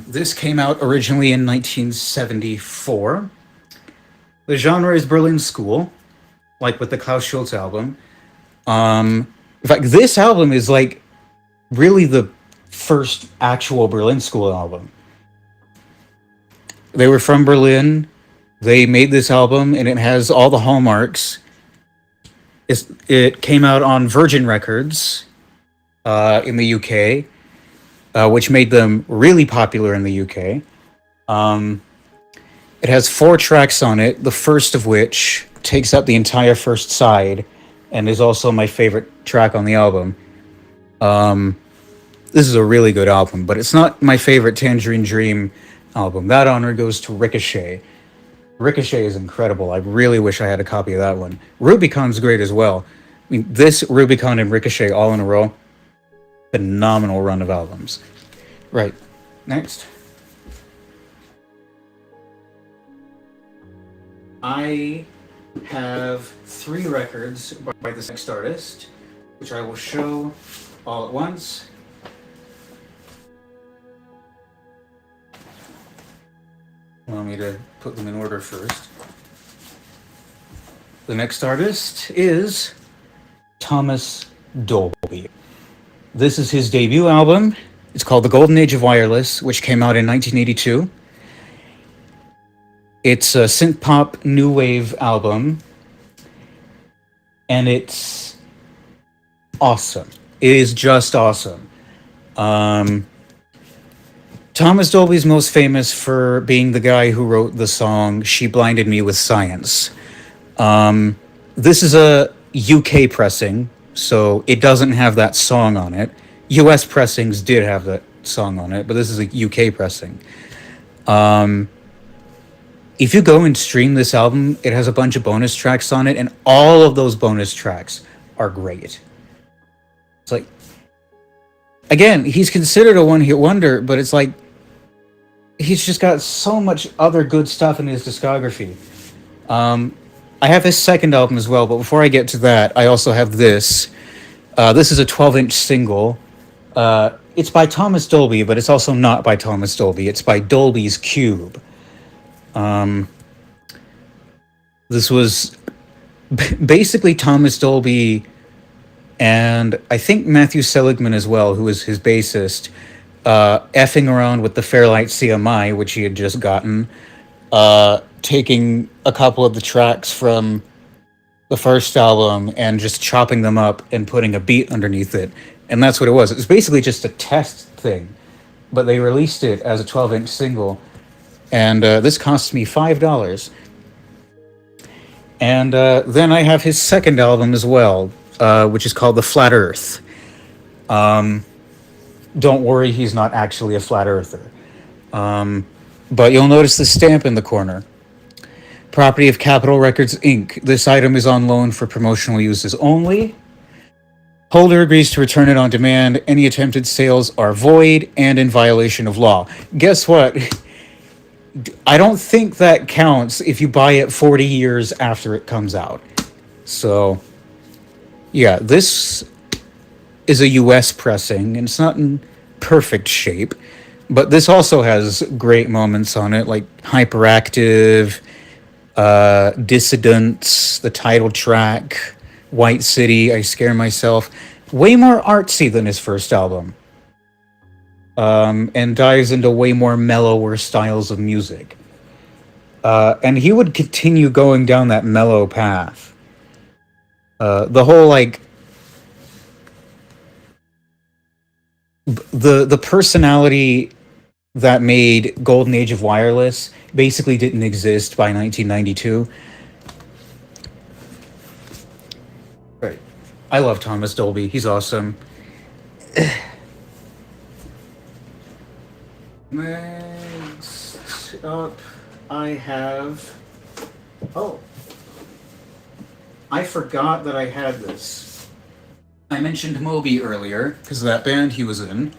This came out originally in 1974. The genre is Berlin School, like with the Klaus Schulze album. In fact, this album is like really the first actual Berlin School album. They were from Berlin. They made this album, and it has all the hallmarks. It came out on Virgin Records in the UK, which made them really popular in the UK. It has 4 tracks on it, the first of which takes up the entire first side and is also my favorite track on the album. This is a really good album, but it's not my favorite Tangerine Dream album. That honor goes to Ricochet. Ricochet is incredible. I really wish I had a copy of that one. Rubicon's great as well. I mean, this, Rubicon, and Ricochet all in a row. Phenomenal run of albums. Right. Next. I have 3 records by this next artist, which I will show all at once. Allow me to put them in order first. The next artist is Thomas Dolby. This is his debut album. It's called The Golden Age of Wireless, which came out in 1982. It's a synth pop new wave album, and it's awesome. It is just awesome. Thomas Dolby's most famous for being the guy who wrote the song "She Blinded Me with Science." This is a UK pressing, so it doesn't have that song on it. US pressings did have that song on it, but this is a UK pressing. If you go and stream this album, it has a bunch of bonus tracks on it, and all of those bonus tracks are great. It's like, again, he's considered a one-hit wonder, but it's like he's just got so much other good stuff in his discography. I have his second album as well, but before I get to that, I also have this. This is a 12-inch single. It's by Thomas Dolby, but it's also not by Thomas Dolby. It's by Dolby's Cube. This was basically Thomas Dolby and I think Matthew Seligman as well, who was his bassist, effing around with the Fairlight CMI, which he had just gotten, taking a couple of the tracks from the first album and just chopping them up and putting a beat underneath it. And that's what it was. It was basically just a test thing, but they released it as a 12-inch single. And this cost me $5. And then I have his second album as well, which is called The Flat Earth. Don't worry, he's not actually a flat earther. But you'll notice the stamp in the corner. Property of Capitol Records, Inc. This item is on loan for promotional uses only. Holder agrees to return it on demand. Any attempted sales are void and in violation of law. Guess what? I don't think that counts if you buy it 40 years after it comes out. So, yeah, this is a US pressing, and it's not in perfect shape, but this also has great moments on it, like Hyperactive, Dissidents, the title track, White City, I Scare Myself. Way more artsy than his first album. And dives into way more mellower styles of music. And he would continue going down that mellow path. The whole, like, the personality that made Golden Age of Wireless basically didn't exist by 1992. Right. I love Thomas Dolby. He's awesome. Next up, I have... Oh. I forgot that I had this. I mentioned Moby earlier, because of that band he was in.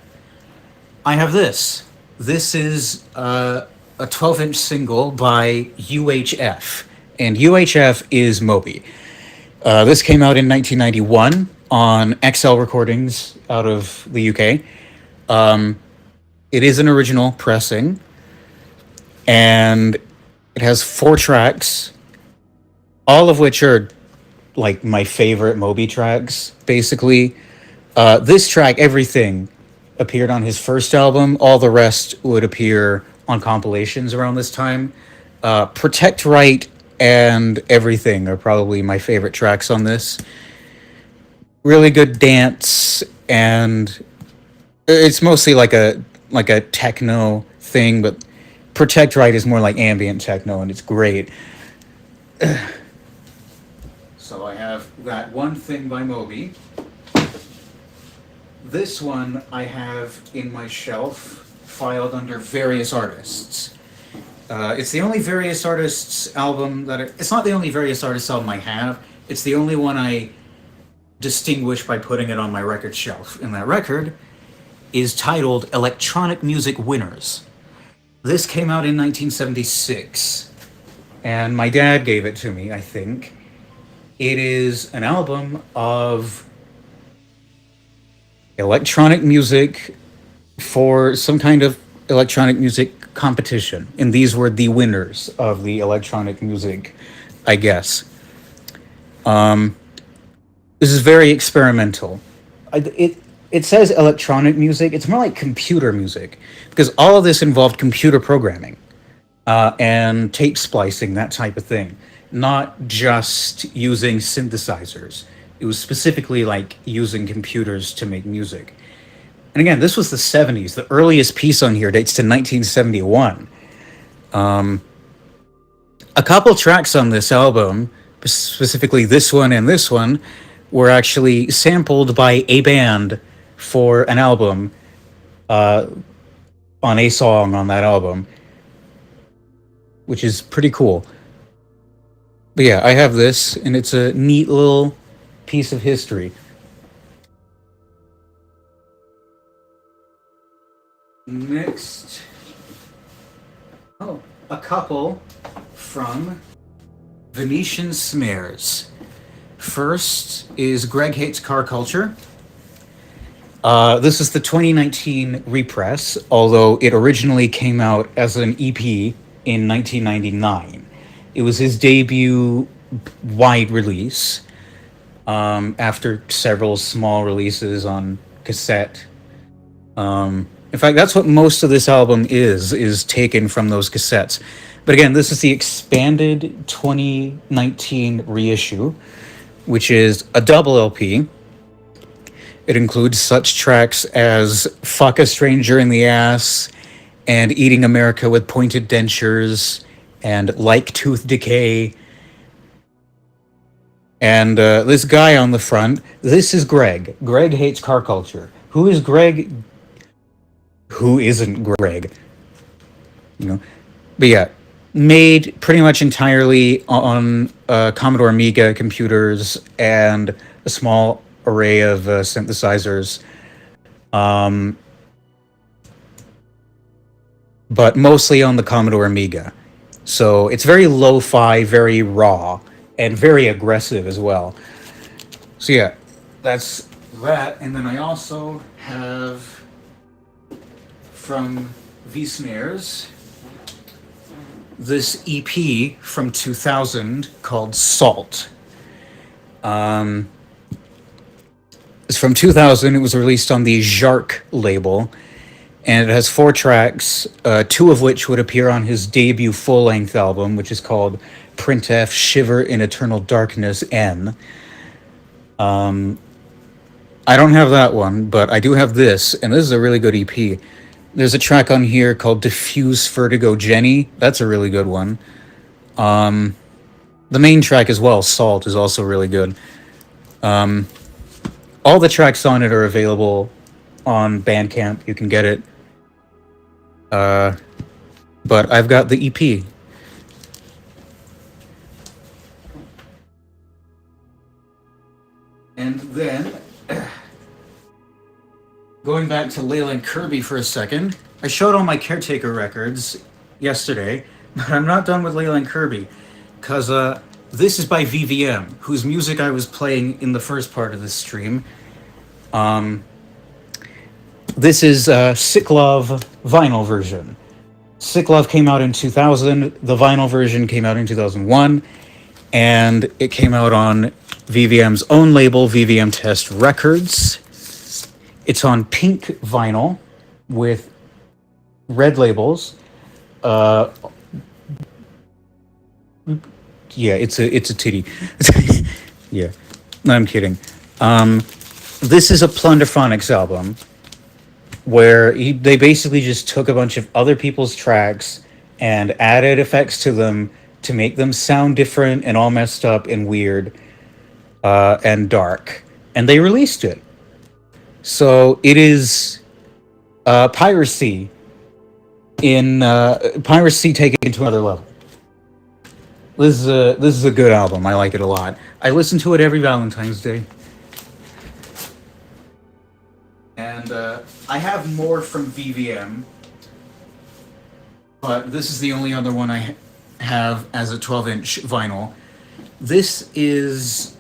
I have this. This is a 12-inch single by UHF, and UHF is Moby. This came out in 1991 on XL Recordings out of the UK. It is an original pressing, and it has 4 tracks, all of which are like my favorite Moby tracks, basically. This track, Everything, appeared on his first album. All the rest would appear on compilations around this time. Protect Right and Everything are probably my favorite tracks on this. Really good dance, and it's mostly like a techno thing, but Protect Right is more like ambient techno, and it's great. So I have that one thing by Moby. This one I have in my shelf, filed under various artists. It's the only various artists album it's not the only various artists album I have. It's the only one I distinguish by putting it on my record shelf. And that record is titled Electronic Music Winners. This came out in 1976, and my dad gave it to me, I think. It is an album of electronic music for some kind of electronic music competition. And these were the winners of the electronic music, I guess. This is very experimental. It says electronic music. It's more like computer music, because all of this involved computer programming and tape splicing, that type of thing. Not just using synthesizers. It was specifically like using computers to make music. And again, this was the 70s. The earliest piece on here dates to 1971. A couple tracks on this album, specifically this one and this one, were actually sampled by a band for an album, on a song on that album, which is pretty cool. But yeah, I have this, and it's a neat little piece of history. Next, a couple from Venetian Snares. First is Greg Hates Car Culture. This is the 2019 repress, although it originally came out as an EP in 1999. It was his debut wide release, after several small releases on cassette. In fact, that's what most of this album is taken from those cassettes. But again, this is the expanded 2019 reissue, which is a double LP. It includes such tracks as Fuck a Stranger in the Ass, and Eating America with Pointed Dentures, and Like Tooth Decay. And this guy on the front, this is Greg. Greg Hates Car Culture. Who is Greg? Who isn't Greg? You know? But yeah, made pretty much entirely on Commodore Amiga computers and a small array of synthesizers. But mostly on the Commodore Amiga. So it's very lo-fi, very raw, and very aggressive as well. So yeah, that's that. And then I also have from V-Snares this EP from 2000 called Salt. It's from 2000. It was released on the Jark label, and it has 4 tracks, 2 of which would appear on his debut full-length album, which is called Print F, Shiver in Eternal Darkness, N. I don't have that one, but I do have this, and this is a really good EP. There's a track on here called Diffuse Vertigo Jenny. That's a really good one. The main track as well, Salt, is also really good. All the tracks on it are available on Bandcamp. You can get it. But I've got the EP. And then, going back to Leyland Kirby for a second, I showed all my Caretaker records yesterday, but I'm not done with Leyland Kirby, because this is by VVM, whose music I was playing in the first part of this stream. This is Siklov vinyl version. Siklov came out in 2000, the vinyl version came out in 2001, and it came out on VVM's own label, VVM Test Records. It's on pink vinyl with red labels. Yeah, it's a titty. Yeah, no, I'm kidding. This is a Plunderphonics album where they basically just took a bunch of other people's tracks and added effects to them to make them sound different and all messed up and weird and dark. And they released it. So it is piracy taken it to another level. This is a good album. I like it a lot. I listen to it every Valentine's Day. And I have more from VVM, but this is the only other one I have as a 12-inch vinyl. This is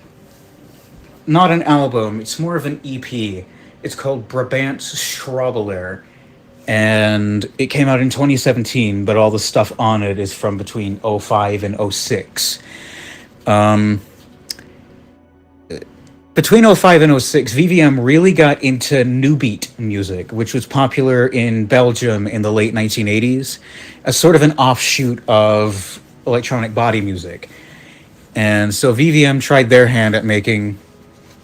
not an album. It's more of an EP. It's called Brabant's Schraubelair, and it came out in 2017, but all the stuff on it is from between 05 and 06. Between 05 and 06, VVM really got into new beat music, which was popular in Belgium in the late 1980s, as sort of an offshoot of electronic body music. And so VVM tried their hand at making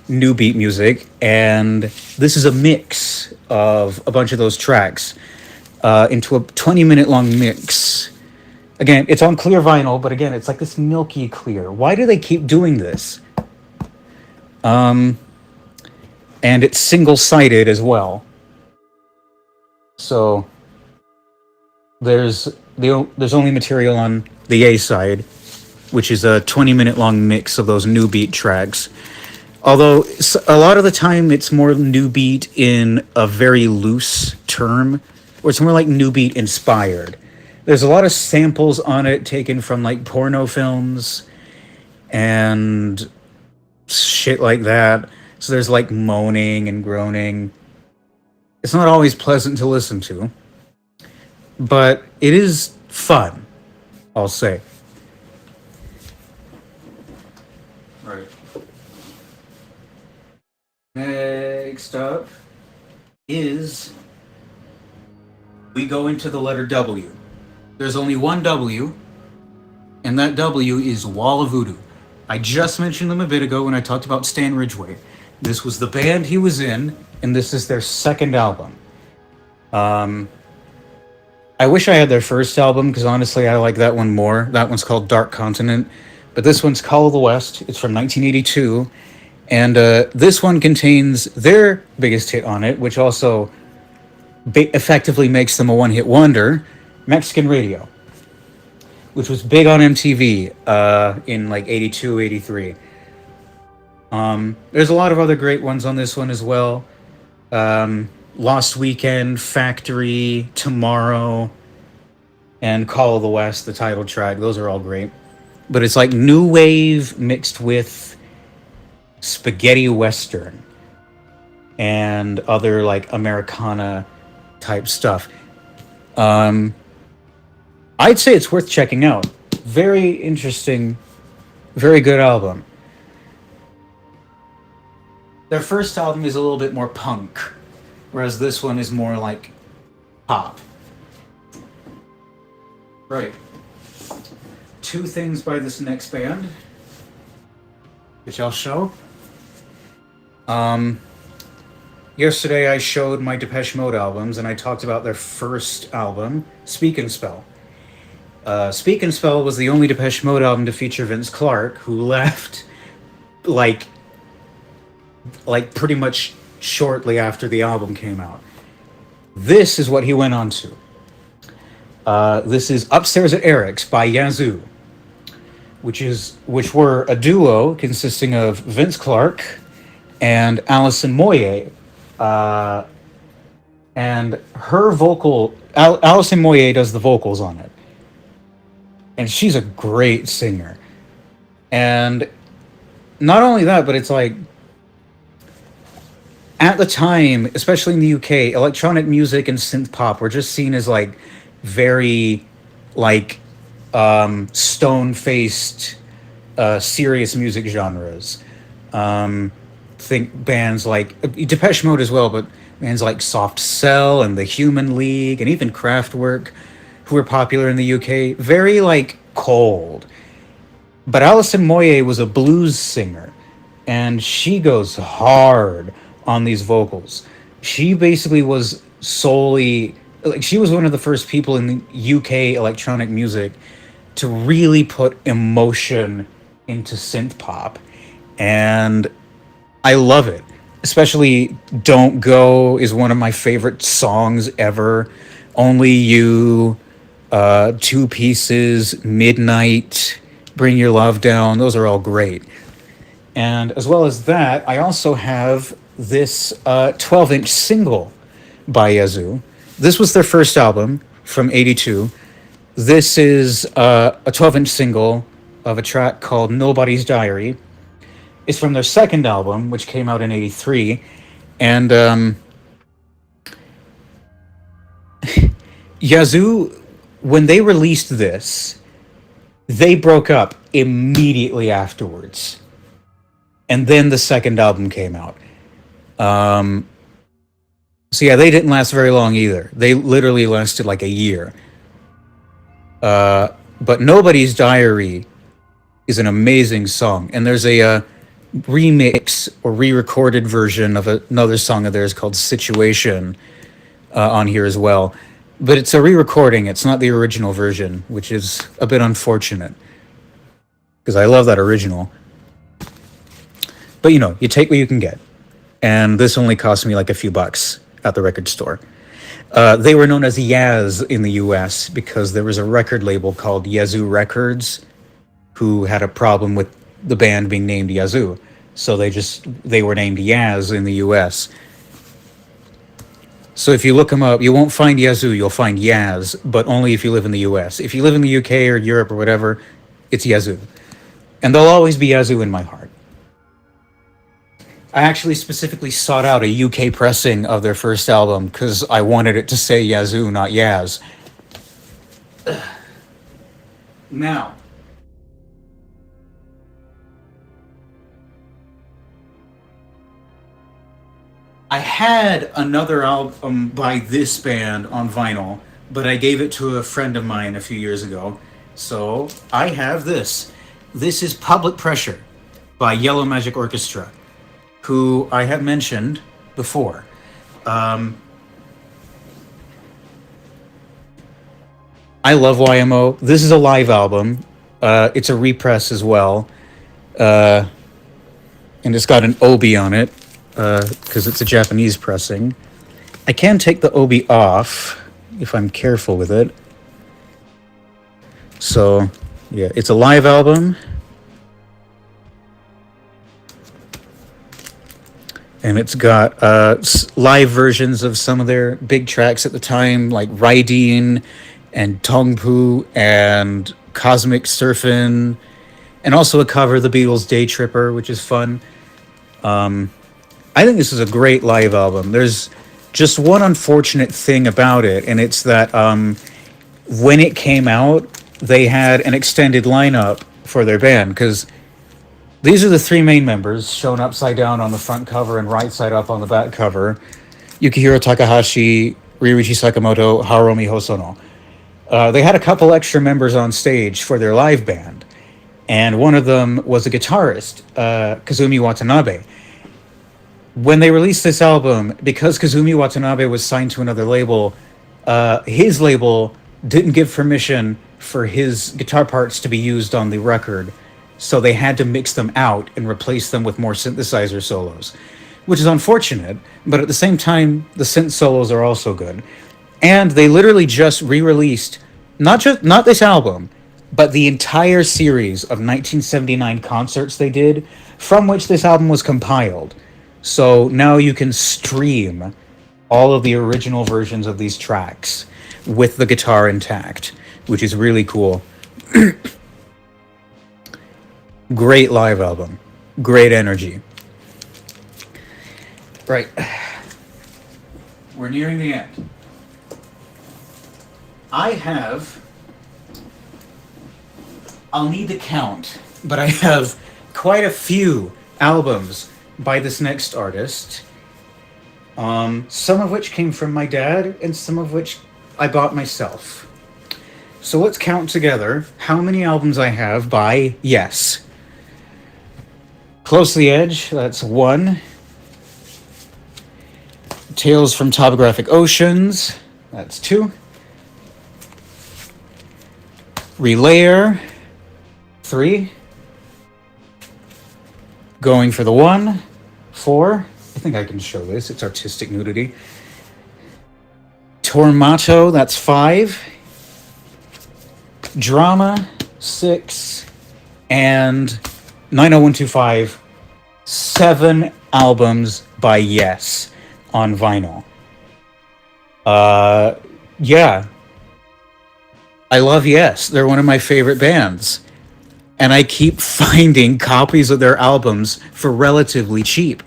new beat music, and this is a mix of a bunch of those tracks into a 20-minute long mix. Again, it's on clear vinyl, but again, it's like this milky clear. Why do they keep doing this? And it's single-sided as well. So there's there's only material on the A side, which is a 20-minute long mix of those new beat tracks. Although a lot of the time it's more new beat in a very loose term, or it's more like new beat inspired. There's a lot of samples on it taken from like porno films and shit like that. So there's like moaning and groaning. It's not always pleasant to listen to, but it is fun, I'll say. Right. Next up is we go into the letter W. There's only one W, and that W is Wall of Voodoo. I just mentioned them a bit ago when I talked about Stan Ridgway. This was the band he was in, and this is their second album. I wish I had their first album, because honestly I like that one more. That one's called Dark Continent, but this one's Call of the West. It's from 1982, and this one contains their biggest hit on it, which also effectively makes them a one-hit wonder, Mexican Radio, which was big on MTV in like 82, 83. There's a lot of other great ones on this one as well. Lost Weekend, Factory, Tomorrow, and Call of the West, the title track. Those are all great. But it's like new wave mixed with spaghetti western and other like Americana type stuff. I'd say it's worth checking out. Very interesting, very good album. Their first album is a little bit more punk, whereas this one is more like pop. Right. Two things by this next band, which I'll show. Yesterday I showed my Depeche Mode albums, and I talked about their first album, Speak and Spell. Speak and Spell was the only Depeche Mode album to feature Vince Clarke, who left like pretty much shortly after the album came out. This is what he went on to. This is Upstairs at Eric's by Yazoo, which were a duo consisting of Vince Clarke and Alison Moyet. And her Alison Moyet does the vocals on it. And she's a great singer. And not only that, but it's like, at the time, especially in the UK, electronic music and synth pop were just seen as like very like stone-faced serious music genres. Think bands like Depeche Mode as well, but bands like Soft Cell and the Human League and even Kraftwerk, who were popular in the UK, very like cold. But Alison Moyet was a blues singer, and she goes hard on these vocals. She basically was solely like, she was one of the first people in the UK electronic music to really put emotion into synth pop, and I love it. Especially Don't Go is one of my favorite songs ever. Only You, Two Pieces, Midnight, Bring Your Love Down, those are all great. And as well as that, I also have this 12-inch single by Yazoo. This was their first album from 82. This is a 12-inch single of a track called Nobody's Diary. It's from their second album, which came out in 83. And Yazoo, when they released this, they broke up immediately afterwards. And then the second album came out. So yeah, they didn't last very long either. They literally lasted like a year. But Nobody's Diary is an amazing song. And there's a remix or re-recorded version of another song of theirs called Situation on here as well. But it's a re-recording. It's not the original version, which is a bit unfortunate because I love that original. But you take what you can get. And this only cost me like a few bucks at the record store. They were known as Yaz in the US because there was a record label called Yazoo Records who had a problem with the band being named Yazoo. So they were named Yaz in the US. So if you look them up, you won't find Yazoo, you'll find Yaz, but only if you live in the US. If you live in the UK or Europe or whatever, it's Yazoo. And they'll always be Yazoo in my heart. I actually specifically sought out a UK pressing of their first album because I wanted it to say Yazoo, not Yaz. Now, I had another album by this band on vinyl, but I gave it to a friend of mine a few years ago. So I have this. This is Public Pressure by Yellow Magic Orchestra, who I have mentioned before. I love YMO. This is a live album. It's a repress as well. And it's got an obi on it because it's a Japanese pressing. I can take the obi off if I'm careful with it. So, yeah, it's a live album. And it's got live versions of some of their big tracks at the time, like Raideen and Tongpu and Cosmic Surfin', and also a cover of the Beatles' Day Tripper, which is fun. I think this is a great live album. There's just one unfortunate thing about it, and it's that when it came out, they had an extended lineup for their band, because these are the three main members, shown upside down on the front cover and right side up on the back cover. Yukihiro Takahashi, Ryuichi Sakamoto, Haruomi Hosono. They had a couple extra members on stage for their live band, and one of them was a guitarist, Kazumi Watanabe. When they released this album, because Kazumi Watanabe was signed to another label, his label didn't give permission for his guitar parts to be used on the record, so they had to mix them out and replace them with more synthesizer solos, which is unfortunate, but at the same time, the synth solos are also good. And they literally just re-released not this album, but the entire series of 1979 concerts they did, from which this album was compiled. So now you can stream all of the original versions of these tracks with the guitar intact, which is really cool. Great live album. Great energy. Right. We're nearing the end. I'll need to count, but I have quite a few albums by this next artist. Some of which came from my dad, and some of which I bought myself. So let's count together how many albums I have by Yes. Close to the Edge, that's 1. Tales from Topographic Oceans, that's 2. Relayer, 3. Going for the One, 4. I think I can show this, it's artistic nudity. Tormato, that's 5. Drama, 6. And 90125, 7 albums by Yes on vinyl. Yeah. I love Yes. They're one of my favorite bands. And I keep finding copies of their albums for relatively cheap.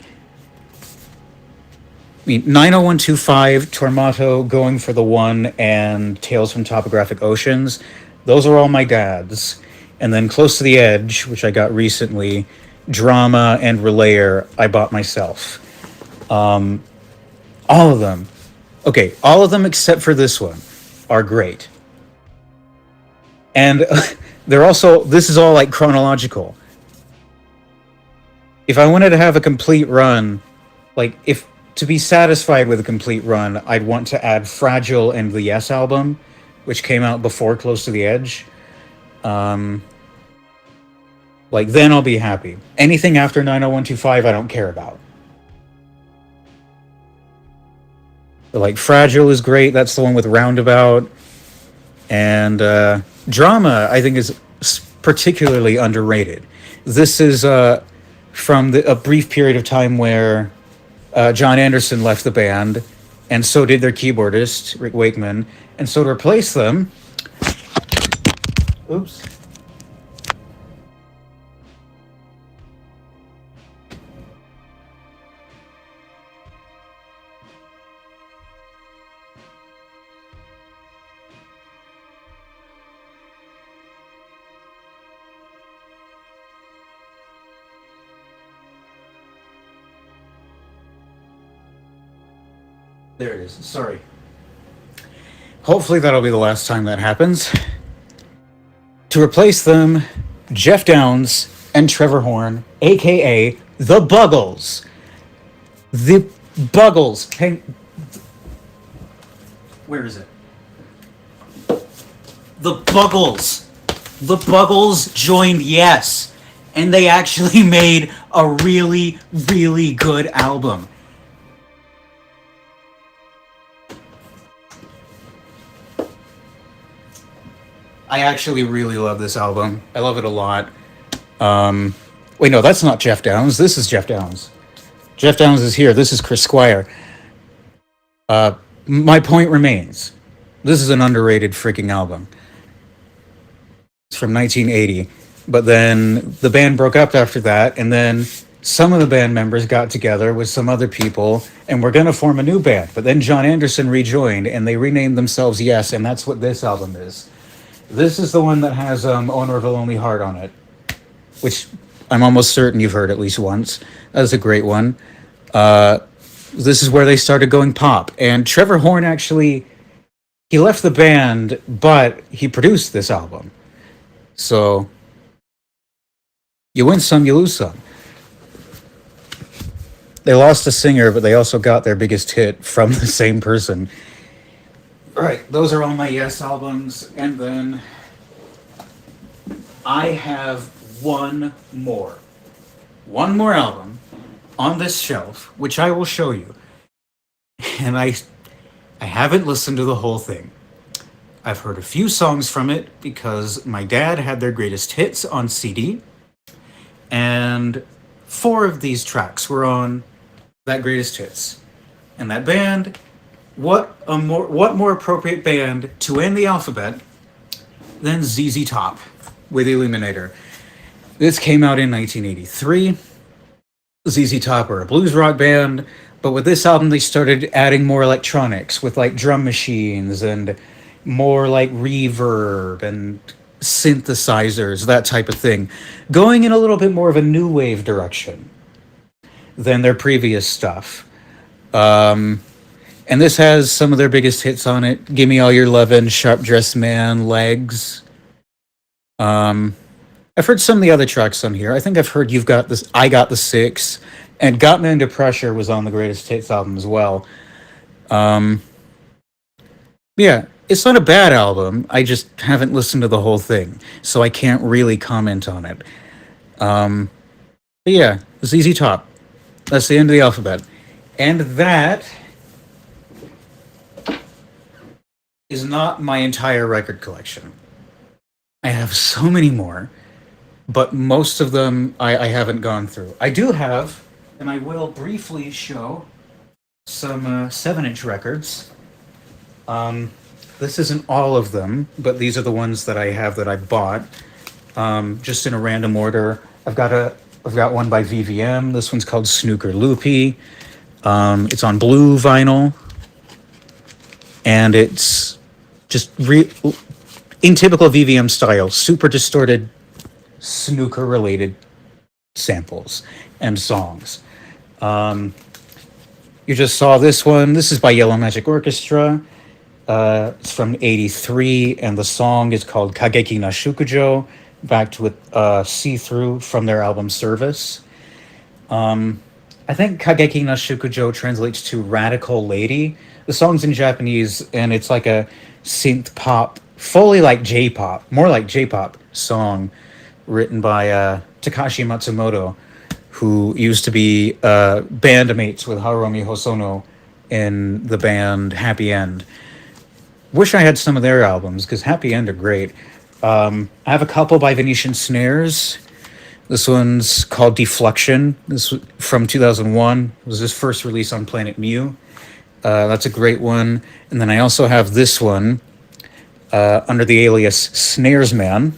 I mean, 90125, Tormato, Going for the One, and Tales from Topographic Oceans, those are all my dad's. And then Close to the Edge, which I got recently, Drama, and Relayer, I bought myself. All of them. Okay, all of them except for this one are great. And they're also, this is all like chronological. If I wanted to have a complete run, like if to be satisfied with a complete run, I'd want to add Fragile and the Yes album, which came out before Close to the Edge. Um, like then I'll be happy. Anything after 90125 I don't care about. But like Fragile is great. That's the one with Roundabout. And Drama, I think, is particularly underrated. This is from a brief period of time where John Anderson left the band, and so did their keyboardist, Rick Wakeman. And so to replace them, oops. There it is. Sorry. Hopefully that'll be the last time that happens. To replace them, Jeff Downes and Trevor Horn, aka the Buggles. The Buggles. Hey, where is it? The Buggles. The Buggles joined Yes, and they actually made a really, really good album. I actually really love this album. I love it a lot. Wait, no, that's not Jeff Downes. This is Jeff Downes. Jeff Downes is here. This is Chris Squire. My point remains. This is an underrated freaking album. It's from 1980. But then the band broke up after that, and then some of the band members got together with some other people and were going to form a new band. But then John Anderson rejoined, and they renamed themselves Yes, and that's what this album is. This is the one that has Owner of a Lonely Heart on it, which I'm almost certain you've heard at least once. That is a great one. This is where they started going pop. And Trevor Horn actually, he left the band, but he produced this album. So you win some, you lose some. They lost a singer, but they also got their biggest hit from the same person. All right, those are all my Yes albums, and then I have one more album on this shelf, which I will show you. And I haven't listened to the whole thing. I've heard a few songs from it because my dad had their greatest hits on CD, and 4 of these tracks were on that greatest hits. And that band, what more appropriate band to end the alphabet than ZZ Top with Illuminator. This came out in 1983. ZZ Top are a blues rock band, but with this album they started adding more electronics with like drum machines and more like reverb and synthesizers, that type of thing, going in a little bit more of a new wave direction than their previous stuff. And this has some of their biggest hits on it. Gimme All Your Lovin', Sharp Dressed Man, Legs. I've heard some of the other tracks on here. I think I've heard You've Got This, I Got the Six, and Got Me Under Pressure was on the greatest hits album as well. Yeah, it's not a bad album. I just haven't listened to the whole thing, so I can't really comment on it. But yeah, ZZ Top. That's the end of the alphabet. And that is not my entire record collection. I have so many more, but most of them I haven't gone through. I do have, and I will briefly show, some 7-inch records. This isn't all of them, but these are the ones that I have that I bought, just in a random order. I've got one by VVM. This one's called Snooker Loopy. It's on blue vinyl, and it's just in typical VVM style, super distorted snooker related samples and songs. You just saw this one. This is by Yellow Magic Orchestra. It's from '83, and the song is called Kageki na Shukujo, backed with See Through from their album Service. I think Kageki no Shukujo translates to radical lady. The song's in Japanese and it's like a synth pop, fully like J-pop, more like J-pop song written by Takashi Matsumoto, who used to be bandmates with Haruomi Hosono in the band Happy End. Wish I had some of their albums because Happy End are great. I have a couple by Venetian Snares. This one's called Deflection. This was from 2001. It was his first release on Planet Mu. That's a great one. And then I also have this one under the alias Snaresman,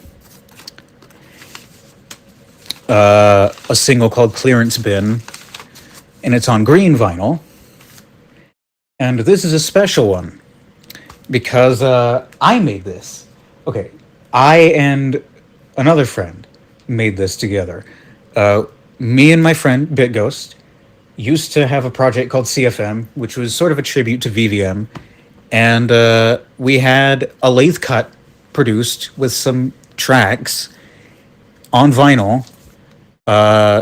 a single called Clearance Bin, and it's on green vinyl. And this is a special one because I made this. Okay, I and another friend made this together. Uh, Me and my friend BitGhost used to have a project called CFM, which was sort of a tribute to VVM, and we had a lathe cut produced with some tracks on vinyl.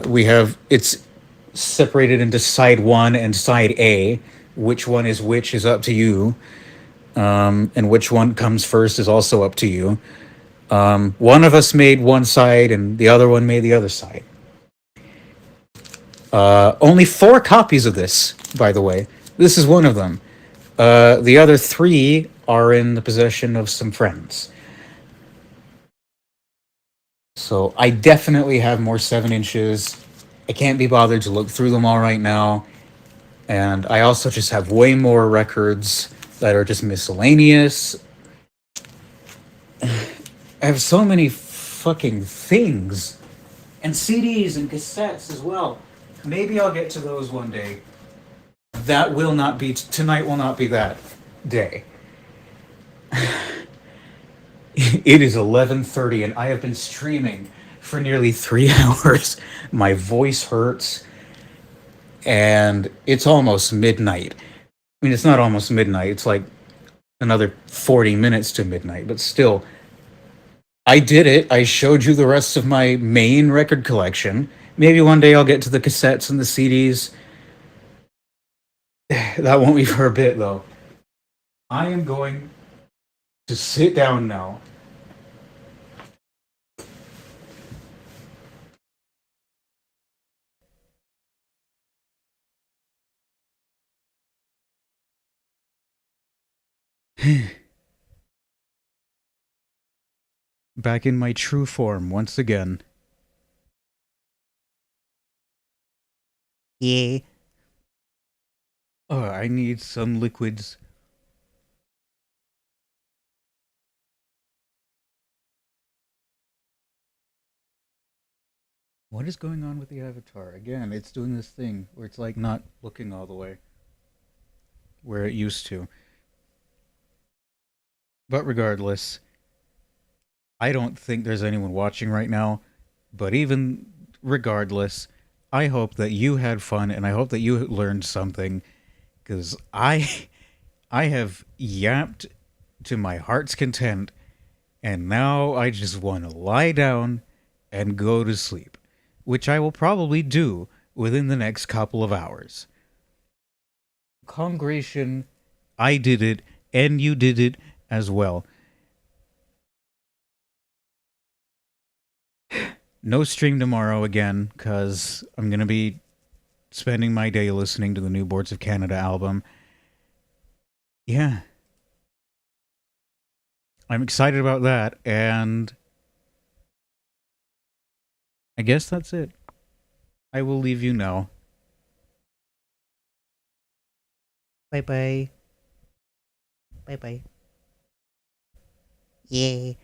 We have it's separated into side one and side A. Which one is which is up to you, and which one comes first is also up to you. One of us made one side, and the other one made the other side. Only 4 copies of this, by the way. This is one of them. The other 3 are in the possession of some friends. So I definitely have more 7 inches. I can't be bothered to look through them all right now. And I also just have way more records that are just miscellaneous. I have so many fucking things. And CDs and cassettes as well. Maybe I'll get to those one day. That will not be, tonight will not be that day. It is 11:30 and I have been streaming for nearly 3 hours. My voice hurts and it's almost midnight. I mean, it's not almost midnight. It's like another 40 minutes to midnight, but still, I did it. I showed you the rest of my main record collection. Maybe one day I'll get to the cassettes and the CDs. That won't be for a bit, though. I am going to sit down now. Back in my true form once again. Yeah. Oh, I need some liquids. What is going on with the avatar? Again, it's doing this thing where it's like not looking all the way where it used to. But regardless, I don't think there's anyone watching right now. But even regardless, I hope that you had fun and I hope that you learned something because I have yapped to my heart's content and now I just want to lie down and go to sleep, which I will probably do within the next couple of hours. Congregation, I did it and you did it as well. No stream tomorrow again because I'm going to be spending my day listening to the new Boards of Canada album. Yeah, I'm excited about that, and I guess that's it. I will leave you now. Bye bye. Bye bye. Yeah.